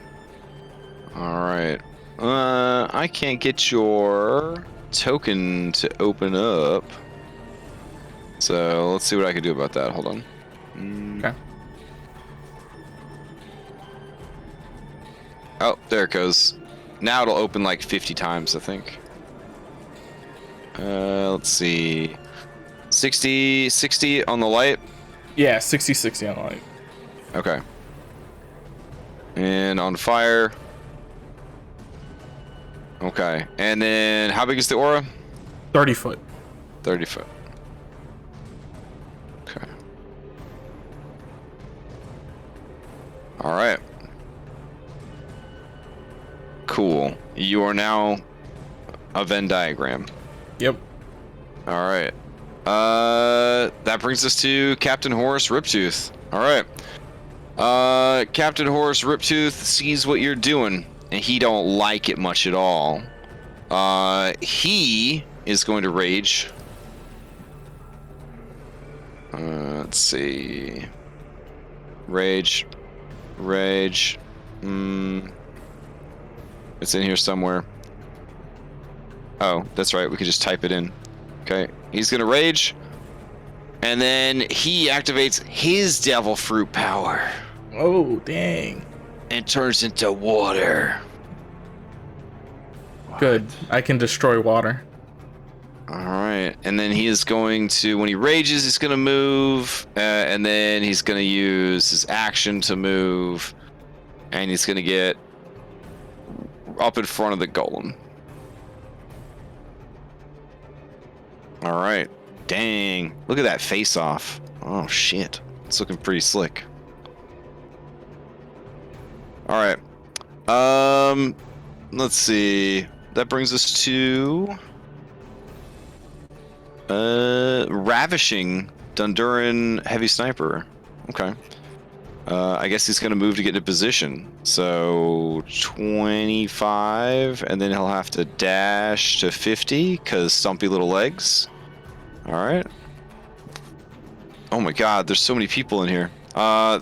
All right. I can't get your token to open up. So let's see what I can do about that. Hold on. Okay. Oh, there it goes. Now it'll open like 50 times, I think. Let's see. 60 on the light. Yeah, 60 on light. Okay. And on fire. Okay. And then how big is the aura? 30 foot. 30 foot. Okay. All right. Cool. You are now a Venn diagram. Yep. All right. That brings us to Captain Horace Riptooth. All right. Captain Horace Riptooth sees what you're doing, and he don't like it much at all. He is going to rage. Let's see. Rage. It's in here somewhere. Oh, that's right. We could just type it in. Okay. He's gonna rage. And then he activates his devil fruit power. Oh, dang. And turns into water. Good. I can destroy water. Alright. And then he is going to, when he rages, he's gonna move. And then he's gonna use his action to move. And he's gonna get up in front of the golem. Alright. Dang. Look at that face off. Oh shit. It's looking pretty slick. Alright. Let's see. That brings us to Ravishing Dunduran Heavy Sniper. Okay. I guess he's gonna move to get into position. So 25, and then he'll have to dash to 50 because stumpy little legs. All right. Oh my God, there's so many people in here.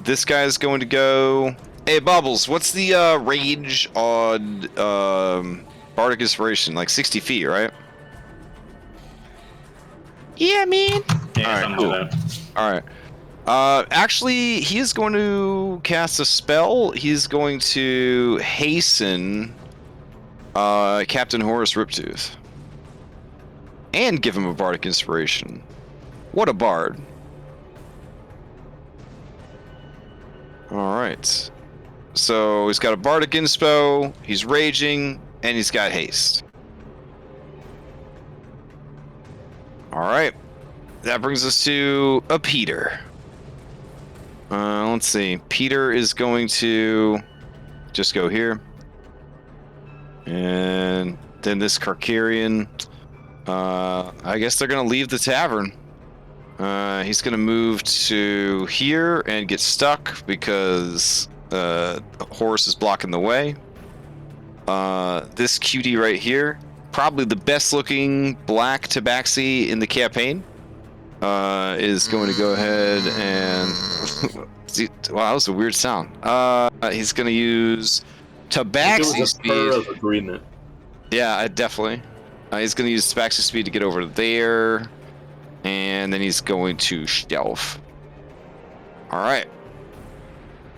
This guy's going to go. Hey Bubbles, what's the range on Bardic Inspiration? Like 60 feet, right? Yeah, man. Yeah, All right, something cool. like that. All right. Actually, he is going to cast a spell. He's going to hasten Captain Horace Riptooth. And give him a Bardic Inspiration. What a bard. Alright. So, he's got a Bardic Inspo. He's raging. and he's got haste. All right, that brings us to a Peter. Let's see. Peter is going to just go here, and then this Carcharion. I guess they're gonna leave the tavern. He's gonna move to here and get stuck because Horace is blocking the way. This cutie right here, probably the best looking black tabaxi in the campaign, is going to go ahead and wow, that was a weird sound. He's gonna use tabaxi It was a purr speed. of agreement. Yeah, definitely. He's gonna use tabaxi speed to get over there, and then he's going to stealth. All right.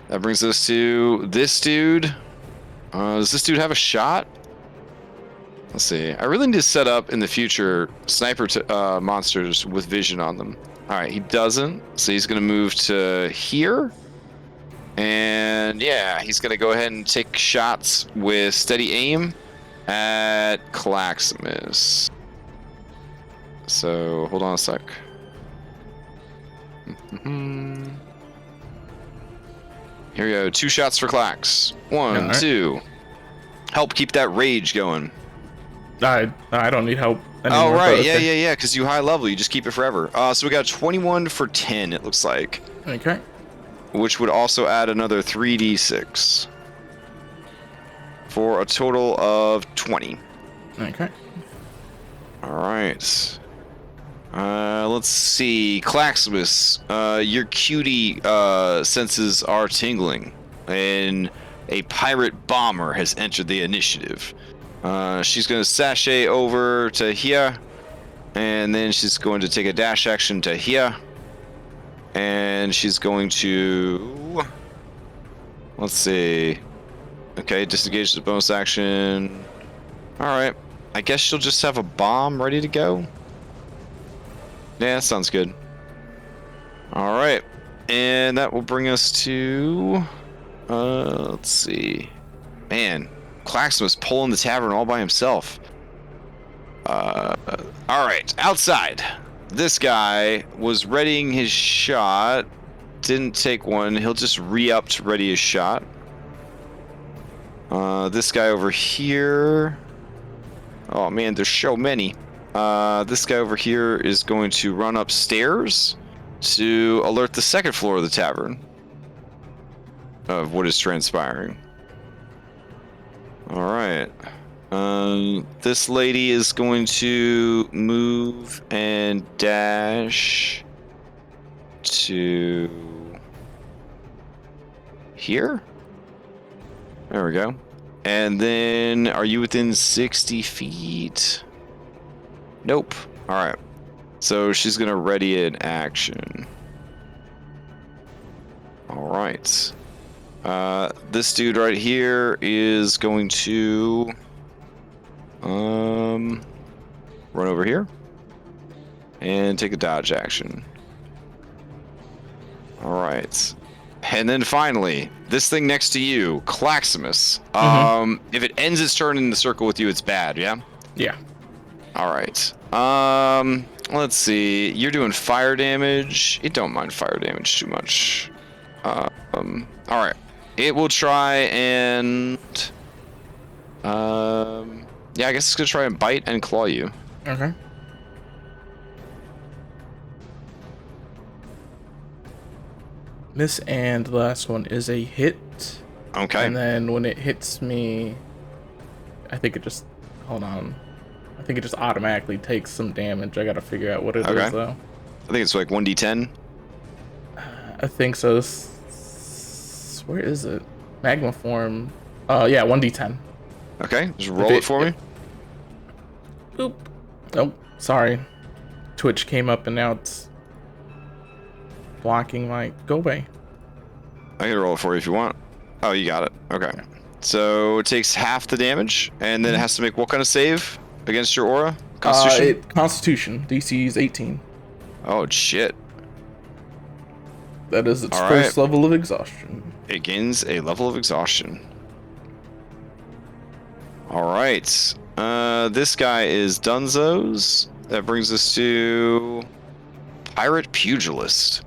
That brings us to this dude. Does this dude have a shot? Let's see. I really need to set up in the future sniper monsters with vision on them. All right, he doesn't. So he's going to move to here. And yeah, he's going to go ahead and take shots with steady aim at Claximus. So hold on a sec. Here we go. 2 shots for Clax. 1, All right. 2. Help keep that rage going. I don't need help anymore. Oh, right. but Yeah, okay. yeah, yeah. Because you high level, you just keep it forever. So we got 21 for 10, it looks like. Okay. Which would also add another 3d6. For a total of 20. Okay. All right. Let's see. Claximus, your cutie senses are tingling, and a pirate bomber has entered the initiative. She's going to sashay over to here, and then she's going to take a dash action to here, and she's going to... Let's see. Okay, disengage the bonus action. All right. I guess she'll just have a bomb ready to go. Yeah, that sounds good. All right, and that will bring us to, let's see. Man, Claximus pulling the tavern all by himself. All right, outside. This guy was readying his shot. Didn't take one. He'll just re-up to ready his shot. This guy over here. Oh man, there's so many. This guy over here is going to run upstairs to alert the second floor of the tavern of what is transpiring. All right. This lady is going to move and dash to here. There we go. And then, are you within 60 feet? Nope. All right. So she's going to ready an action. All right. This dude right here is going to run over here and take a dodge action. All right. And then finally, this thing next to you, Claximus. If it ends its turn in the circle with you, it's bad, yeah? Yeah. All right. Let's see. You're doing fire damage. It don't mind fire damage too much. All right. It will try and yeah, I guess it's gonna try and bite and claw you. Okay. This and the last one is a hit. Okay. And then when it hits me, I think it just, hold on. I think it just automatically takes some damage. I gotta figure out what it is though. I think it's like 1d10. I think so. Where is it? Magma form. Yeah, 1d10. Okay, just roll it for me. Boop. Oh, sorry. Twitch came up and now it's blocking my. Go away. I can roll it for you if you want. Oh, you got it. Okay. So it takes half the damage, and then it has to make what kind of save against your aura? Constitution? Constitution. DC is 18. Oh, shit. That is its All first right. level of exhaustion. It gains a level of exhaustion. All right. This guy is Dunzo's. That brings us to Pirate Pugilist.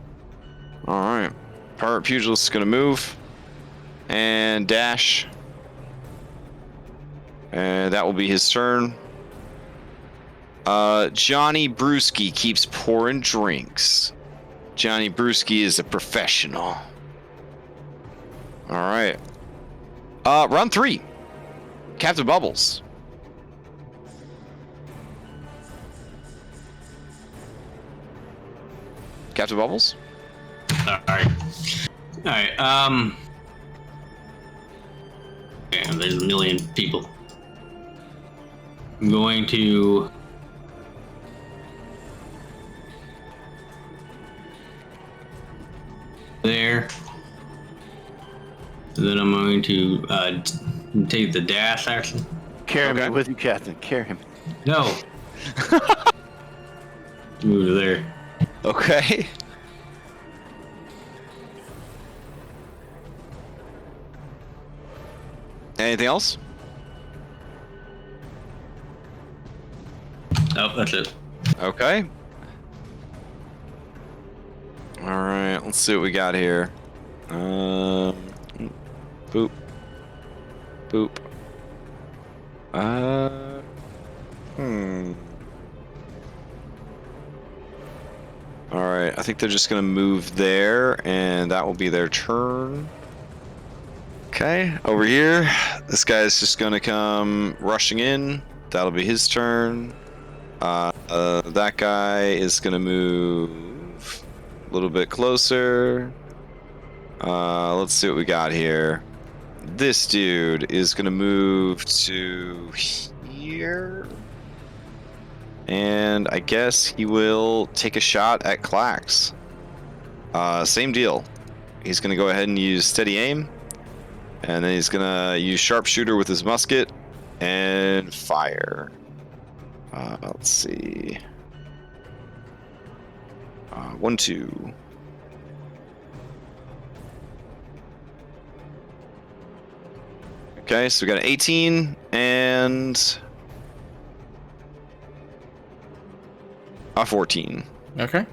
All right. Pirate Pugilist is going to move and dash. And that will be his turn. Johnny Brewski keeps pouring drinks. Johnny Brewski is a professional. All right. Round 3. Captain Bubbles. Captain Bubbles? Alright. Alright, damn, there's a million people. I'm going to... there. And then I'm going to take the dash action. Carry me with you, Captain. Carry him. No. Move to there. Okay. Anything else? Oh, that's it. Okay. All right, let's see what we got here. Boop. Boop. All right, I think they're just gonna move there, and that will be their turn. Okay, over here, this guy's just gonna come rushing in. That'll be his turn. That guy is gonna move a little bit closer. Let's see what we got here. This dude is gonna move to here. And I guess he will take a shot at Clax. Same deal. He's gonna go ahead and use steady aim. And then he's gonna use sharpshooter with his musket and fire. Let's see. 1, 2. Okay, so we got an 18 and a 14. Okay.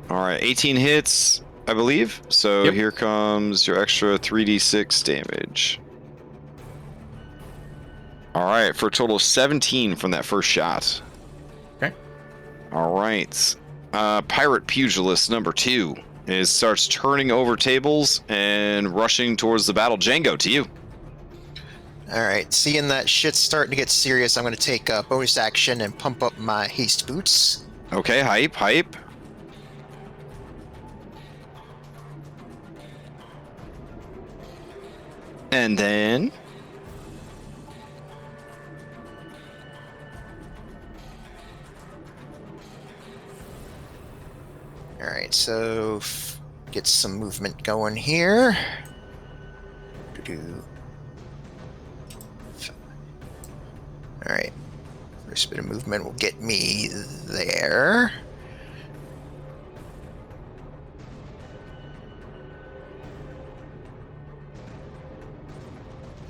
All right, 18 hits, I believe. So Yep. Here comes your extra 3d6 damage. All right, for a total of 17 from that first shot. Okay. All right. Pirate Pugilist number 2 starts turning over tables and rushing towards the battle. Django, to you. All right, seeing that shit's starting to get serious, I'm going to take a bonus action and pump up my haste boots. Okay, hype, hype. And then... All right, so get some movement going here. All right, first bit of movement will get me there.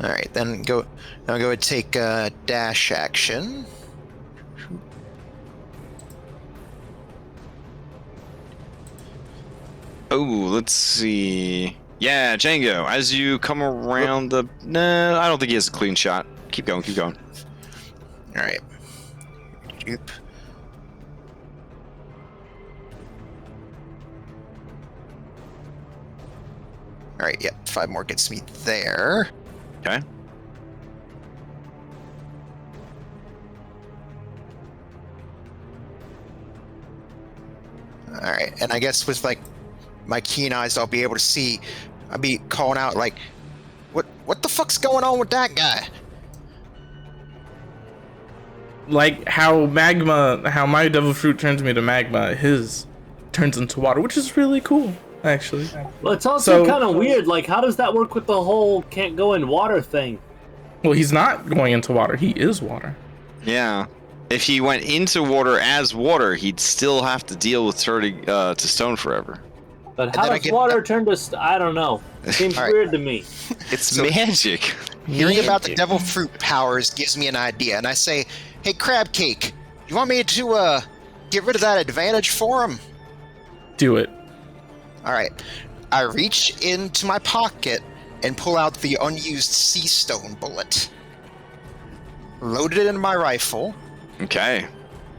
All right, then I'll go and take a dash action. Oh, let's see. Yeah, Django, as you come around the... Nah, I don't think he has a clean shot. Keep going, keep going. All right. Oop. All right, yep, 5 more gets me there. Okay. All right, and I guess with like my keen eyes, I'll be able to see. I'll be calling out like, "What the fuck's going on with that guy?" Like how my devil fruit turns me to magma, his turns into water, which is really cool, actually. Well, it's also So- kind of weird. Like, how does that work with the whole can't go in water thing? Well, he's not going into water. He is water. Yeah. If he went into water as water, he'd still have to deal with turning to stone forever. But how does water turn to... I don't know. It seems weird to me. It's magic. Hearing about the devil fruit powers gives me an idea, and I say, hey, Crab Cake, you want me to get rid of that advantage for him? Do it. All right. I reach into my pocket and pull out the unused sea stone bullet. Load it in my rifle. Okay.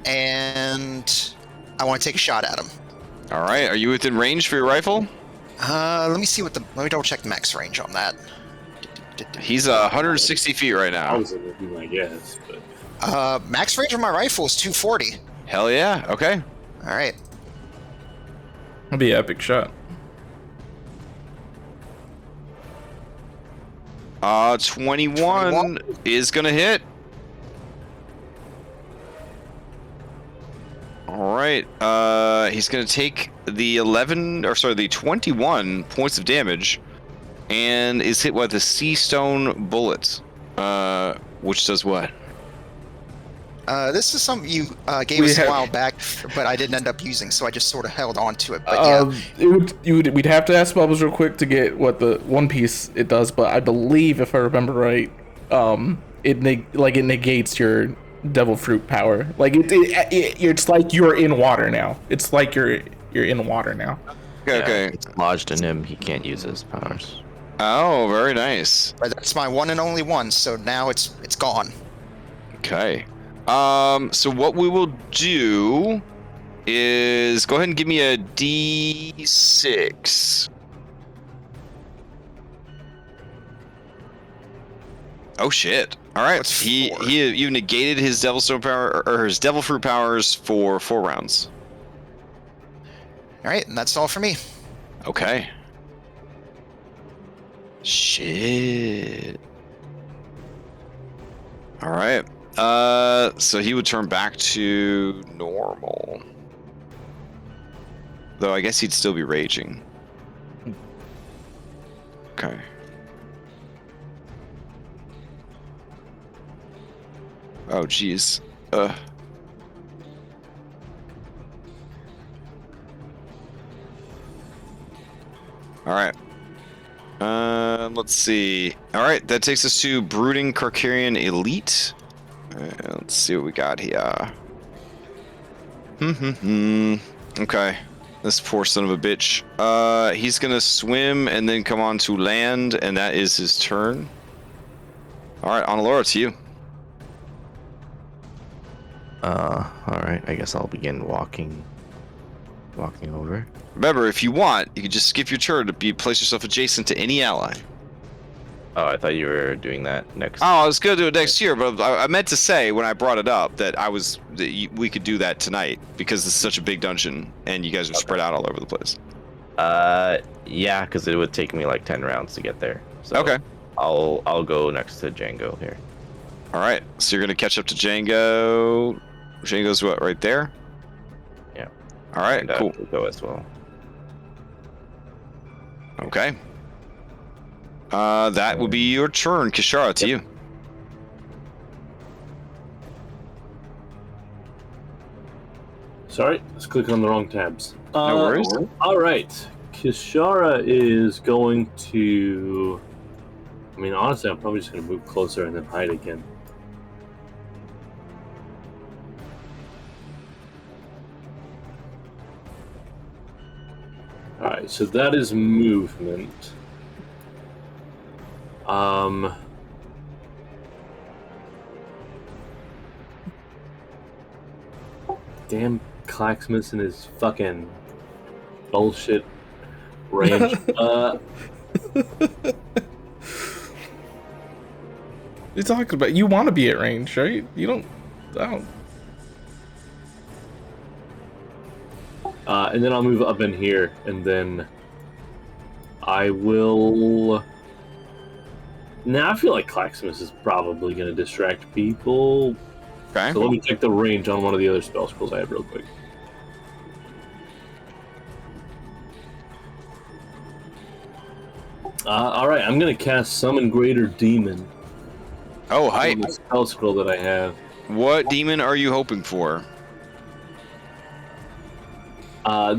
And I want to take a shot at him. All right. Are you within range for your rifle? Let me see let me double check the max range on that. He's 160 feet right I now. was looking, I guess. But... max range on my rifle is 240. Hell yeah. Okay. All right. That'd be an epic shot. 21 is gonna hit. All right. He's gonna take the 21 points of damage, and is hit with a sea stone bullet. Which does what? This is something you gave us a while back, but I didn't end up using, so I just sort of held on to it. But we'd have to ask Bubbles real quick to get what the one piece it does, but I believe, if I remember right, it negates your devil fruit power. Like it's like you're in water now. It's like you're in water now. Okay. It's lodged in him. He can't use his powers. Oh, very nice. But that's my one and only one, so now it's gone. Okay. So what we will do is go ahead and give me a D6. Oh shit! All right, you negated his devil stone power or his devil fruit powers for 4 rounds. All right, and that's all for me. Okay. Shit. All right. So he would turn back to normal. Though I guess he'd still be raging. Okay. Oh, jeez. All right. Let's see. All right, that takes us to Brooding Carcharion Elite. Let's see what we got here. Okay. This poor son of a bitch. He's gonna swim and then come on to land, and that is his turn. All right, Onalora, it's you. All right. I guess I'll begin walking over. Remember, if you want, you can just skip your turn to place yourself adjacent to any ally. Oh, I thought you were doing that next. Oh, I was gonna do it next year, but I meant to say when I brought it up that we could do that tonight because it's such a big dungeon and you guys are spread out all over the place. Yeah, because it would take me like 10 rounds to get there. So okay. I'll go next to Django here. All right, so you're gonna catch up to Django. Django's what, right there? Yeah. All right, and, cool. Go as well. Okay. That would be your turn, Kishara. To you. Sorry, let's click on the wrong tabs. No worries. All right, Kishara is going to... I mean, honestly, I'm probably just going to move closer and then hide again. Alright, so that is movement. Damn Clacksmith and his fucking bullshit range. What are you talking about? You want to be at range, right? You don't... I don't... And then I'll move up in here, and then I will... Now I feel like Clacksmith is probably going to distract people. Okay. So let me check the range on one of the other spell scrolls I have real quick. Alright, I'm going to cast Summon Greater Demon. Oh, hi. The spell scroll that I have. What demon are you hoping for?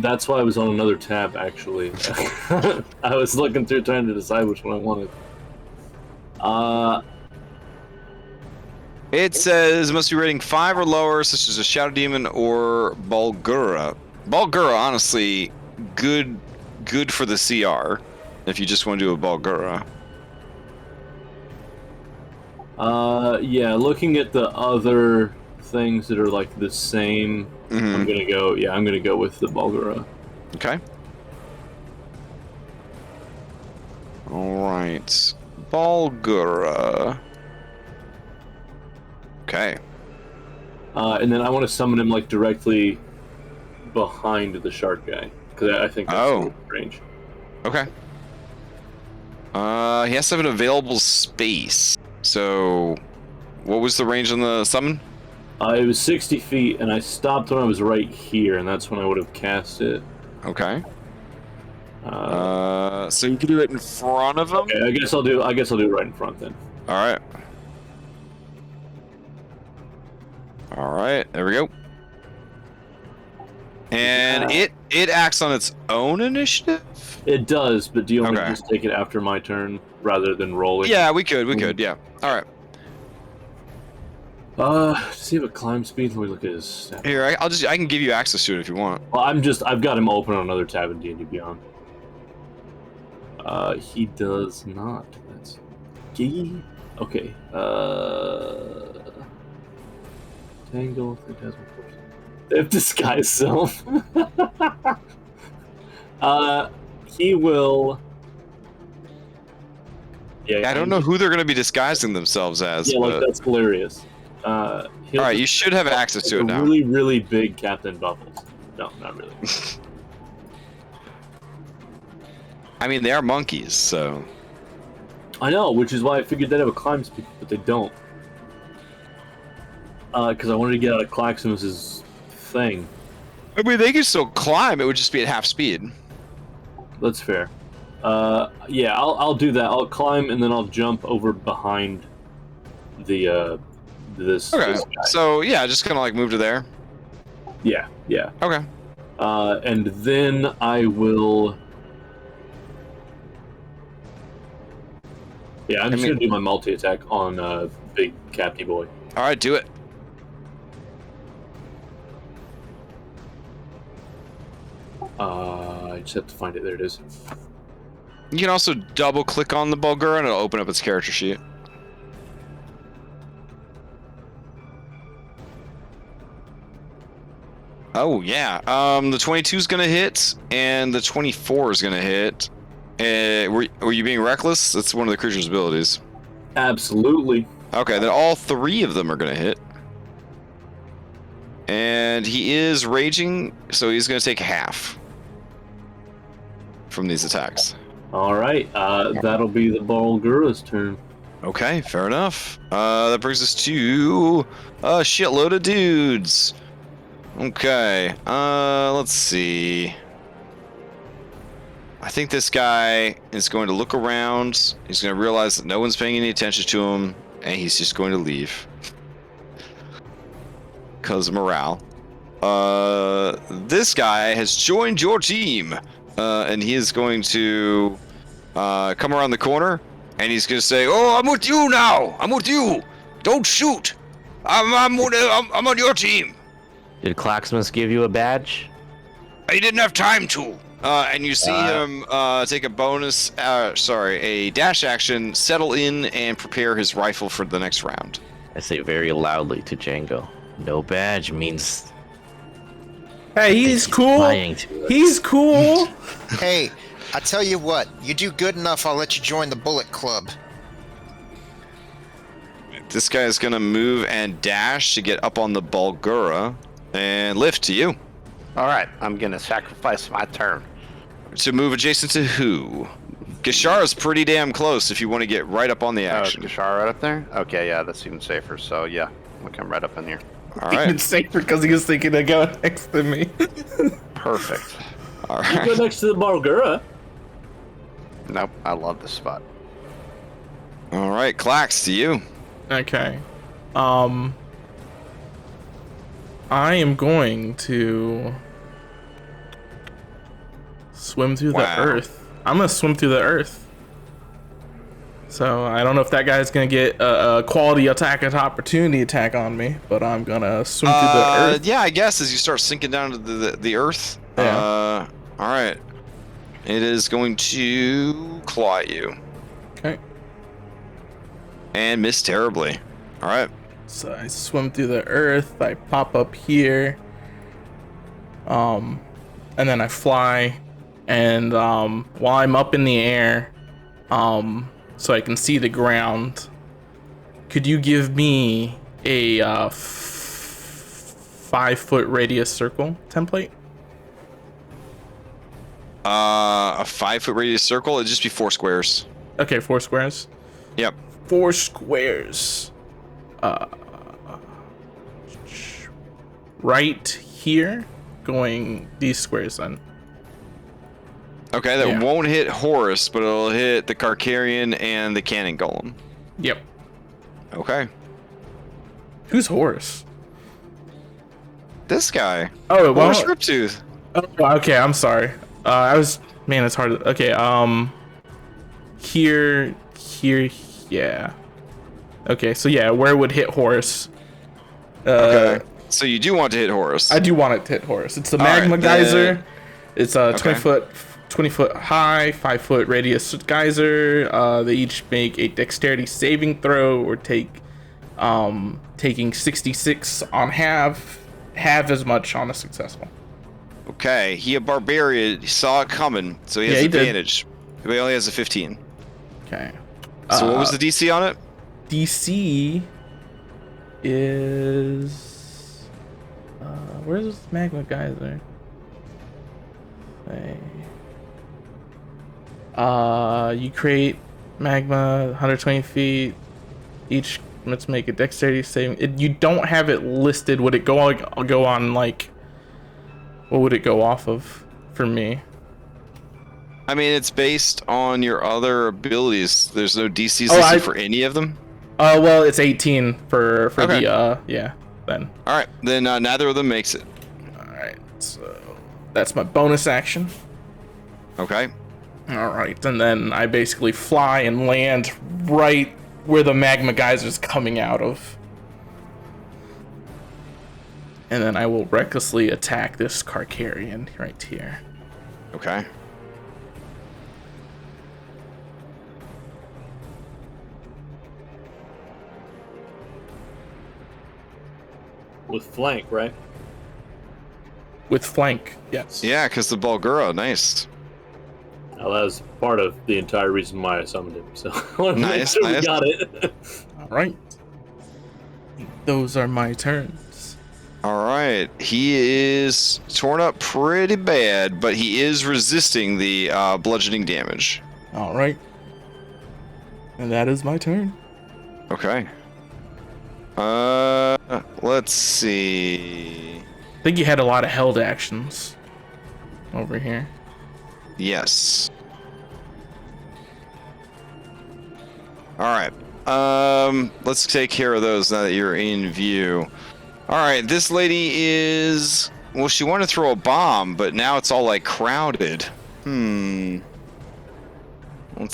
That's why I was on another tab, actually. I was looking through trying to decide which one I wanted. It says must be rating 5 or lower, such as a Shadow Demon or Bulgura. Bulgura, honestly, good for the CR. If you just want to do a Bulgura. Yeah, looking at the other things that are like the same, I'm gonna go. Yeah, I'm gonna go with the Bulgura. Okay. All right, Bulgura. Okay. And then I want to summon him like directly behind the shark guy because I think that's range. Okay. He has to have an available space. So, what was the range on the summon? It was 60 feet, and I stopped when I was right here, and that's when I would have cast it. Okay. So you can do it in front of him. Okay, I guess I'll do it right in front then. All right. All right. There we go. And it acts on its own initiative. It does, but do you want me to just take it after my turn rather than rolling? Yeah, we could. Yeah. All right. Does he have a climb speed? Let me look at his stat. Here, I can give you access to it if you want. Well, I've got him open on another tab in D&D Beyond. He does not. That's gay. Okay. Tangle. They have disguise self. He will. Yeah. I don't know who they're going to be disguising themselves as. Yeah, but... like that's hilarious. All right, you should have access to it now. Really, really big Captain Bubbles. No, not really. I mean, they are monkeys, so. I know, which is why I figured they'd have a climb speed, but they don't. Because I wanted to get out of Claximus's thing. I mean, they can still climb. It would just be at half speed. That's fair. Yeah, I'll do that. I'll climb and then I'll jump over behind the this. Okay. This guy. So yeah, just kind of like move to there. Yeah. Okay. And then I will. Yeah, I'm just gonna do my multi-attack on big Capty boy. All right, do it. I just have to find it. There it is. You can also double click on the Bulgura and it'll open up its character sheet. Oh yeah, the 22 is gonna hit and the 24 is gonna hit. Were you being reckless? That's one of the creature's abilities. Absolutely. Okay, then all 3 of them are gonna hit. And he is raging, so he's gonna take half from these attacks. All right, that'll be the Bulgura's turn. Okay, fair enough. That brings us to a shitload of dudes. Okay, let's see. I think this guy is going to look around. He's going to realize that no one's paying any attention to him, and he's just going to leave. Because of morale. This guy has joined your team, and he is going to come around the corner, and he's going to say, "Oh, I'm with you now. I'm with you. Don't shoot. I'm on your team." Did Claximus give you a badge? He didn't have time to. And you see him take a dash action, settle in, and prepare his rifle for the next round. I say very loudly to Django, no badge means... Hey, he's cool. lying to us. He's cool. Hey, I tell you what, you do good enough, I'll let you join the Bullet Club. This guy is going to move and dash to get up on the Bulgura and lift to you. All right, I'm gonna sacrifice my turn. To move adjacent to who? Gashara's pretty damn close if you want to get right up on the action. Gashara right up there? Okay, yeah, that's even safer. So yeah, I'll come right up in here. All Even right. safer because he was thinking of going next to me. Perfect. All You go right. next to the Bulgura. Nope, I love this spot. All right, Clax, to you. Okay. I am going to Swim through Wow. the earth. I'm gonna swim through the earth. So I don't know if that guy's gonna get a quality attack, an opportunity attack on me, but I'm gonna swim through the earth. Yeah, I guess as you start sinking down to the earth. Yeah. All right. It is going to claw at you Okay. and miss terribly. All right. So I swim through the earth. I pop up here. And then I fly, and while I'm up in the air, so I can see the ground, could you give me a 5-foot radius circle template? A 5-foot radius circle. It'd just be 4 squares. Okay, 4 squares. Yep. 4 squares. Right here, going these squares then. Okay, that Yeah. won't hit Horace, but it'll hit the Carcharion and the Cannon Golem. Yep. Okay. Who's Horace? This guy. Oh, it Horace won't. Riptooth. Oh, okay, I'm sorry. Man, it's hard. Okay, here, yeah. Okay, so yeah, where it would hit Horace? Okay. So you do want to hit Horace. I do want it to hit Horace. It's the All right, Magma Geyser. then- It's a 20 foot high, 5-foot radius geyser. They each make a dexterity saving throw or taking 66 on half as much on a successful. Okay, he a barbarian. He saw it coming, so he has Yeah, he did. advantage. But he only has a 15. Okay. So what was the DC on it? DC is where's this Magma Geyser? Say, you create magma 120 feet each. Let's make a dexterity saving. You don't have it listed. Would it go on like? What would it go off of for me? I mean, it's based on your other abilities. There's no DCs Oh, listed for any of them. Well, it's 18 for Okay. the yeah. Then All right, then neither of them makes it. all right. So that's my bonus action. Okay. All right, and then I basically fly and land right where the Magma Geyser is coming out of. And then I will recklessly attack this Carcharion right here. Okay. With flank, right? With flank, yes. Yeah, because the Bulgura, nice. Well, that was part of the entire reason why I summoned him. So I want to make Nice, sure we nice. got it. All right. Those are my turns. All right, he is torn up pretty bad, but he is resisting the bludgeoning damage. All right. And that is my turn. Okay. Let's see. I think you had a lot of held actions over here. Yes. All right. Let's take care of those now that you're in view. All right, this lady is... Well, she wanted to throw a bomb, but now it's all, like, crowded. Let's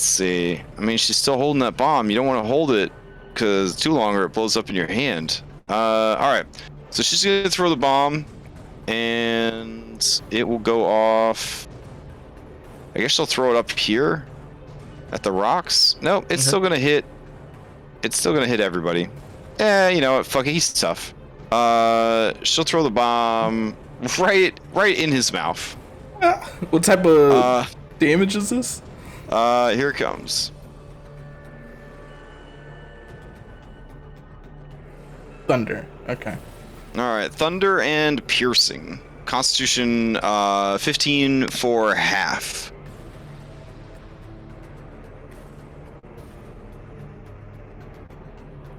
see. I mean, she's still holding that bomb. You don't want to hold it, because too long or it blows up in your hand. All right. So she's going to throw the bomb, and it will go off... I guess she'll throw it up here at the rocks. No, it's still going to hit... It's still going to hit everybody. You know what? Fuck it. He's tough. She'll throw the bomb right in his mouth. What type of damage is this? Here it comes. Thunder. Okay. All right, thunder and piercing. Constitution 15 for half.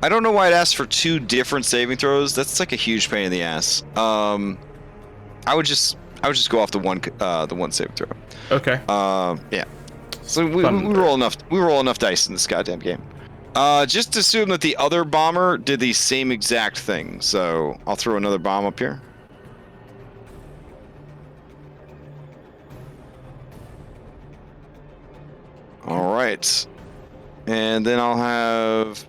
I don't know why it asked for 2 different saving throws. That's like a huge pain in the ass. I would just go off the one saving throw. Okay. Yeah. So we roll enough dice in this goddamn game. Just assume that the other bomber did the same exact thing. So I'll throw another bomb up here. All right. And then I'll have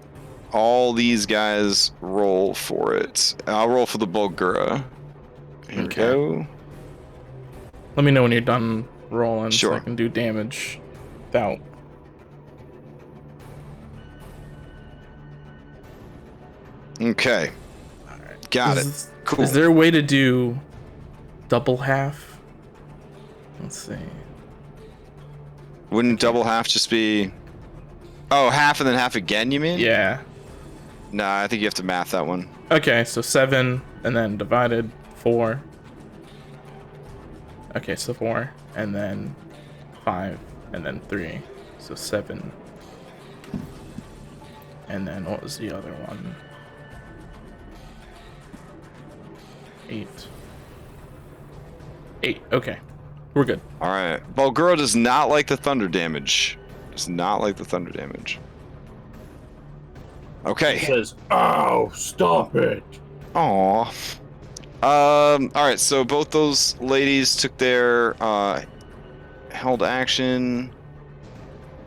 all these guys roll for it. I'll roll for the Bulgura. Here we go. Let me know when you're done rolling so I Sure. can do damage without. Okay. Got it. Cool. Is there a way to do double half? Let's see. Wouldn't double half just be... Oh, half and then half again, you mean? Yeah. Nah, I think you have to math that one. Okay, so 7 and then divided 4. Okay, so 4 and then 5 and then 3. So 7. And then what was the other one? 8. 8. Okay. We're good. All right. Bulgura does not like the thunder damage. Does not like the thunder damage. It Okay. says, "Ow, stop it." Aw. All right. So both those ladies took their held action.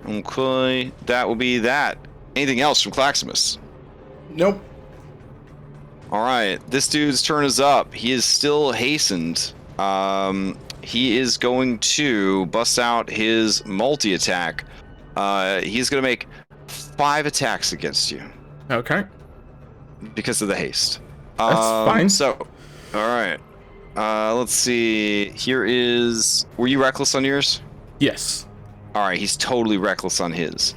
Okay. That will be that. Anything else from Claximus? Nope. All right. This dude's turn is up. He is still hastened. He is going to bust out his multi-attack. He's going to make 5 attacks against you Okay. because of the haste. That's fine. So, all right. Let's see. Here is... Were you reckless on yours? Yes. All right. He's totally reckless on his.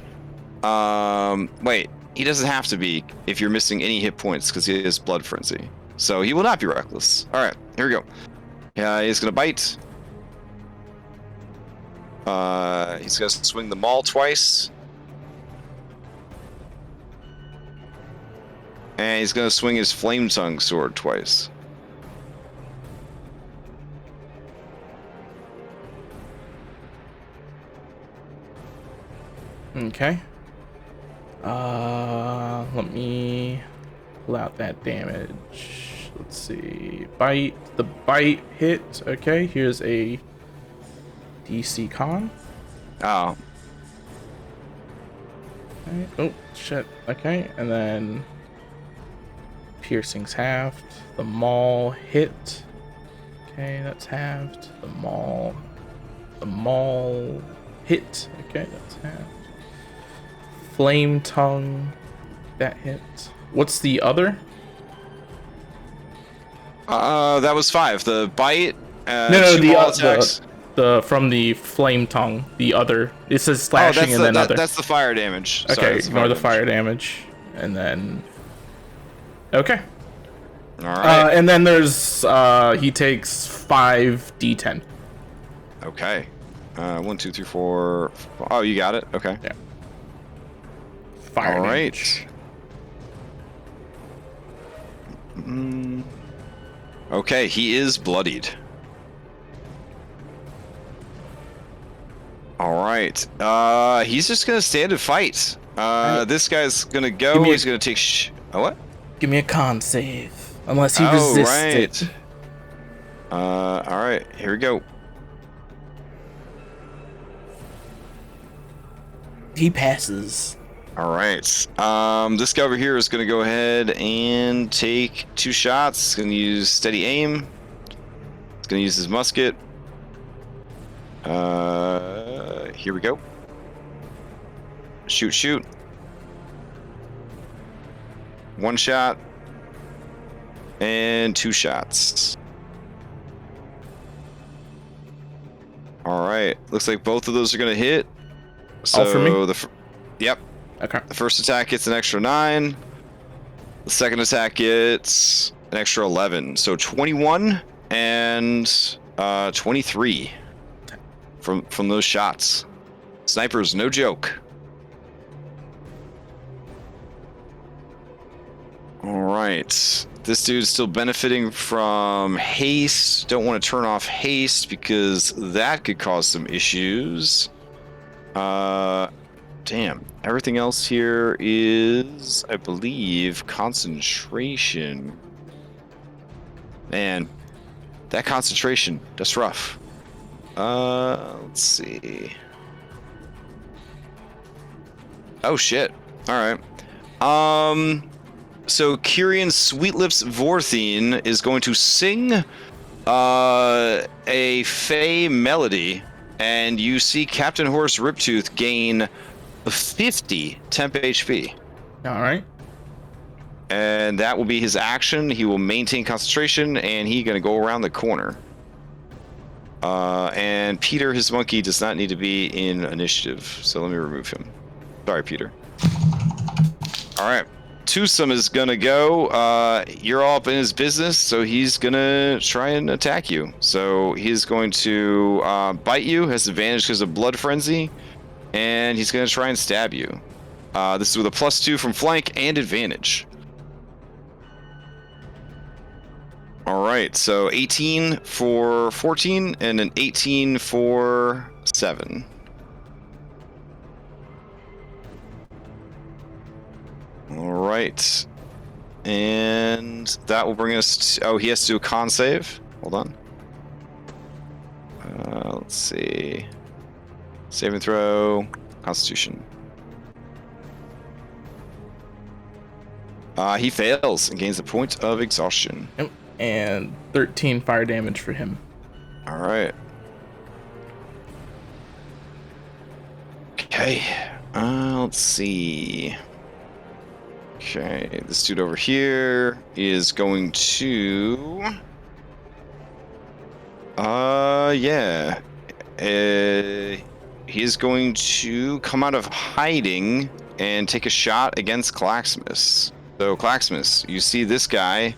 Wait. He doesn't have to be if you're missing any hit points because he has Blood Frenzy. So he will not be reckless. All right. Here we go. He's going to bite. He's going to swing the maul twice. And he's going to swing his Flame Tongue sword twice. Okay. Let me pull out that damage. Let's see. Bite. The bite hit. Okay, here's a DC con. Oh. Okay. Oh, shit. Okay, and then piercing's halved. The maul hit. Okay, that's halved. The maul hit. Okay, that's halved. Flame tongue. That hit. What's the other? That was 5. The bite. No, 2 the maul attacks. the from the flame tongue. The other. It says slashing and then other. That's the fire damage. Sorry, Okay, that's ignore the damage. fire damage, and then. Okay. All right. And then there's he takes 5d10. Okay. 1, 2, 3, 4. Oh, you got it. Okay. Yeah. Fire All damage. right. Okay, he is bloodied. All right. He's just gonna stand and fight. This guy's gonna go. Give me a- He's gonna take. What? Give me a con save, unless he resists it. All right. Here we go. He passes. All right. This guy over here is going to go ahead and take 2 shots. He's going to use steady aim. He's going to use his musket. Here we go. Shoot, shoot. 1 shot. And 2 shots. All right. Looks like both of those are going to hit. So All for me? Yep. Okay. The first attack gets an extra 9. The second attack gets an extra 11. So 21 and 23 from those shots. Sniper's no joke. All right. This dude's still benefiting from haste. Don't want to turn off haste because that could cause some issues. Damn. Everything else here is, I believe, concentration. Man, that concentration, that's rough. Let's see. Oh shit. All right. So Kyrian Sweetlips Vorthine is going to sing a Fey melody, and you see Captain Horace Riptooth gain 50 temp HP. All right. And that will be his action. He will maintain concentration, and he's going to go around the corner. And Peter, his monkey, does not need to be in initiative, so let me remove him. Sorry, Peter. All right. Twosome is going to go. You're all up in his business, so he's going to try and attack you. So he's going to bite you, has advantage because of Blood Frenzy, and he's going to try and stab you. This is with a +2 from flank and advantage. All right, so 18 for 14 and an 18 for 7. All right, and that will bring us to, oh, he has to do a con save. Hold on. Let's see. Save and throw, Constitution. He fails and gains a point of exhaustion. Yep. And 13 fire damage for him. All right. Okay. Let's see. Okay, this dude over here is going to... yeah. He's going to come out of hiding and take a shot against Claxmus. So, Claxmus, you see this guy...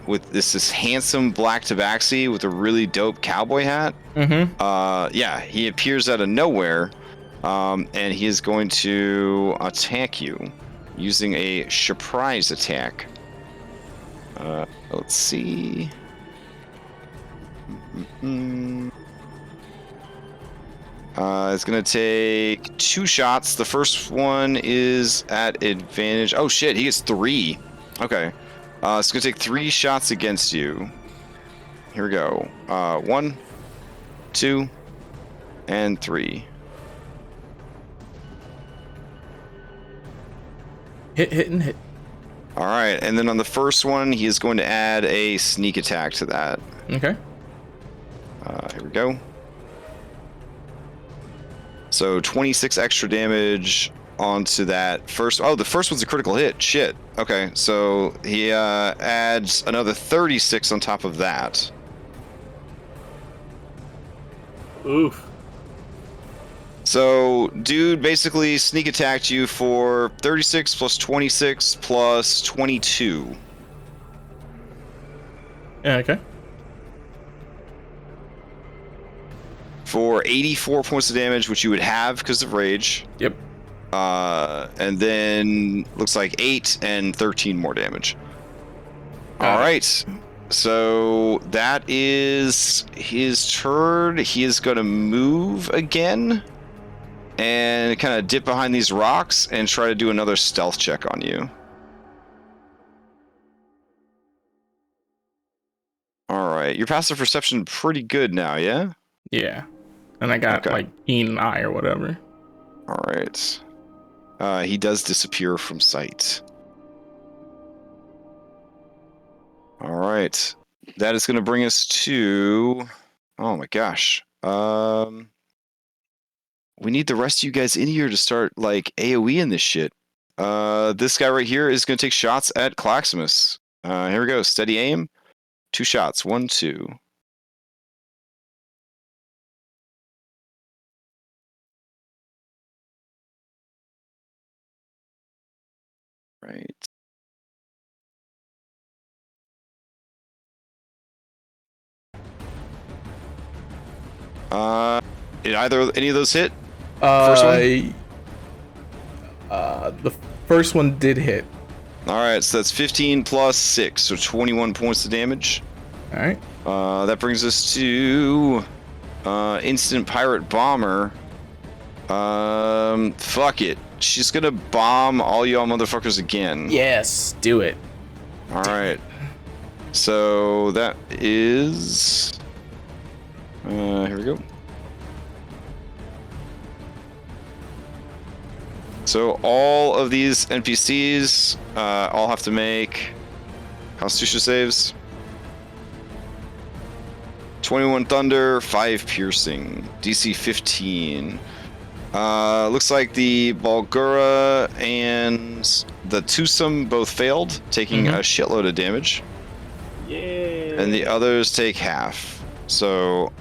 with this handsome black tabaxi with a really dope cowboy hat. Mm-hmm. Yeah, he appears out of nowhere, and he is going to attack you using a surprise attack. Let's see. It's gonna take 2 shots. The first one is at advantage. Oh shit, he gets 3. Okay. It's going to take 3 shots against you. Here we go. 1, 2, and 3. Hit, and hit. All right, and then on the first one, he is going to add a sneak attack to that. Okay. Here we go. So 26 extra damage onto that first. Oh, the first one's a critical hit. Shit. Okay, so he adds another 36 on top of that. Oof. So, dude basically sneak attacked you for 36 plus 26 plus 22. Yeah, okay. For 84 points of damage, which you would have because of rage. Yep. And then looks like 8 and 13 more damage. All right. So that is his turn. He is going to move again and kind of dip behind these rocks and try to do another stealth check on you. All right. Your passive perception pretty good now, yeah? Yeah. And I got like keen eye or whatever. All right. He does disappear from sight. All right. That is going to bring us to... Oh my gosh. We need the rest of you guys in here to start, like, AoE in this shit. This guy right here is going to take shots at Claxmus. Here we go. Steady aim. 2 shots. 1, 2. Right. Did any of those hit? First one? The first one did hit. All right, so that's 15 plus 6, so 21 points of damage. All right. That brings us to Instant Pirate Bomber. Fuck it. She's gonna bomb all y'all motherfuckers again. Yes, do it. All right. So that is... here we go. So all of these NPCs all have to make Constitution saves. 21 Thunder, 5 Piercing, DC 15. Looks like the Bulgura and the Tsunami both failed, taking a shitload of damage. Yeah. And the others take half. So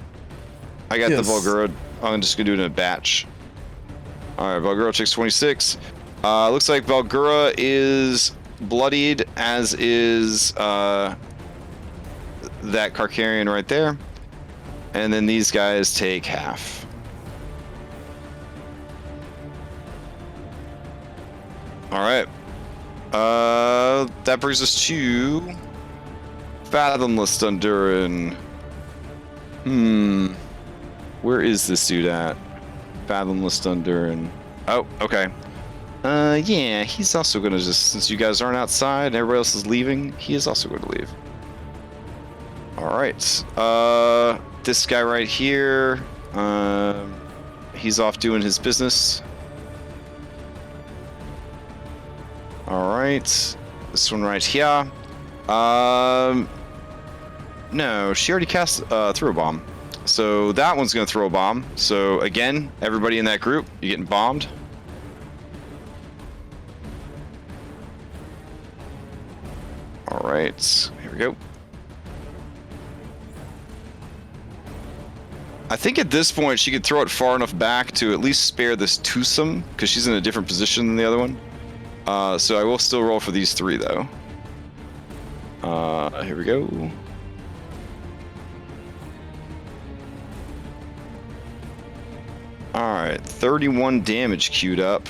I got the Bulgura. I'm just gonna do it in a batch. All right, Bulgura takes 26. Looks like Bulgura is bloodied, as is that Carcharion right there. And then these guys take half. All right. That brings us to Fathomless Dunduran. Where is this dude at? Fathomless Dunduran. Oh, okay. Yeah, he's also gonna just, since you guys aren't outside and everybody else is leaving, he is also going to leave. All right. This guy right here, he's off doing his business. All right. This one right here. No, she already cast throw a bomb. So that one's gonna throw a bomb. So again, everybody in that group, you're getting bombed. All right, here we go. I think at this point she could throw it far enough back to at least spare this Tsunami, because she's in a different position than the other one. So I will still roll for these three though. Here we go. Alright, 31 damage queued up,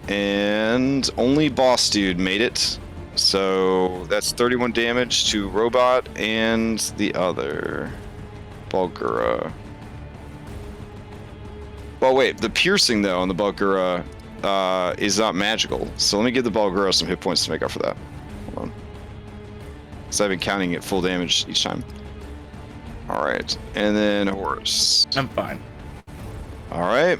and only boss dude made it. So that's 31 damage to Robot and the other Bulgura. Well, wait, the piercing though on the Bulgura is not magical. So let me give the Bulgura some hit points to make up for that. Hold on. Because I've been counting it full damage each time. Alright, and then Horace. I'm fine. All right.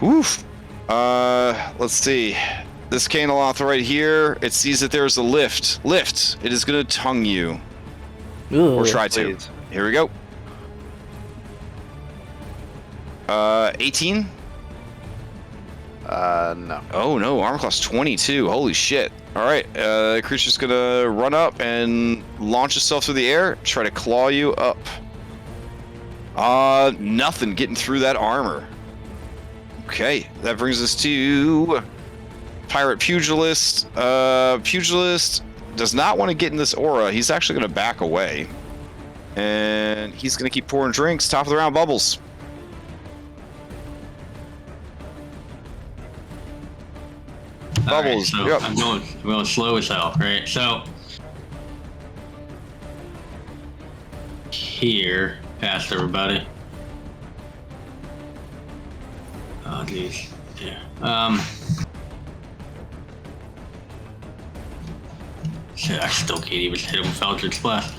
Woof. Let's see. This Canoloth right here, it sees that there's a lift. Lift. It is going to tongue you. Ooh. Or try to. Here we go. 18? No. Oh, no. Armor class 22. Holy shit. All right. The creature's going to run up and launch itself through the air, try to claw you up. Nothing getting through that armor. Okay, that brings us to Pirate Pugilist. Pugilist does not want to get in this aura. He's actually going to back away. And he's going to keep pouring drinks. Top of the round, Bubbles. Bubbles, right, so yep. I'm going slow as hell, right? So here, past everybody. Oh geez, yeah. Shit, I still can't even hit him with Eldritch Blast.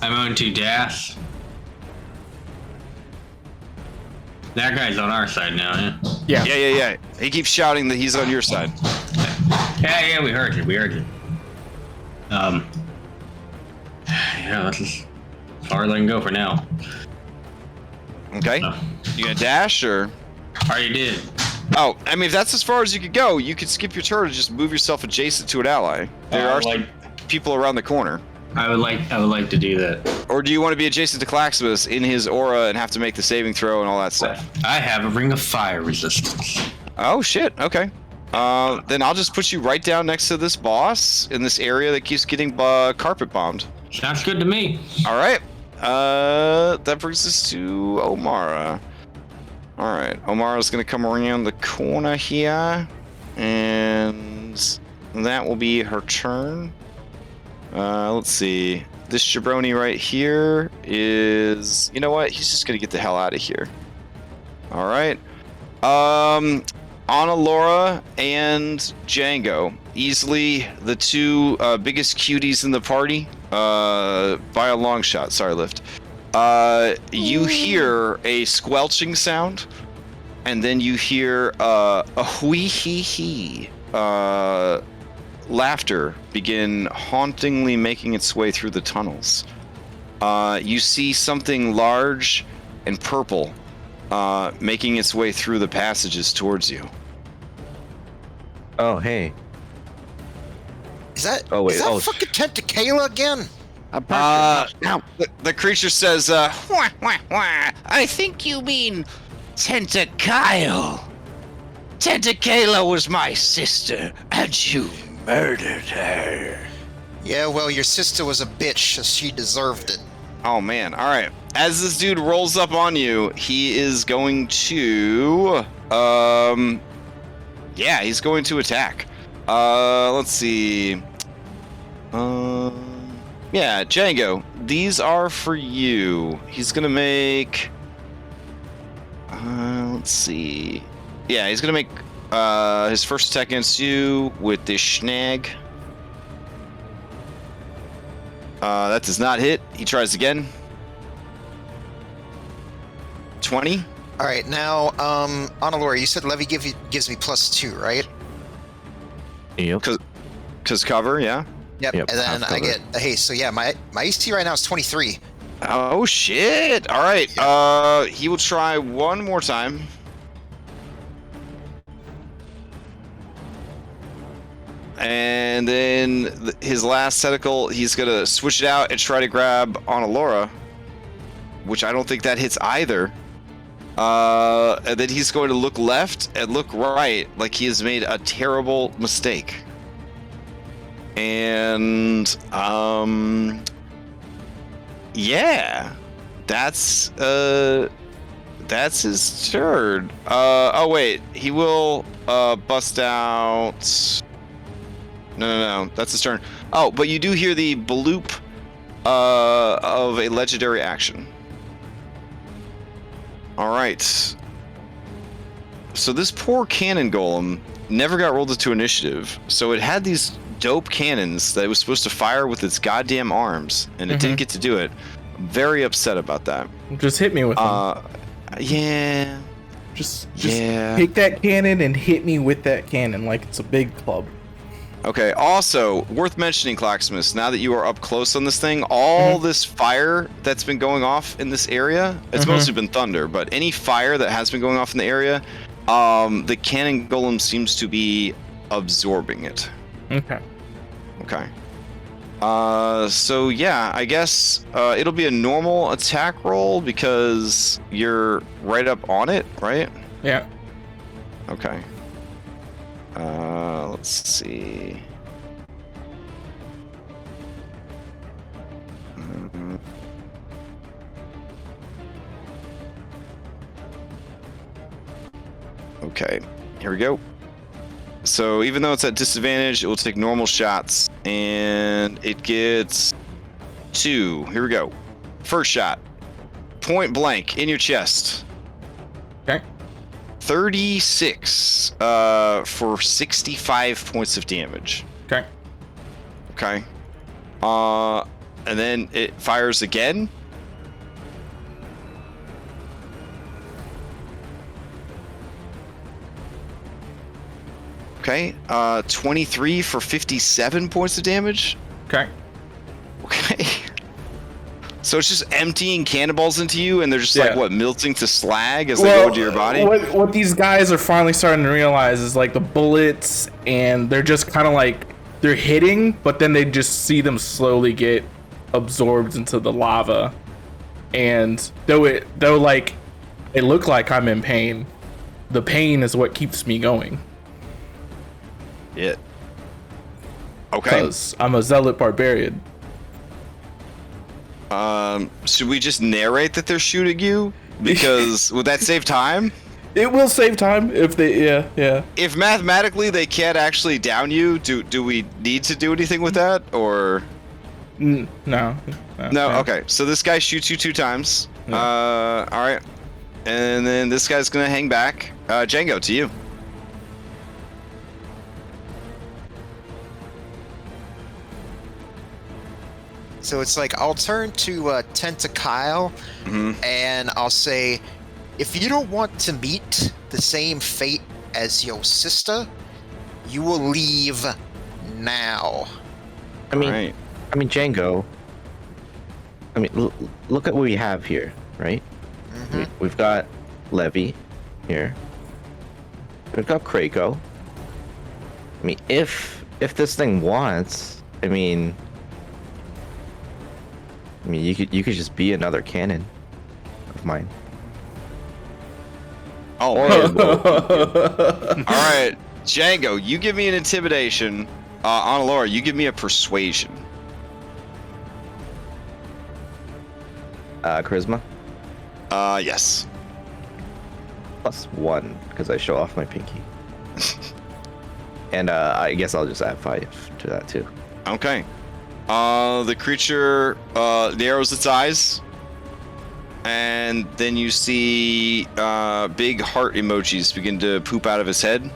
I'm going to dash. That guy's on our side now, yeah? Yeah. He keeps shouting that he's on your side. Yeah, we heard you. Yeah, that's as far as I can go for now. Okay. You gonna dash or? Already did. Oh, I mean, if that's as far as you could go, you could skip your turn and just move yourself adjacent to an ally. There are people around the corner. I would like to do that. Or do you want to be adjacent to Claxmus in his aura and have to make the saving throw and all that stuff? I have a ring of fire resistance. Oh shit. Okay. Then I'll just put you right down next to this boss in this area that keeps getting carpet bombed. Sounds good to me. All right. That brings us to Omara. All right. Omara's gonna come around the corner here, and that will be her turn. Let's see. This jabroni right here is, you know what? He's just gonna get the hell out of here. All right. Anna Laura and Django, easily the two biggest cuties in the party, by a long shot. Sorry, Lift. You hear a squelching sound, and then you hear a whee hee hee laughter begin hauntingly making its way through the tunnels. You see something large and purple making its way through the passages towards you. Oh, hey. Is that? Oh, wait. Is that Oh, fucking Tentacala again? The creature says, wah, wah, wah. I think you mean Tentacile. Tentacala was my sister, and you murdered her. Yeah, well, your sister was a bitch, so she deserved it. Oh, man. All right. As this dude rolls up on you, he is going to... yeah, he's going to attack. Let's see. Yeah, Django, these are for you. He's gonna make... let's see. Yeah, he's gonna make his first attack against you with this snag. That does not hit. He tries again. 20. All right, now, Annalore, you said Levy gives me +2, right? Yep. Cause cover, yeah. Yep. Yep, And then half I cover. get hey, so yeah, my AC right now is 23. Oh shit! All right. He will try one more time. And then his last tentacle, he's gonna switch it out and try to grab Annalora, which I don't think that hits either. And then he's going to look left and look right, like he has made a terrible mistake. And yeah, that's his turn. Oh wait, he will bust out. No, that's his turn. Oh, but you do hear the bloop of a legendary action. All right. So this poor cannon golem never got rolled into initiative. So it had these dope cannons that it was supposed to fire with its goddamn arms, and it didn't get to do it. I'm very upset about that. Just hit me with them. Yeah. Just yeah. take that cannon and hit me with that cannon like it's a big club. Okay, also, worth mentioning, Clacksmith, now that you are up close on this thing, all this fire that's been going off in this area, it's mostly been thunder, but any fire that has been going off in the area, the cannon golem seems to be absorbing it. Okay. Okay. So yeah, I guess it'll be a normal attack roll because you're right up on it, right? Yeah. Okay. Let's see. Okay, here we go. So even though it's at disadvantage, it will take normal shots, and it gets 2. Here we go. First shot, point blank in your chest. Okay. 36 for 65 points of damage. Okay. Okay. And then it fires again. Okay. 23 for 57 points of damage. Okay. Okay. So it's just emptying cannonballs into you, and they're just like, what, melting to slag as they go into your body? What these guys are finally starting to realize is like the bullets, and they're just kind of like, they're hitting, but then they just see them slowly get absorbed into the lava. And though like it look like I'm in pain, the pain is what keeps me going. Yeah. Okay. Because I'm a zealot barbarian. Should we just narrate that they're shooting you? Because would that save time? It will save time if they, yeah. If mathematically they can't actually down you, do we need to do anything with that, or? No. Okay. So this guy shoots you 2 times. Yeah. All right. And then this guy's gonna hang back. Django, to you. So it's like I'll turn to Tentacile and I'll say, if you don't want to meet the same fate as your sister, you will leave now. I mean, Alright. Django. I mean, look at what we have here, right? We've got Levy here. We've got Krakow. I mean, if this thing wants, I mean, you could just be another cannon of mine. Oh, man. Alright, Django, you give me an intimidation. Laura, you give me a persuasion. Charisma? Yes. +1, because I show off my pinky. And I guess I'll just add 5 to that too. Okay. The creature narrows its eyes, and then you see big heart emojis begin to poop out of his head.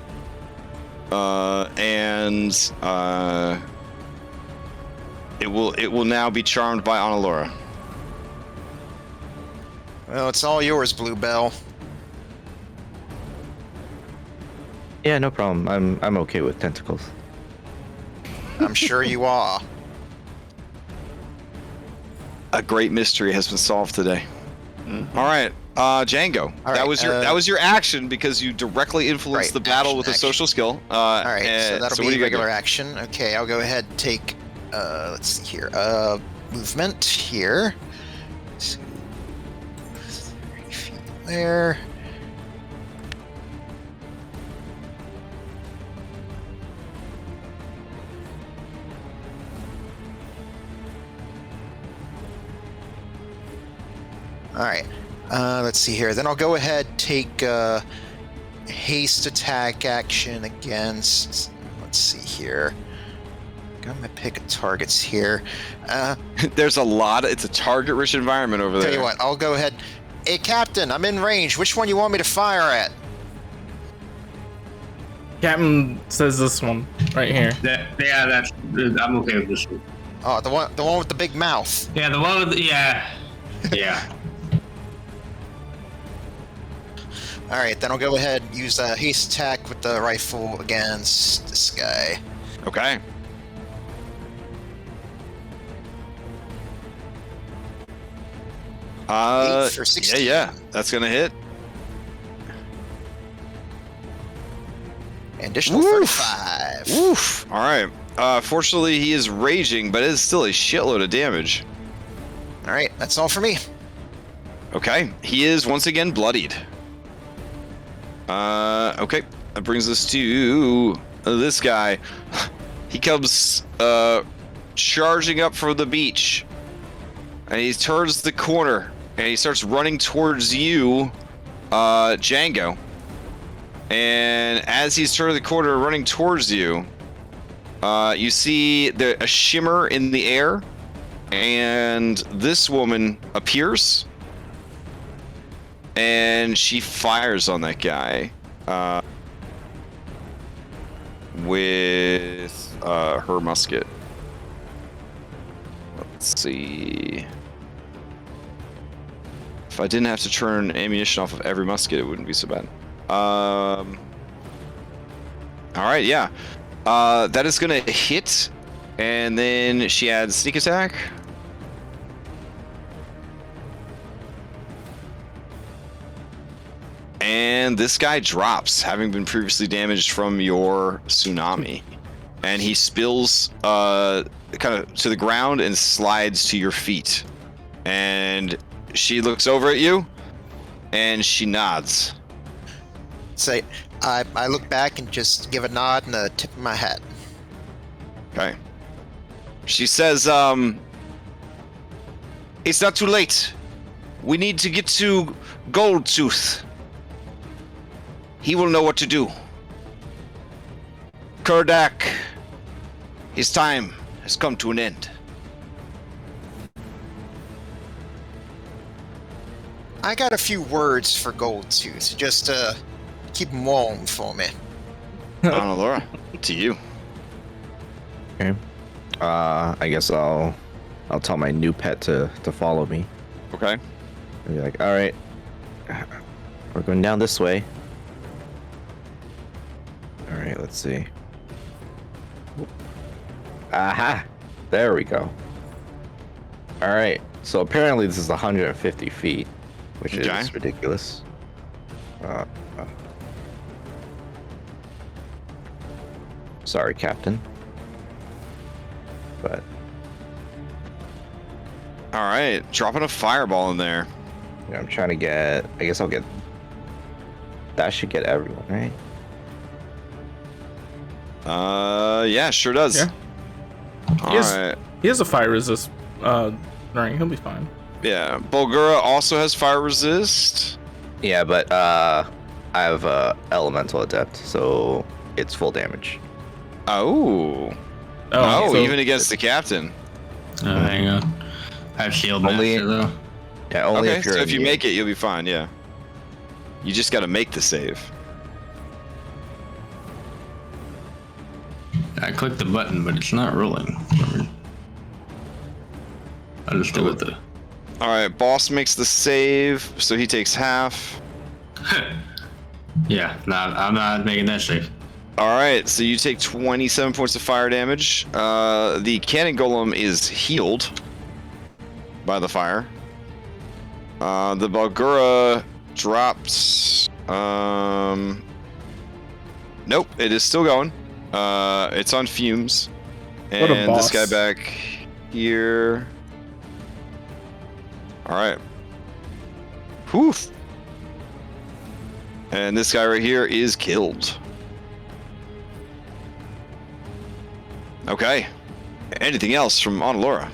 It will now be charmed by Annalora. Well, it's all yours, Bluebell. Yeah, no problem. I'm okay with tentacles. I'm sure you are. A great mystery has been solved today. All right, Django. All that right, was your action because you directly influenced right, the battle action, with a action. social skill. All right, so that'll what do be you got regular going? action. Okay, I'll go ahead and take, let's see here, movement here. 30 feet there. All right, let's see here. Then I'll go ahead and take haste attack action against. Let's see here. Got my pick of targets here. There's a lot. It's a target-rich environment over there. Tell you what, I'll go ahead. Hey, Captain, I'm in range. Which one you want me to fire at? Captain says this one right here. I'm okay with this one. Oh, the one with the big mouth. Yeah, the one with yeah. All right, then I'll go ahead and use a haste attack with the rifle against this guy. Okay. Eight for 16. Yeah, that's gonna hit. Additional Woof. 35. Oof. All right. Fortunately, he is raging, but it is still a shitload of damage. All right, that's all for me. Okay. He is once again bloodied. Okay. That brings us to this guy. He comes charging up from the beach, and he turns the corner, and he starts running towards you, Django. And as he's turning the corner, running towards you, you see a shimmer in the air, and this woman appears, and she fires on that guy with her musket. Let's see. If I didn't have to turn ammunition off of every musket, it wouldn't be so bad. All right, yeah. That is gonna hit, and then she adds sneak attack. And this guy drops, having been previously damaged from your tsunami. And he spills kind of to the ground and slides to your feet. And she looks over at you, and she nods. Say, I look back and just give a nod and a tip of my hat. Okay. She says, it's not too late. We need to get to Goldtooth. He will know what to do. Kurdak, his time has come to an end. I got a few words for Goldtooth, just keep them warm for me. Laura, to you. Okay. I guess I'll tell my new pet to follow me. Okay. And be like, all right, we're going down this way. right, let's see. Aha! There we go. All right. So apparently this is 150 feet, which Okay. is ridiculous. Sorry, Captain. But All right, dropping a fireball in there. I'm trying to get. I guess I'll get. That should get everyone, right? Yeah, sure does. Yeah. All Yes. right. He has a fire resist ring. He'll be fine. Yeah, Bulgura also has fire resist. Yeah, but I have Elemental Adept, so it's full damage. Oh. Oh, so- even against the captain. Hang on. I have shield Only- master though. Yeah, only Okay, if you're so if you immune. make it, you'll be fine. Yeah. You just got to make the save. I clicked the button, but it's not rolling. I'll just do it though. All right, boss makes the save, so he takes half. Yeah, nah, I'm not making that save. All right, so you take 27 points of fire damage. The cannon golem is healed by the fire. The Bulgura drops. Nope, it is still going. It's on fumes. What a And this boss. guy back here. All right. Whew. And this guy right here is killed. Okay. Anything else from Onalora?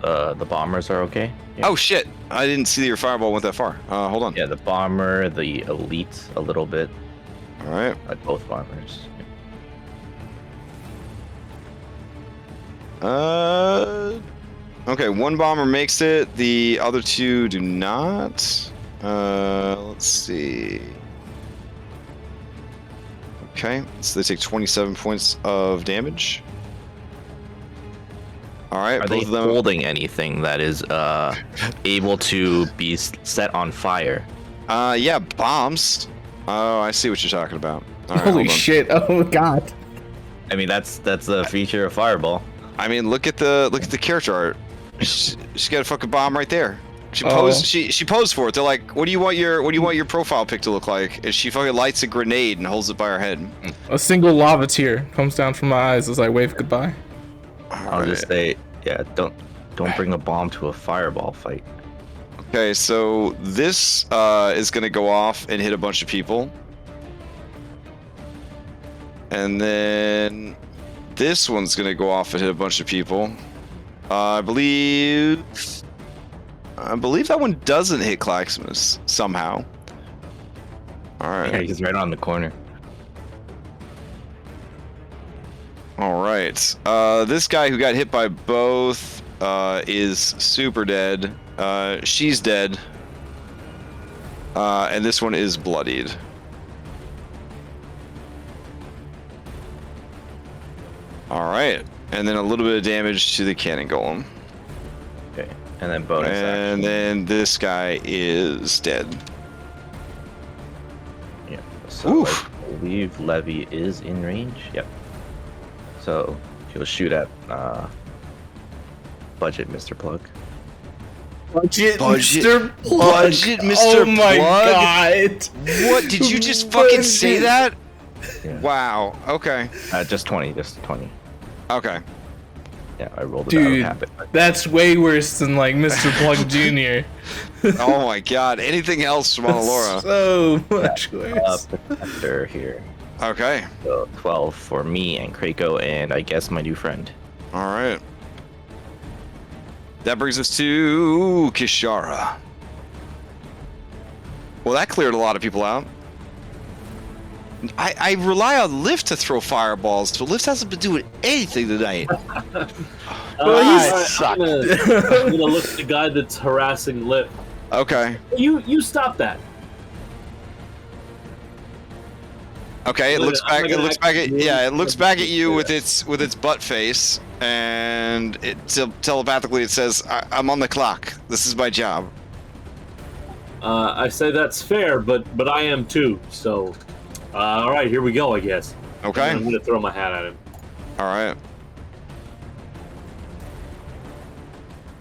The bombers are okay. Yeah. Oh shit! I didn't see that your fireball went that far. Hold on. Yeah, the bomber, the elite, a little bit. All right. Both bombers. Okay, one bomber makes it. The other two do not. Let's see. Okay, so they take 27 points of damage. All right, Are both they of them. holding anything that is able to be set on fire? Yeah, bombs. Oh, I see what you're talking about. All right, Holy hold on. shit! Oh god. I mean, that's a feature of Fireball. I mean, look at the character art. She's got a fucking bomb right there. She Oh. posed. She posed for it. They're like, "What do you want your profile pic to look like?" And she fucking lights a grenade and holds it by her head. A single lava tear comes down from my eyes as I wave goodbye. I'll just say, yeah, don't bring a bomb to a Fireball fight. Okay, so this is gonna go off and hit a bunch of people, and then this one's gonna go off and hit a bunch of people. I believe that one doesn't hit Claxmus somehow. All Yeah, right. he's right on the corner. All right. This guy who got hit by both is super dead. She's dead. And this one is bloodied. All right. And then a little bit of damage to the cannon golem. Okay, and then bonus action. And then this guy is dead. Yeah. So Oof. I believe Levy is in range. Yep. So he'll shoot at Budget Mr. Plug. Budget, Mr. Plug. Budget Mr. Oh my Plug? god. What? Did you just fucking say that? Yeah. Wow. Okay. Just 20. Just 20. Okay. Yeah, I rolled it out Dude, of habit. that's way worse than like Mr. Plug Jr. Oh my god. Anything else from Onalora? So much worse. Protector here. Okay. So 12 for me and Krako, and I guess my new friend. All right. That brings us to Kishara. Well, that cleared a lot of people out. I rely on Lift to throw fireballs, but Lift hasn't been doing anything tonight. I'm gonna look at the guy that's harassing Lip. Okay. You stop that. Okay, it I'm looks gonna- back. I'm It gonna looks back at actually- yeah. It looks back at you with its butt face, and it telepathically it says, "I'm on the clock. This is my job." I say that's fair, but I am too. So All right, here we go, I guess. Okay. I'm going to throw my hat at him. All right.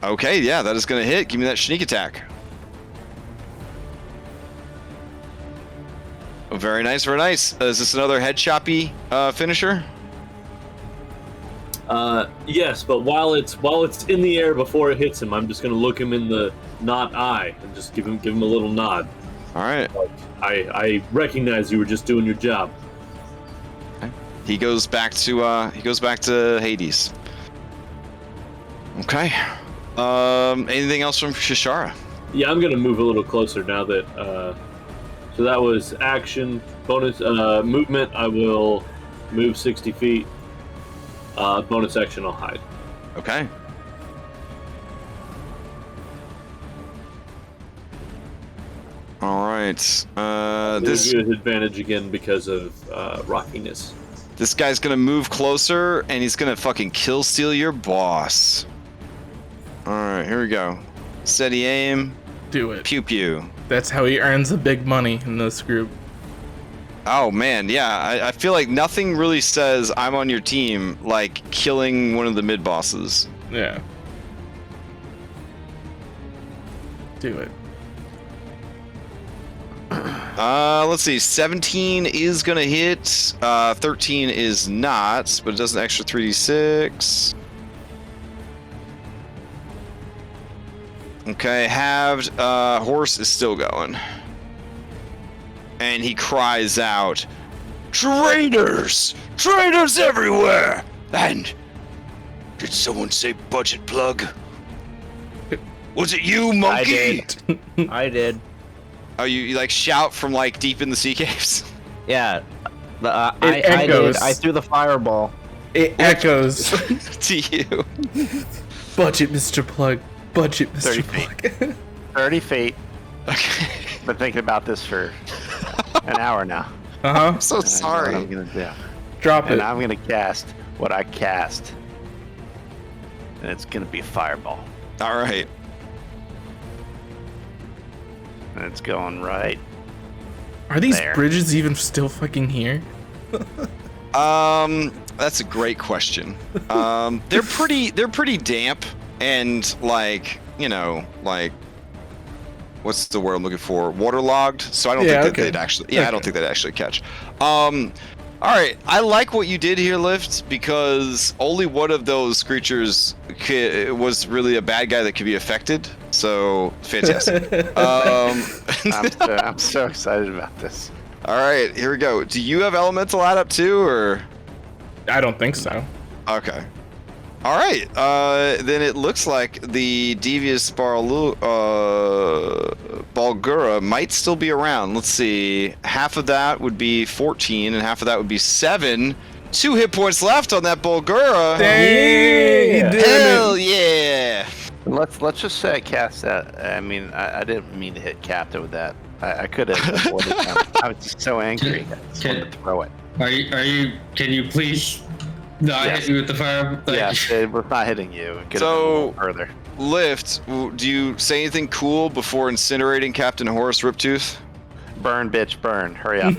Okay, yeah, that is going to hit. Give me that sneak attack. Oh, very nice, very nice. Is this another head choppy finisher? Yes, but while it's in the air before it hits him, I'm just going to look him in the not eye and just give him a little nod. All right. I recognize you were just doing your job. Okay. He goes back to Hades. Okay. Anything else from Shishara? Yeah, I'm gonna move a little closer now that. So that was action bonus movement. I will move 60 feet. Bonus action, I'll hide. Okay. All right. This is advantage again because of rockiness. This guy's gonna move closer, and he's gonna fucking kill steal your boss. All right, here we go. Steady aim. Do it. Pew pew. That's how he earns the big money in this group. Oh man, yeah. I feel like nothing really says I'm on your team like killing one of the mid bosses. Yeah. Do it. Let's see. 17 is gonna hit. 13 is not, but it does an extra 3d6. Okay, halved. Horace is still going. And he cries out, "Traitors! Traitors everywhere!" And did someone say budget plug? Was it you, monkey? I did. Oh, you like shout from like deep in the sea caves? Yeah. It I echoes. did. I threw the fireball. It echoes. To you. Budget, Mr. Plug. Budget, Mr. 30 feet. Plug. 30 feet. Okay. Been thinking about this for an hour now. Uh-huh. I'm so And I know sorry. what I'm gonna do. Drop And it. I'm gonna cast what I cast. And it's gonna be a fireball. All right. And it's going right. Are these there. bridges even still fucking here? That's a great question. They're pretty damp and like, you know, like what's the word I'm looking for? Waterlogged. So I don't think that okay. they'd actually I don't think they'd actually catch. All right, I like what you did here, Lift, because only one of those creatures was really a bad guy that could be affected. So fantastic. I'm so excited about this. All right, here we go. Do you have elemental add up too, or? I don't think so. Okay. All right. Then it looks like the devious Balgura might still be around. Let's see. Half of that would be 14, and half of that would be 7. 2 hit points left on that Balgura. Dang! He did Hell it. yeah! Let's just say I cast that. I mean, I didn't mean to hit Captain with that. I could have avoided that. I was just so angry. I just wanted to throw it. Are you? Can you please not hit me with the fire? Like, Yes, it was not hitting you. It could have been a So- little further. Lift, do you say anything cool before incinerating Captain Horace Riptooth? Burn, bitch, burn. Hurry up.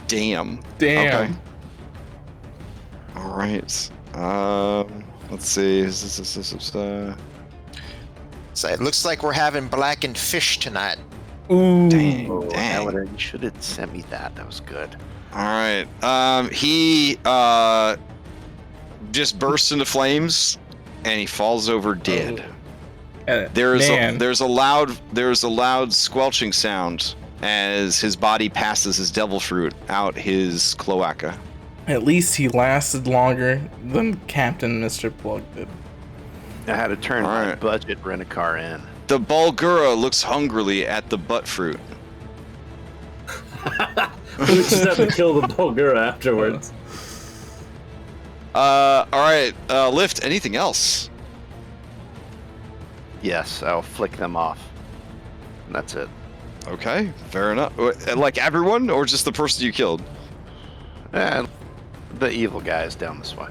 Damn. Damn. Okay. All right. Let's see. So it looks like we're having blackened fish tonight. Ooh. Dang. Oh, Dang. Elder, you should have sent me that. That was good. All right. He just bursts into flames, and he falls over dead. There's a loud squelching sound as his body passes his devil fruit out his cloaca. At least he lasted longer than Captain Mr. Plug did. I had to turn my Alright. budget rent-a-car in. The Balgura looks hungrily at the butt fruit. We just have to kill the Bulgura afterwards. All right. Lift. Anything else? Yes, I'll flick them off. And that's it. Okay. Fair enough. Like everyone, or just the person you killed? And the evil guy is down this way.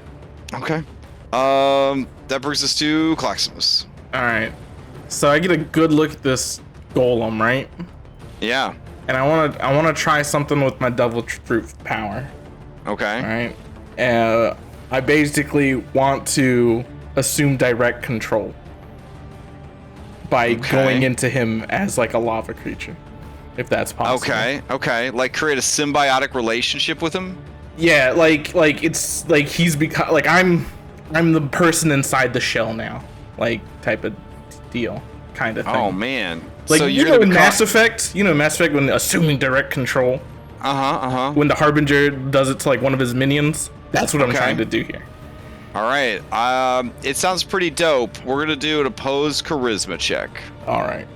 Okay. That brings us to Claximus. Alright. So I get a good look at this golem, right? Yeah. and I wanna try something with my double truth power. Okay. All right. I basically want to assume direct control by going into him as like a lava creature, if that's possible. Okay. Like create a symbiotic relationship with him. Yeah, like it's like he's become like I'm the person inside the shell now, like type of deal, kind of thing. Oh man. Like so you know in Mass Effect, when assuming direct control. When the Harbinger does it to like one of his minions, that's what I'm trying to do here. All right. It sounds pretty dope. We're gonna do an opposed charisma check. All right.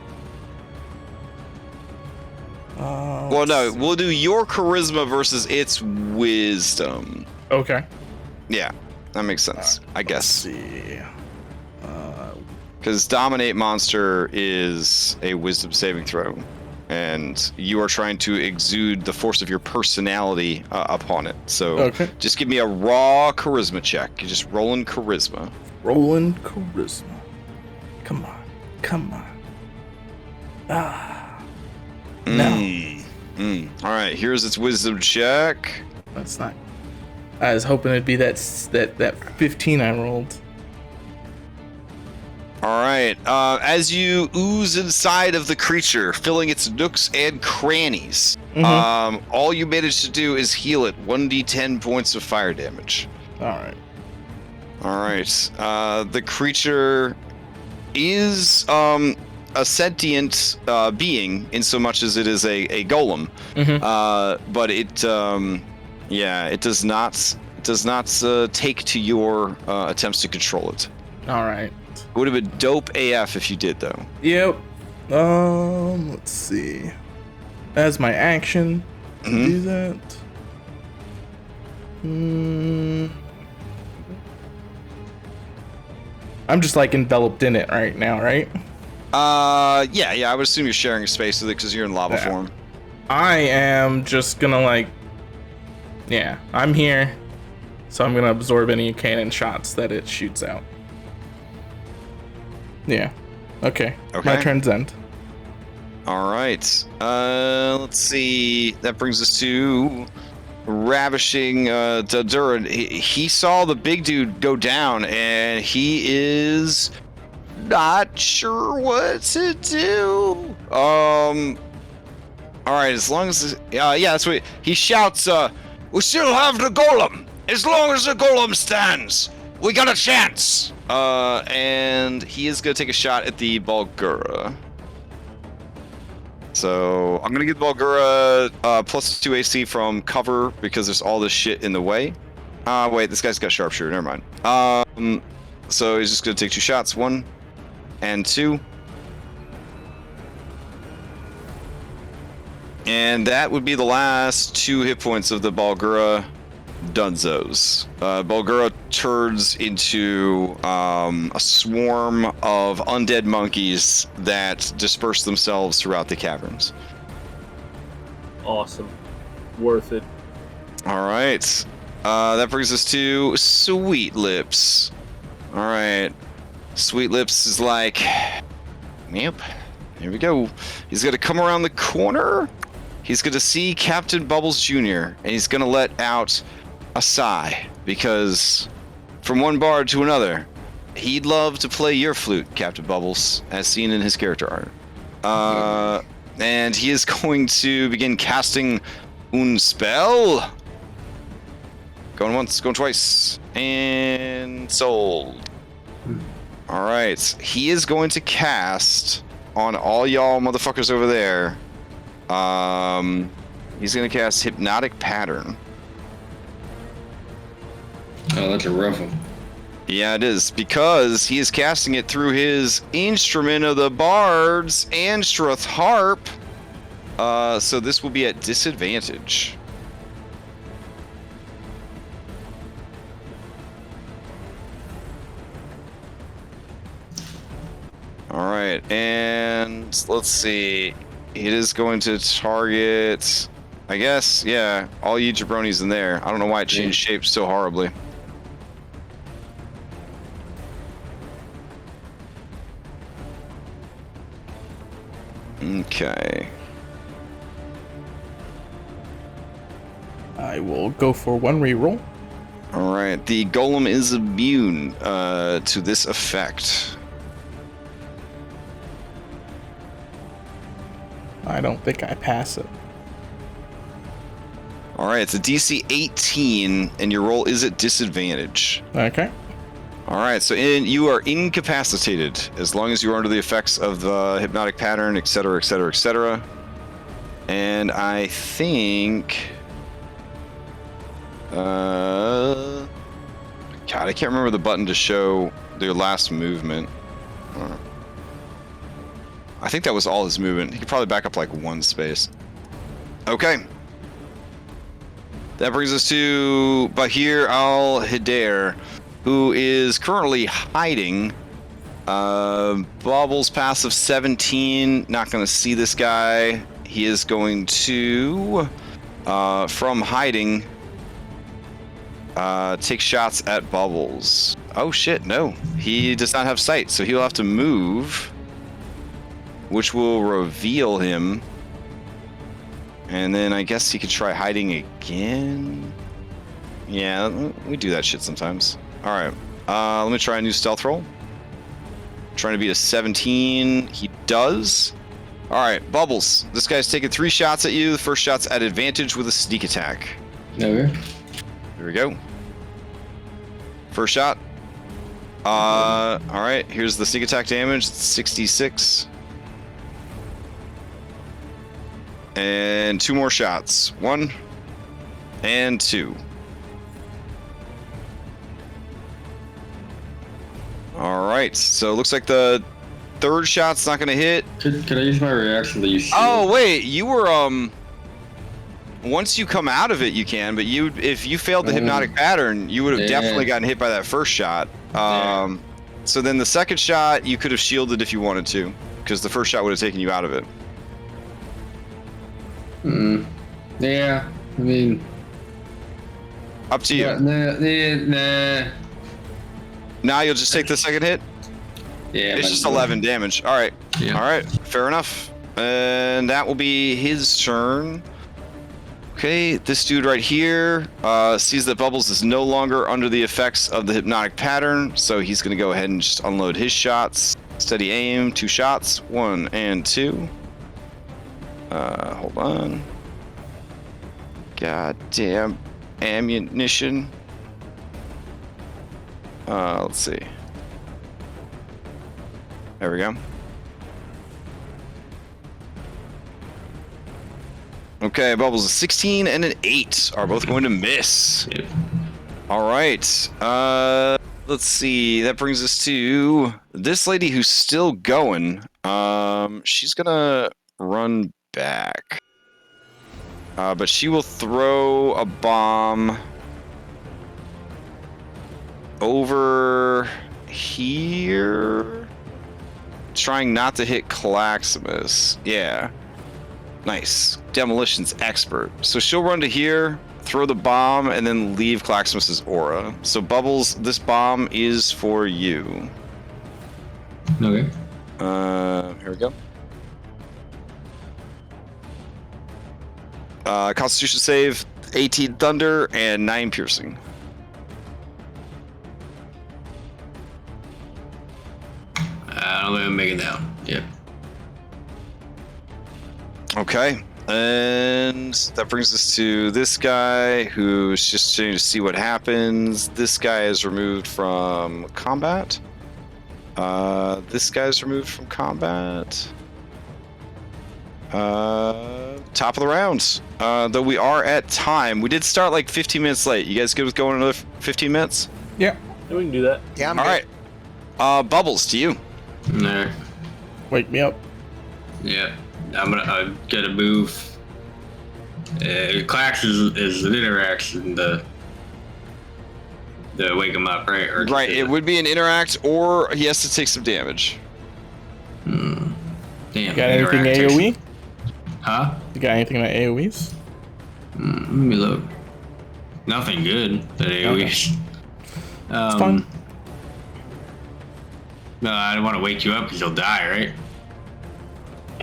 Well, no, we'll do your charisma versus its wisdom. Okay. Yeah, that makes sense. I guess. Let's see. Because dominate monster is a wisdom saving throw, and you are trying to exude the force of your personality upon it. So just give me a raw charisma check. You're just rolling charisma. Rolling charisma. Come on. No. All right, here's its wisdom check. That's not. I was hoping it'd be that 15 I rolled. All right. As you ooze inside of the creature, filling its nooks and crannies, all you manage to do is heal it 1d10 points of fire damage. All right. The creature is a sentient being in so much as it is a golem, but it does not take to your attempts to control it. All right. It would have been dope AF if you did, though. Yep. Let's see. As my action to do that. I'm just like enveloped in it right now, right? Yeah. I would assume you're sharing a space with it because you're in lava form. I am just gonna I'm here, so I'm gonna absorb any cannon shots that it shoots out. Yeah. Okay. My turn's end. All right. Let's see. That brings us to ravishing Dunduran. He saw the big dude go down, and he is not sure what to do. All right. As long as that's what he shouts. We still have the golem. As long as the golem stands, we got a chance. And he is gonna take a shot at the Bulgura. So I'm gonna give the Bulgura +2 AC from cover because there's all this shit in the way. Wait, this guy's got sharpshooter. Never mind. So he's just gonna take 2 shots, 1 and 2. And that would be the last 2 hit points of the Bulgura Dunzos. Bulgura turns into a swarm of undead monkeys that disperse themselves throughout the caverns. Awesome. Worth it. All right. That brings us to Sweet Lips. All right. Sweet Lips is like, yep, here we go. He's going to come around the corner. He's going to see Captain Bubbles Jr., and he's going to let out a sigh, because from one bard to another, he'd love to play your flute, Captain Bubbles, as seen in his character art. And he is going to begin casting un spell. Going once, going twice, and sold. All right, he is going to cast on all y'all motherfuckers over there. He's gonna cast Hypnotic Pattern. Oh, that's a rough one. Yeah, it is, because he is casting it through his Instrument of the Bards, Anstrath Harp. So this will be at disadvantage. All right, and let's see. It is going to target, I guess, yeah, all you jabronis in there. I don't know why it changed shape so horribly. Okay. I will go for one reroll. All right, the golem is immune to this effect. I don't think I pass it. All right, it's a DC 18, and your roll is at disadvantage. Okay. All right, so you are incapacitated as long as you are under the effects of the hypnotic pattern, etc., etc., etc. And I think, God, I can't remember the button to show their last movement. I think that was all his movement. He could probably back up like one space. Okay. That brings us to Bahir al-Hidair, who is currently hiding. Baubles passive 17. Not going to see this guy. He is going to, from hiding, take shots at Bubbles. Oh shit, no. He does not have sight, so he'll have to move, which will reveal him. And then I guess he could try hiding again. Yeah, we do that shit sometimes. All right, let me try a new stealth roll. Trying to beat a 17. He does. All right, Bubbles. This guy's taking 3 shots at you. The first shot's at advantage with a sneak attack. Okay. Here we go. First shot. All right, here's the sneak attack damage. It's 66. And 2 more shots. 1 and 2. All right, so it looks like the third shot's not gonna hit. Could I use my reaction to use shield? Oh wait, you were once you come out of it, you can. But if you failed the hypnotic pattern, you would have definitely gotten hit by that first shot. So then the second shot, you could have shielded if you wanted to, because the first shot would have taken you out of it. Yeah, I mean, Up to you. Nah. Now you'll just take the second hit. Yeah, It's just 11 damage. All right. Yeah. All right. Fair enough. And that will be his turn. Okay, this dude right here sees that Bubbles is no longer under the effects of the hypnotic pattern, so he's going to go ahead and just unload his shots. Steady aim, 2 shots, 1 and 2. Hold on. Goddamn ammunition. Let's see. There we go. Okay, Bubbles, a 16 and an 8 are both going to miss. Yep. All right. Let's see. That brings us to this lady who's still going. She's gonna run back. But she will throw a bomb over here, trying not to hit Claximus. Yeah. Nice. Demolition's expert. So she'll run to here, throw the bomb, and then leave Claximus's aura. So Bubbles, this bomb is for you. Okay. Here we go. Constitution save, 18 thunder, and 9 piercing. I don't think I'm making that one. Yep. Okay, and that brings us to this guy who's just trying to see what happens. This guy is removed from combat. This guy's removed from combat. Top of the round. Though we are at time. We did start like 15 minutes late. You guys good with going another 15 minutes? Yeah. Yeah, we can do that. Yeah, I'm All good. right. Bubbles, to you. No. Wake me up. Yeah. I'm gonna move. Clax is an interaction to wake him up, right? Or Right, it would be an interact, or he has to take some damage. Damn. You got anything interact AoE? Huh? You got anything that AoEs? Let me look. Nothing good that AoE. It's fun. No, I don't want to wake you up because you'll die, right?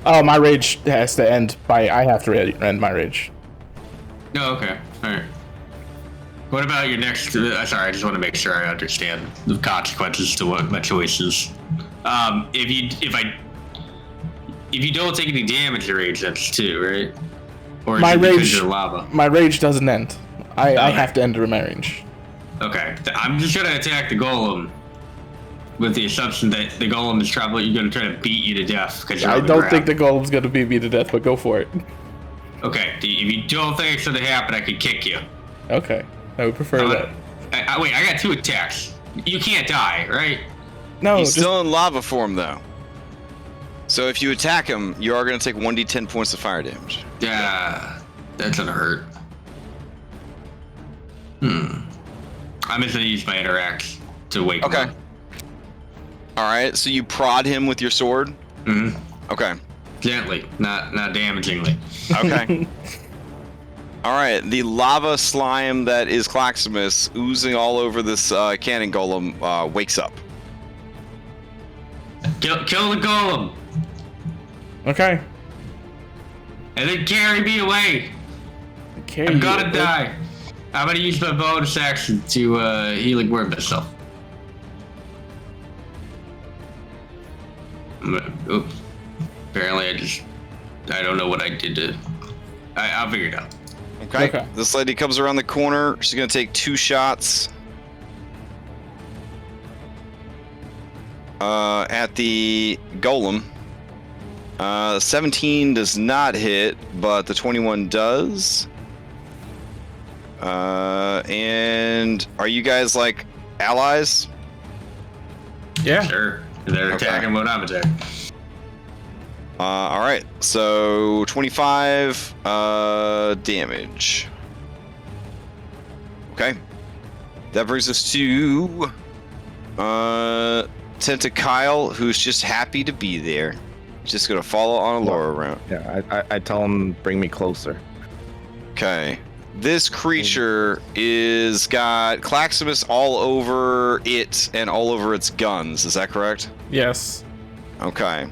Oh, my rage has to end by. I have to end my rage. No, okay. Alright. What about your next... sorry, I just want to make sure I understand the consequences to what my choice is. If you don't take any damage to rage, that's 2, right? Or is My it because rage, you're lava? my rage doesn't end. I have to enter my range. Okay, I'm just gonna attack the golem with the assumption that the golem is probably going to try to beat you to death because you're I on the don't ground. think the golem's gonna beat me to death, but go for it. Okay, if you don't think it's gonna happen, I could kick you. Okay, I would prefer that. Wait, I got 2 attacks. You can't die, right? No, He's just, still in lava form, though. So if you attack him, you are going to take 1d10 points of fire damage. Yeah, that's gonna hurt. I'm just gonna use my interact to wake him Okay. up. All right, so you prod him with your sword? Mm-hmm. Okay. Gently, not damagingly. Okay. All right, the lava slime that is Claximus oozing all over this cannon golem wakes up. Kill the golem, okay. and then carry me away. Okay. I'm gonna die. I'm gonna use my bonus action to healing word myself. Oops. Apparently I don't know what I did to... I'll figure it out. Okay. Okay. This lady comes around the corner. She's going to take 2 shots at the golem. 17 does not hit, but the 21 does. And are you guys like allies? Yeah. Sure. They're Okay. attacking what I'm attacking. All right. So 25 damage. Okay. That brings us to Tentacile, who's just happy to be there. Just gonna follow on Allura around. Yeah, I tell him, bring me closer. Okay. This creature is got Claximus all over it and all over its guns. Is that correct? Yes. Okay.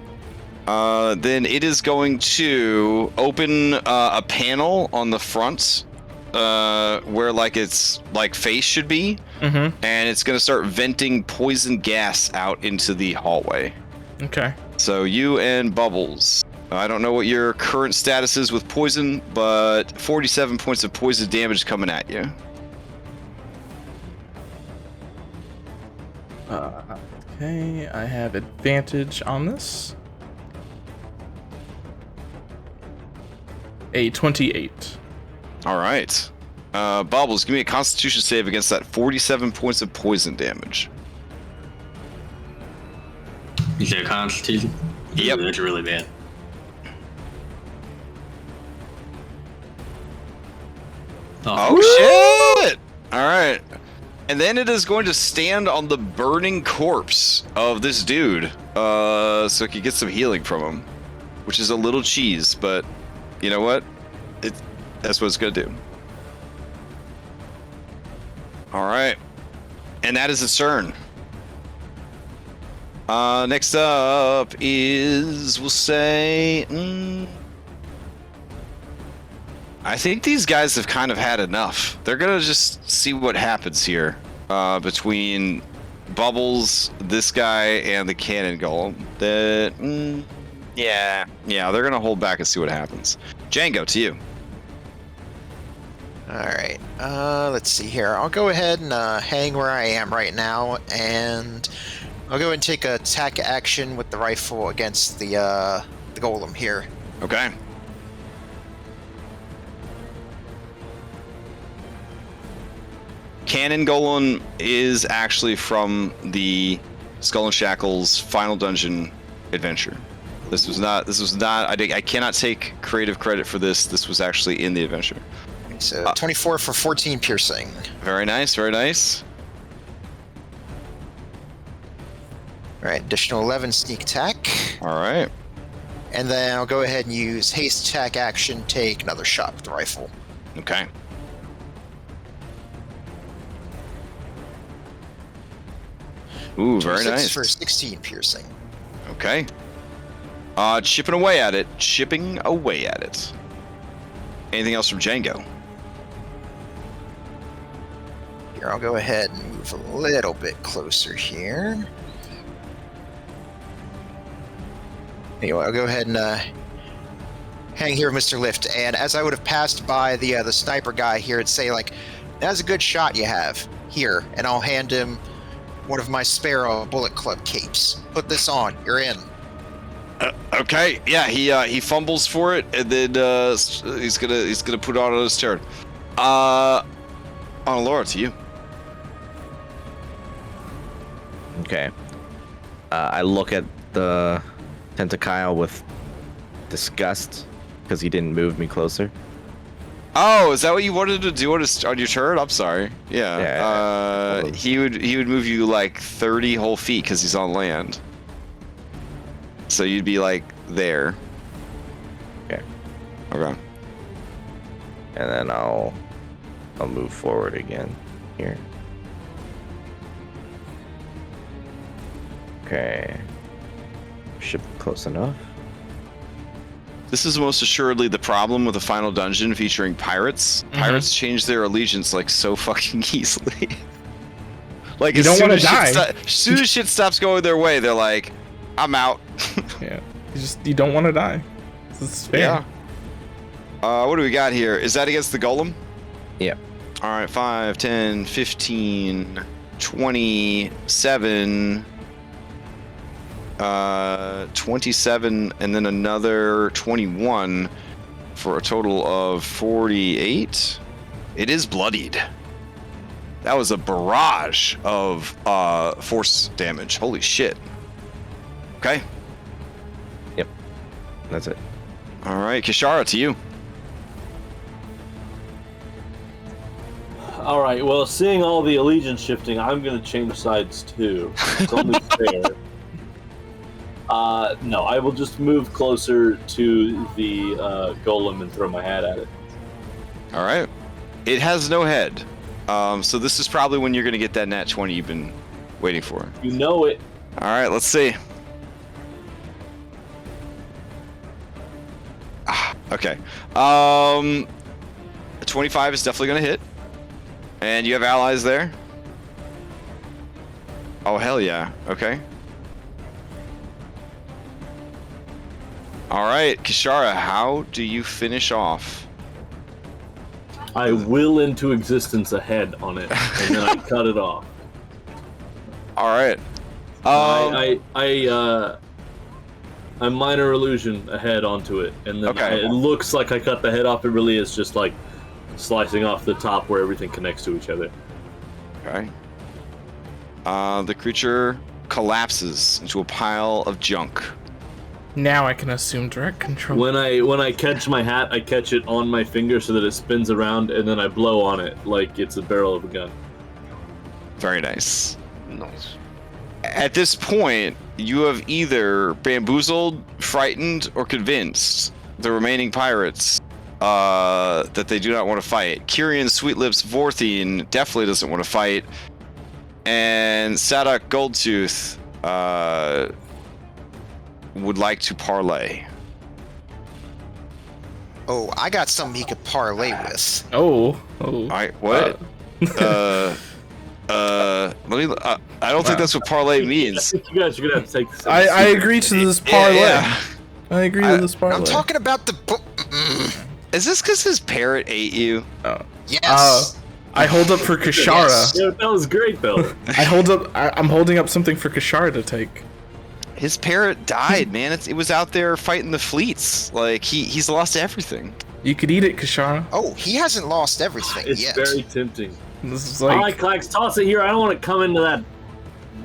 Then it is going to open a panel on the front where like its like face should be, Mm-hmm. and it's going to start venting poison gas out into the hallway. Okay. So you and Bubbles. I don't know what your current status is with poison, but 47 points of poison damage coming at you. Okay, I have advantage on this. A 28. All right. Bubbles, give me a Constitution save against that 47 points of poison damage. You said Constitution? Yep. That's really bad. Oh shit! All right. And then it is going to stand on the burning corpse of this dude, so it can get some healing from him, which is a little cheese, but you know what? That's what it's gonna do. All right, and that is its turn. Next up is, we'll say, I think these guys have kind of had enough. They're gonna just see what happens here between Bubbles, this guy, and the cannon golem. Yeah, they're gonna hold back and see what happens. Django, to you. All right. Let's see here. I'll go ahead and hang where I am right now, and I'll go and take a attack action with the rifle against the golem here. Okay. Cannon Golem is actually from the Skull and Shackles Final Dungeon adventure. This was not. I cannot take creative credit for this. This was actually in the adventure. So 24 for 14 piercing. Very nice. Very nice. All right, additional 11 sneak attack. All right. And then I'll go ahead and use haste attack action, take another shot with the rifle. Okay. Ooh, very 26 nice. for 16 piercing. Okay. Chipping away at it. Anything else from Django? here. I'll go ahead and move a little bit closer here. Anyway, I'll go ahead and hang here, Mr. Lift. And as I would have passed by the sniper guy here, and say like, "That's a good shot you have here," and I'll hand him one of my Sparrow Bullet Club capes. Put this on. You're in. Okay, yeah, he fumbles for it, and then he's gonna put it on his turn. Laura, to you. Okay. I look at the Tentacile with disgust because he didn't move me closer. Oh, is that what you wanted to do on your turn? I'm sorry. Yeah. Yeah. He would move you like 30 whole feet because he's on land. So you'd be like there. Okay. Okay. And then I'll move forward again here. Okay. Should be close enough. This is most assuredly the problem with the final dungeon featuring pirates. Mm-hmm. Pirates change their allegiance like so fucking easily. Like You as don't soon wanna as shit die. as soon as shit stops going their way, they're like, "I'm out." Yeah. You don't want to die. This is fair. Yeah. What do we got here? Is that against the golem? Yeah. All right, 5, 10, 15, 27, 27, and then another 21 for a total of 48. It is bloodied. That was a barrage of force damage. Holy shit. Okay. Yep. That's it. All right, Kishara, to you. All right. Well, seeing all the allegiance shifting, I'm going to change sides too. It's only fair. No, I will just move closer to the golem and throw my hat at it. All right. It has no head. So this is probably when you're going to get that nat 20 you've been waiting for. You know it. All right, let's see. Okay. 25 is definitely going to hit. And you have allies there? Oh, hell yeah. Okay. All right, Kishara, how do you finish off? I will into existence a head on it, and then I cut it off. All right. I minor illusion a head onto it, and then Okay. it looks like I cut the head off. It really is just like slicing off the top where everything connects to each other. Okay. The creature collapses into a pile of junk. Now I can assume direct control. When I catch my hat, I catch it on my finger so that it spins around, and then I blow on it like it's a barrel of a gun. Very nice. Nice. At this point, you have either bamboozled, frightened, or convinced the remaining pirates that they do not want to fight. Kyrian Sweetlips Vorthine definitely doesn't want to fight. And Sadak Goldtooth would like to parlay. Oh, I got something he could parlay with. Oh. All right, what? Let me. I don't think that's what parlay means. I think you guys are gonna have to take this. I agree to this parlay. Yeah. I agree to this parlay. I'm talking about the... Is this because his parrot ate you? Oh. Yes. I hold up for Kishara. Yes. Yeah, that was great though. I'm holding up something for Kishara to take. His parrot died, man. It was out there fighting the fleets. Like he's lost everything. You could eat it, Kishara. Oh, he hasn't lost everything It's yet. very tempting. This is All right, like Clax, toss it here. I don't want to come into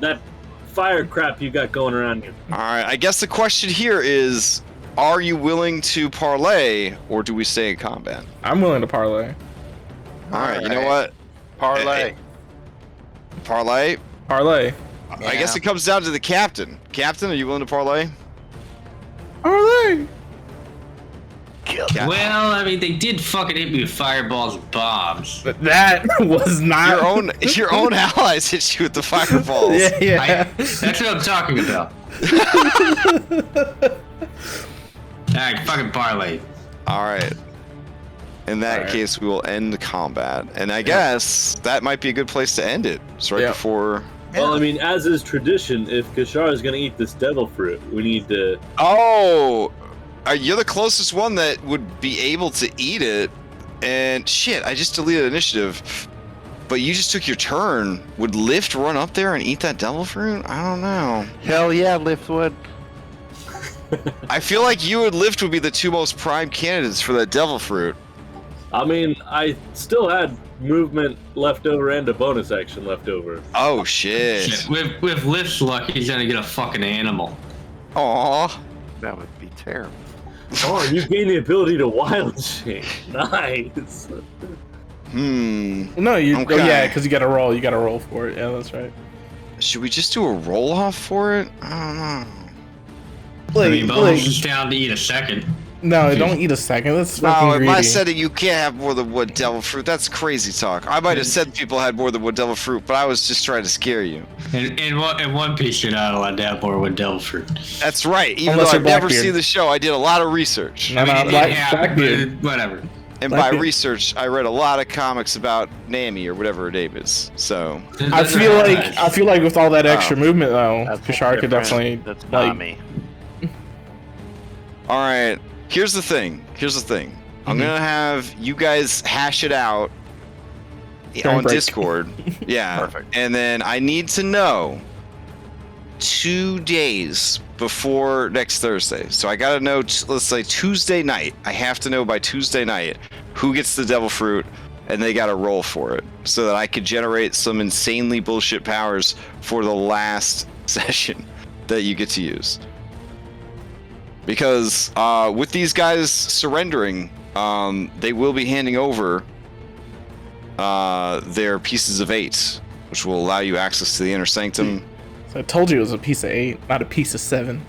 that fire crap you got going around here. All right. I guess the question here is, are you willing to parlay, or do we stay in combat? I'm willing to parlay. All right. You know what? Parlay. Parlay. Parlay. I guess it comes down to the captain. Captain, are you willing to parlay? Parlay. Well, I mean, they did fucking hit me with fireballs and bombs. But that was not Your own allies hit you with the fireballs. Yeah. That's what I'm talking about. Alright, fucking parlay. All right. In that Alright. case, we will end the combat. And I guess that might be a good place to end it. It's right Yeah. before... Well, I mean, as is tradition, if Kashara is going to eat this devil fruit, we need to... Oh! You're the closest one that would be able to eat it. And shit, I just deleted initiative. But you just took your turn. Would Lift run up there and eat that devil fruit? I don't know. Hell yeah, Lift would. I feel like you and Lift would be the two most prime candidates for that devil fruit. I mean, I still had movement left over and a bonus action left over. Oh shit. Shit, with Lift's luck, he's gonna get a fucking animal. Aw. That would be terrible. Oh, you gain the ability to wild shape. Nice. No, you. Okay. Oh, yeah, because you got to roll. You got to roll for it. Yeah, that's right. Should we just do a roll off for it? I don't know. I mean, Bones is down to eat a second. No, don't eat a second. That's No, fucking if greedy. I said that you can't have more than one devil fruit, that's crazy talk. I might have said people had more than one devil fruit, but I was just trying to scare you. In One Piece, you're not allowed to have more with devil fruit. That's right. Even Unless though you're I've never Blackbeard. seen the show, I did a lot of research. No, no, Blackbeard. Whatever. And by Blackbeard. research, I read a lot of comics about Nami or whatever her name is. So I feel like with all that extra movement though, That's Kashara could different. definitely That's not me. all right. Here's the thing. I'm Mhm. gonna have you guys hash it out During on break. Discord. Yeah. Perfect. And then I need to know 2 days before next Thursday. So I gotta know, let's say Tuesday night. I have to know by Tuesday night who gets the devil fruit, and they gotta roll for it so that I could generate some insanely bullshit powers for the last session that you get to use. Because with these guys surrendering, they will be handing over their pieces of 8, which will allow you access to the inner sanctum. So I told you it was a piece of 8, not a piece of 7.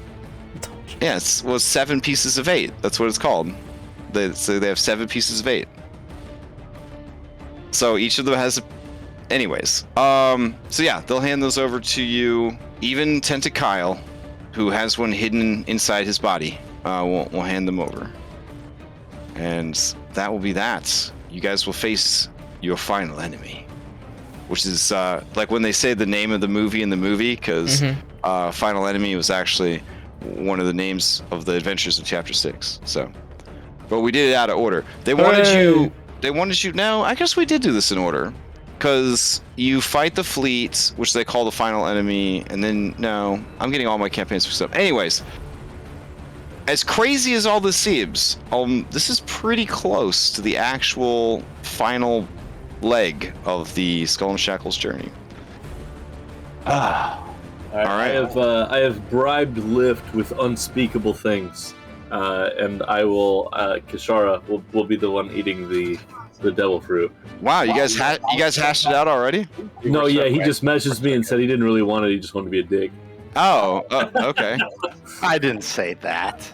I told you. Yeah, it was 7 pieces of 8. That's what it's called. So they have 7 pieces of 8. So each of them has. Anyways, so yeah, they'll hand those over to you. Even Tenta Kyle, who has one hidden inside his body, will hand them over. And that will be that. You guys will face your final enemy, which is like when they say the name of the movie in the movie, because Final Enemy was actually one of the names of the adventures of Chapter 6. So, but we did it out of order. They wanted you. They wanted you. No, I guess we did do this in order, because you fight the fleet, which they call the final enemy, and then no, I'm getting all my campaigns mixed up. Anyways, as crazy as all this seems, this is pretty close to the actual final leg of the Skull Shackles journey. All right. I have bribed Lift with unspeakable things, and I will. Kashara will be the one eating the devil fruit. Wow, you guys hashed it out already? No, yeah, he just messaged me and said he didn't really want it. He just wanted to be a dick. Oh, okay. I didn't say that.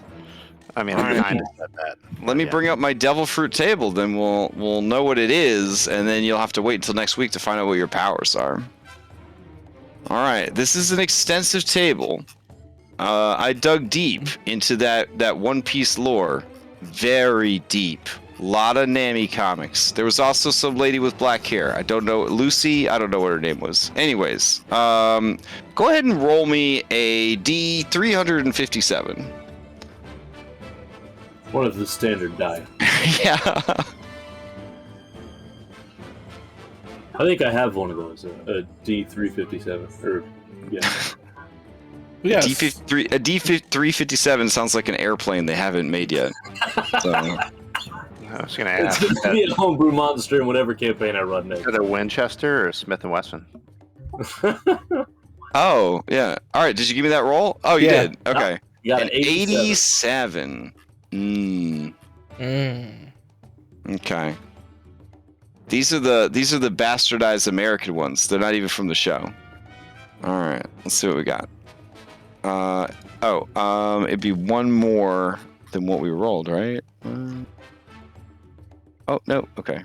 I mean, I kind of said that. Let me bring up my devil fruit table, then we'll know what it is, and then you'll have to wait until next week to find out what your powers are. All right, this is an extensive table. I dug deep into that One Piece lore, very deep. A lot of Nami comics. There was also some lady with black hair. I don't know, Lucy. I don't know what her name was. Anyways, go ahead and roll me a D357. One of the standard die. Yeah. I think I have one of those. A D357. Or yeah. Yes. A D357 sounds like an airplane they haven't made yet. So, I was going to It's ask, gonna be a homebrew monster in whatever campaign I run next. is it a Winchester or Smith & Wesson? oh, yeah. All right, did you give me that roll? Oh, you Yeah. did. Okay. You got An an 87. 87. Mm. Okay. These are the bastardized American ones. They're not even from the show. All right, let's see what we got. It'd be one more than what we rolled, right? Oh no. Okay.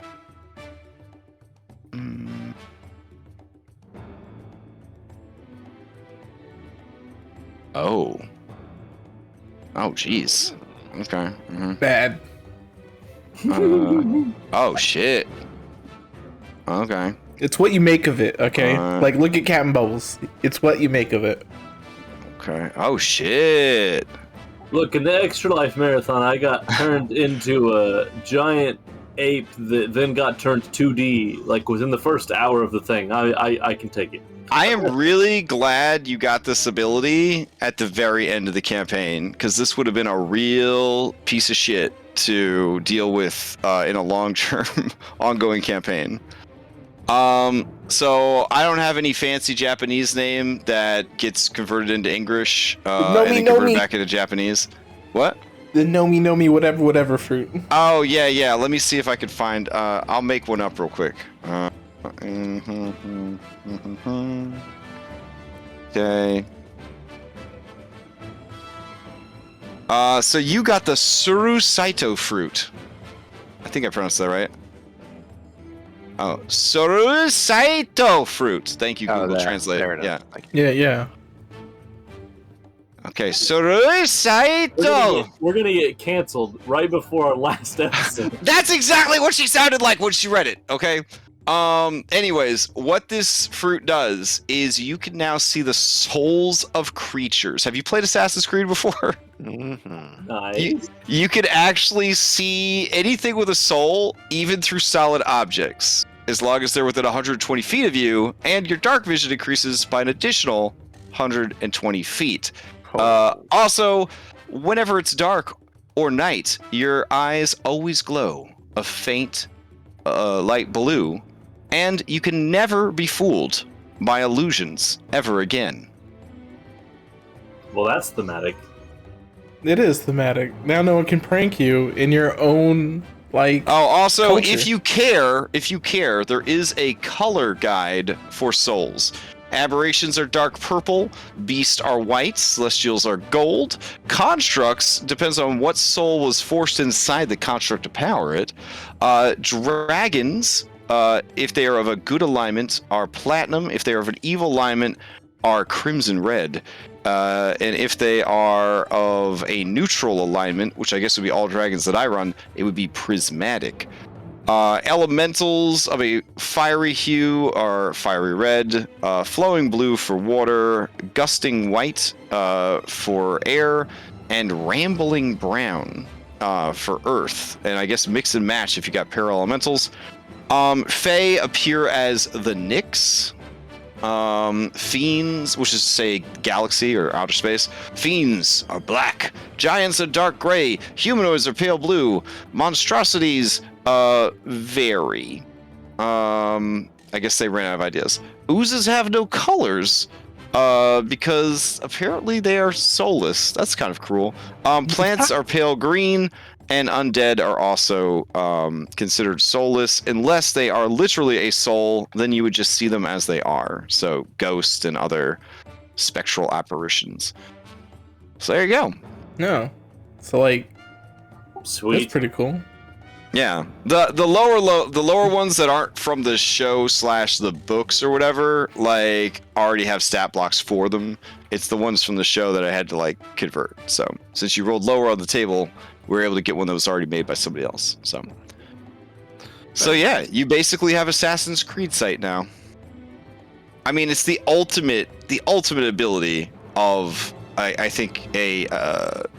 Oh. Oh, jeez. Okay. Bad. Oh shit. Okay. It's what you make of it, okay? Alright. Look at Captain Bubbles. It's what you make of it. Okay. Oh shit. Look, in the Extra Life Marathon, I got turned into a giant ape that then got turned 2D, within the first hour of the thing. I can take it. I am really glad you got this ability at the very end of the campaign, because this would have been a real piece of shit to deal with in a long-term ongoing campaign. So I don't have any fancy Japanese name that gets converted into English and then converted back into Japanese. What? The Nomi whatever fruit. Oh yeah. Let me see if I could find. I'll make one up real quick. Okay. So you got the Surusaito fruit. I think I pronounced that right. Oh, Surusaito fruit. Thank you, Google Translator. Yeah. Yeah. Okay, Surusaito. We're gonna get canceled right before our last episode. That's exactly what she sounded like when she read it. Okay. Anyways, what this fruit does is you can now see the souls of creatures. Have you played Assassin's Creed before? Mm-hmm. Nice. You can actually see anything with a soul, even through solid objects, as long as they're within 120 feet of you, and your dark vision increases by an additional 120 feet. Also, whenever it's dark or night, your eyes always glow a faint light blue, and you can never be fooled by illusions ever again. Well, that's thematic. It is thematic. Now no one can prank you in your own also, culture. if you care, there is a color guide for souls. Aberrations are dark purple, beasts are white, celestials are gold, constructs, depends on what soul was forced inside the construct to power it. Dragons, if they are of a good alignment, are platinum. If they are of an evil alignment, are crimson red. And if they are of a neutral alignment, which I guess would be all dragons that I run, it would be prismatic. Elementals of a fiery hue are fiery red, flowing blue for water, gusting white for air, and rambling brown for earth. And I guess mix and match if you got para elementals. Fae appear as the Nyx. Fiends, which is to say galaxy or outer space. Fiends are black. Giants are dark gray. Humanoids are pale blue. Monstrosities vary. I guess they ran out of ideas. Oozes have no colors. Because apparently they are soulless. That's kind of cruel. Plants are pale green, and undead are also considered soulless. Unless they are literally a soul, then you would just see them as they are. So ghosts and other spectral apparitions. So there you go. No. So Sweet. that's pretty cool. Yeah, the lower ones that aren't from the show / the books or whatever, already have stat blocks for them. It's the ones from the show that I had to convert. So since you rolled lower on the table, we were able to get one that was already made by somebody else. So yeah, you basically have Assassin's Creed sight now. I mean, it's the ultimate ability of I think a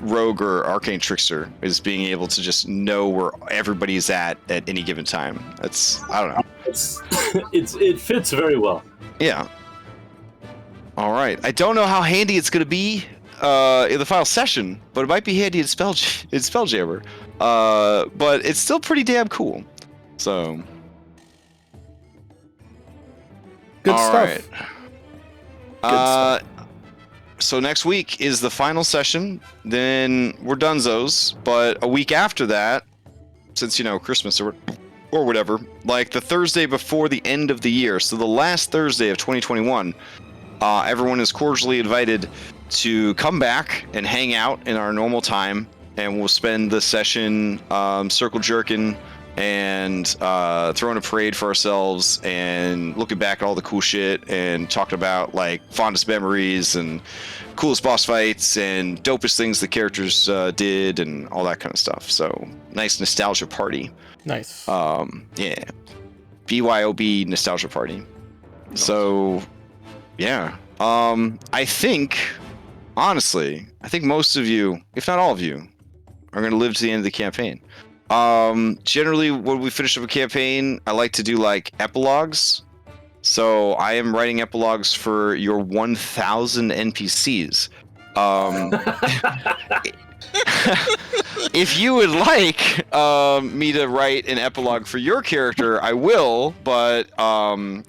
rogue or arcane trickster is being able to just know where everybody's at any given time. I don't know. It fits very well. Yeah. All right. I don't know how handy it's going to be in the final session, but it might be handy in Spelljammer. But it's still pretty damn cool. So. Good all stuff. right. Good stuff. So next week is the final session. Then we're donezos. But a week after that, since Christmas or whatever, the Thursday before the end of the year, so the last Thursday of 2021, everyone is cordially invited to come back and hang out in our normal time, and we'll spend the session circle jerking and throwing a parade for ourselves and looking back at all the cool shit and talking about like fondest memories and coolest boss fights and dopest things the characters did and all that kind of stuff. So nice nostalgia party. Nice. Yeah, BYOB nostalgia party. So yeah, I think honestly, I think most of you, if not all of you, are going to live to the end of the campaign. Generally, when we finish up a campaign, I like to do like epilogues. So I am writing epilogues for your 1,000 NPCs. If you would like me to write an epilogue for your character, I will. But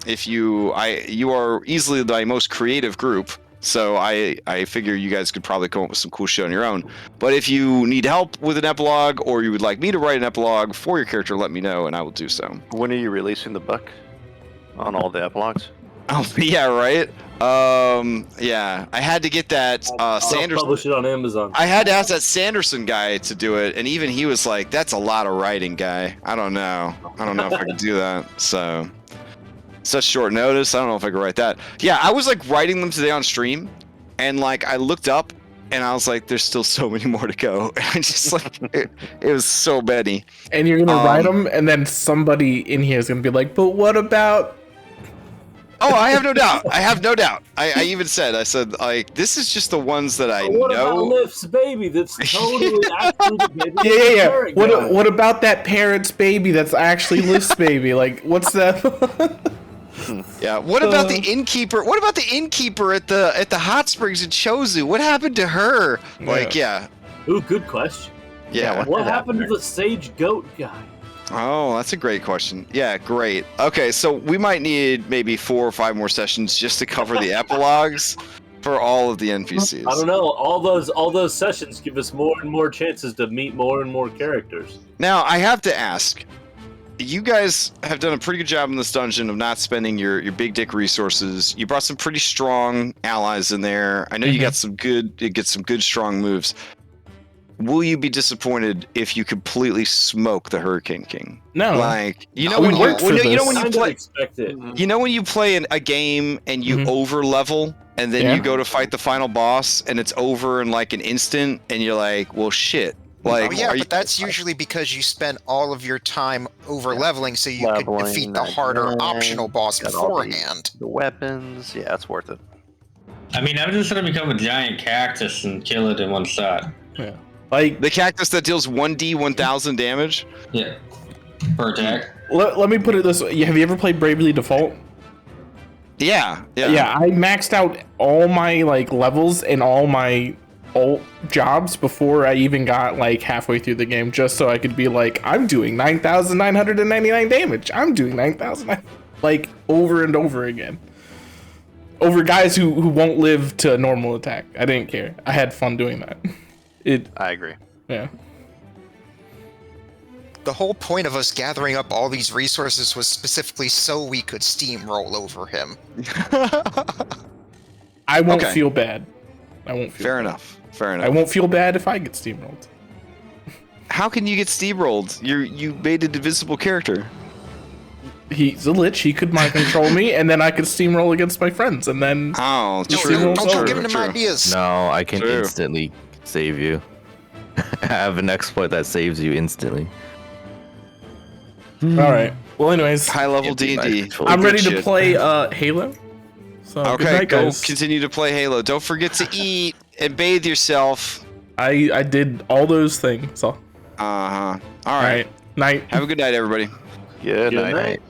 if you are easily my most creative group. So I figure you guys could probably come up with some cool shit on your own. But if you need help with an epilogue, or you would like me to write an epilogue for your character, let me know and I will do so. When are you releasing the book on all the epilogues? Oh yeah, right. Yeah, I had to get that Sanderson. Publish it on Amazon. I had to ask that Sanderson guy to do it, and even he was like, "That's a lot of writing, guy. I don't know if I can do that." So. Such short notice. I don't know if I could write that. Yeah, I was like writing them today on stream, and like I looked up, and I was like, "There's still so many more to go." And just like it was so many. And you're gonna write them, and then somebody in here is gonna be like, "But what about?" Oh, I have no doubt. I have no doubt. I even said, like, this is just the ones that I What know. about Lift's baby? That's totally actually Yeah. What about that parent's baby that's actually Lift's baby? Like, what's that? Yeah. What about the innkeeper? What about the innkeeper at the hot springs in Chozu? What happened to her? Like, yeah. Ooh, good question. Yeah. What happened to the sage goat guy? Oh, that's a great question. Yeah, great. Okay, so we might need maybe 4 or 5 more sessions just to cover the epilogues for all of the NPCs. I don't know. All those sessions give us more and more chances to meet more and more characters. Now, I have to ask. You guys have done a pretty good job in this dungeon of not spending your big dick resources. You brought some pretty strong allies in there. I know you get some good strong moves. Will you be disappointed if you completely smoke the Hurricane King? No. Like, when you play a game and you over level and then you go to fight the final boss and it's over in like an instant and you're like, well, shit. Like, but that's usually because you spent all of your time over leveling so you could defeat the harder optional boss beforehand. The weapons, yeah, it's worth it. I mean, I'm just gonna become a giant cactus and kill it in one shot. Yeah. Like the cactus that deals 1d 1,000 damage? Yeah. Per attack. Let me put it this way. Have you ever played Bravely Default? Yeah. I maxed out all my like levels and all my alt jobs before I even got like halfway through the game, just so I could be like, I'm doing 9,999 damage. I'm doing 9,000, like over and over again. Over guys who won't live to a normal attack. I didn't care. I had fun doing that. I agree. Yeah. The whole point of us gathering up all these resources was specifically so we could steamroll over him. I won't feel bad. I won't feel Fair bad. enough. I won't feel bad if I get steamrolled. How can you get steamrolled? You made a divisible character. He's a lich. He could mind control me, and then I could steamroll against my friends, and then true. Don't go giving him ideas. No, I can instantly save you. I have an exploit that saves you instantly. All right. Well, anyways, high level D&D. I'm ready to play Halo. So okay, good night, go guys. continue to play Halo. Don't forget to eat and bathe yourself. I did all those things. So. All right. Night. Have a good night, everybody. Good night. night.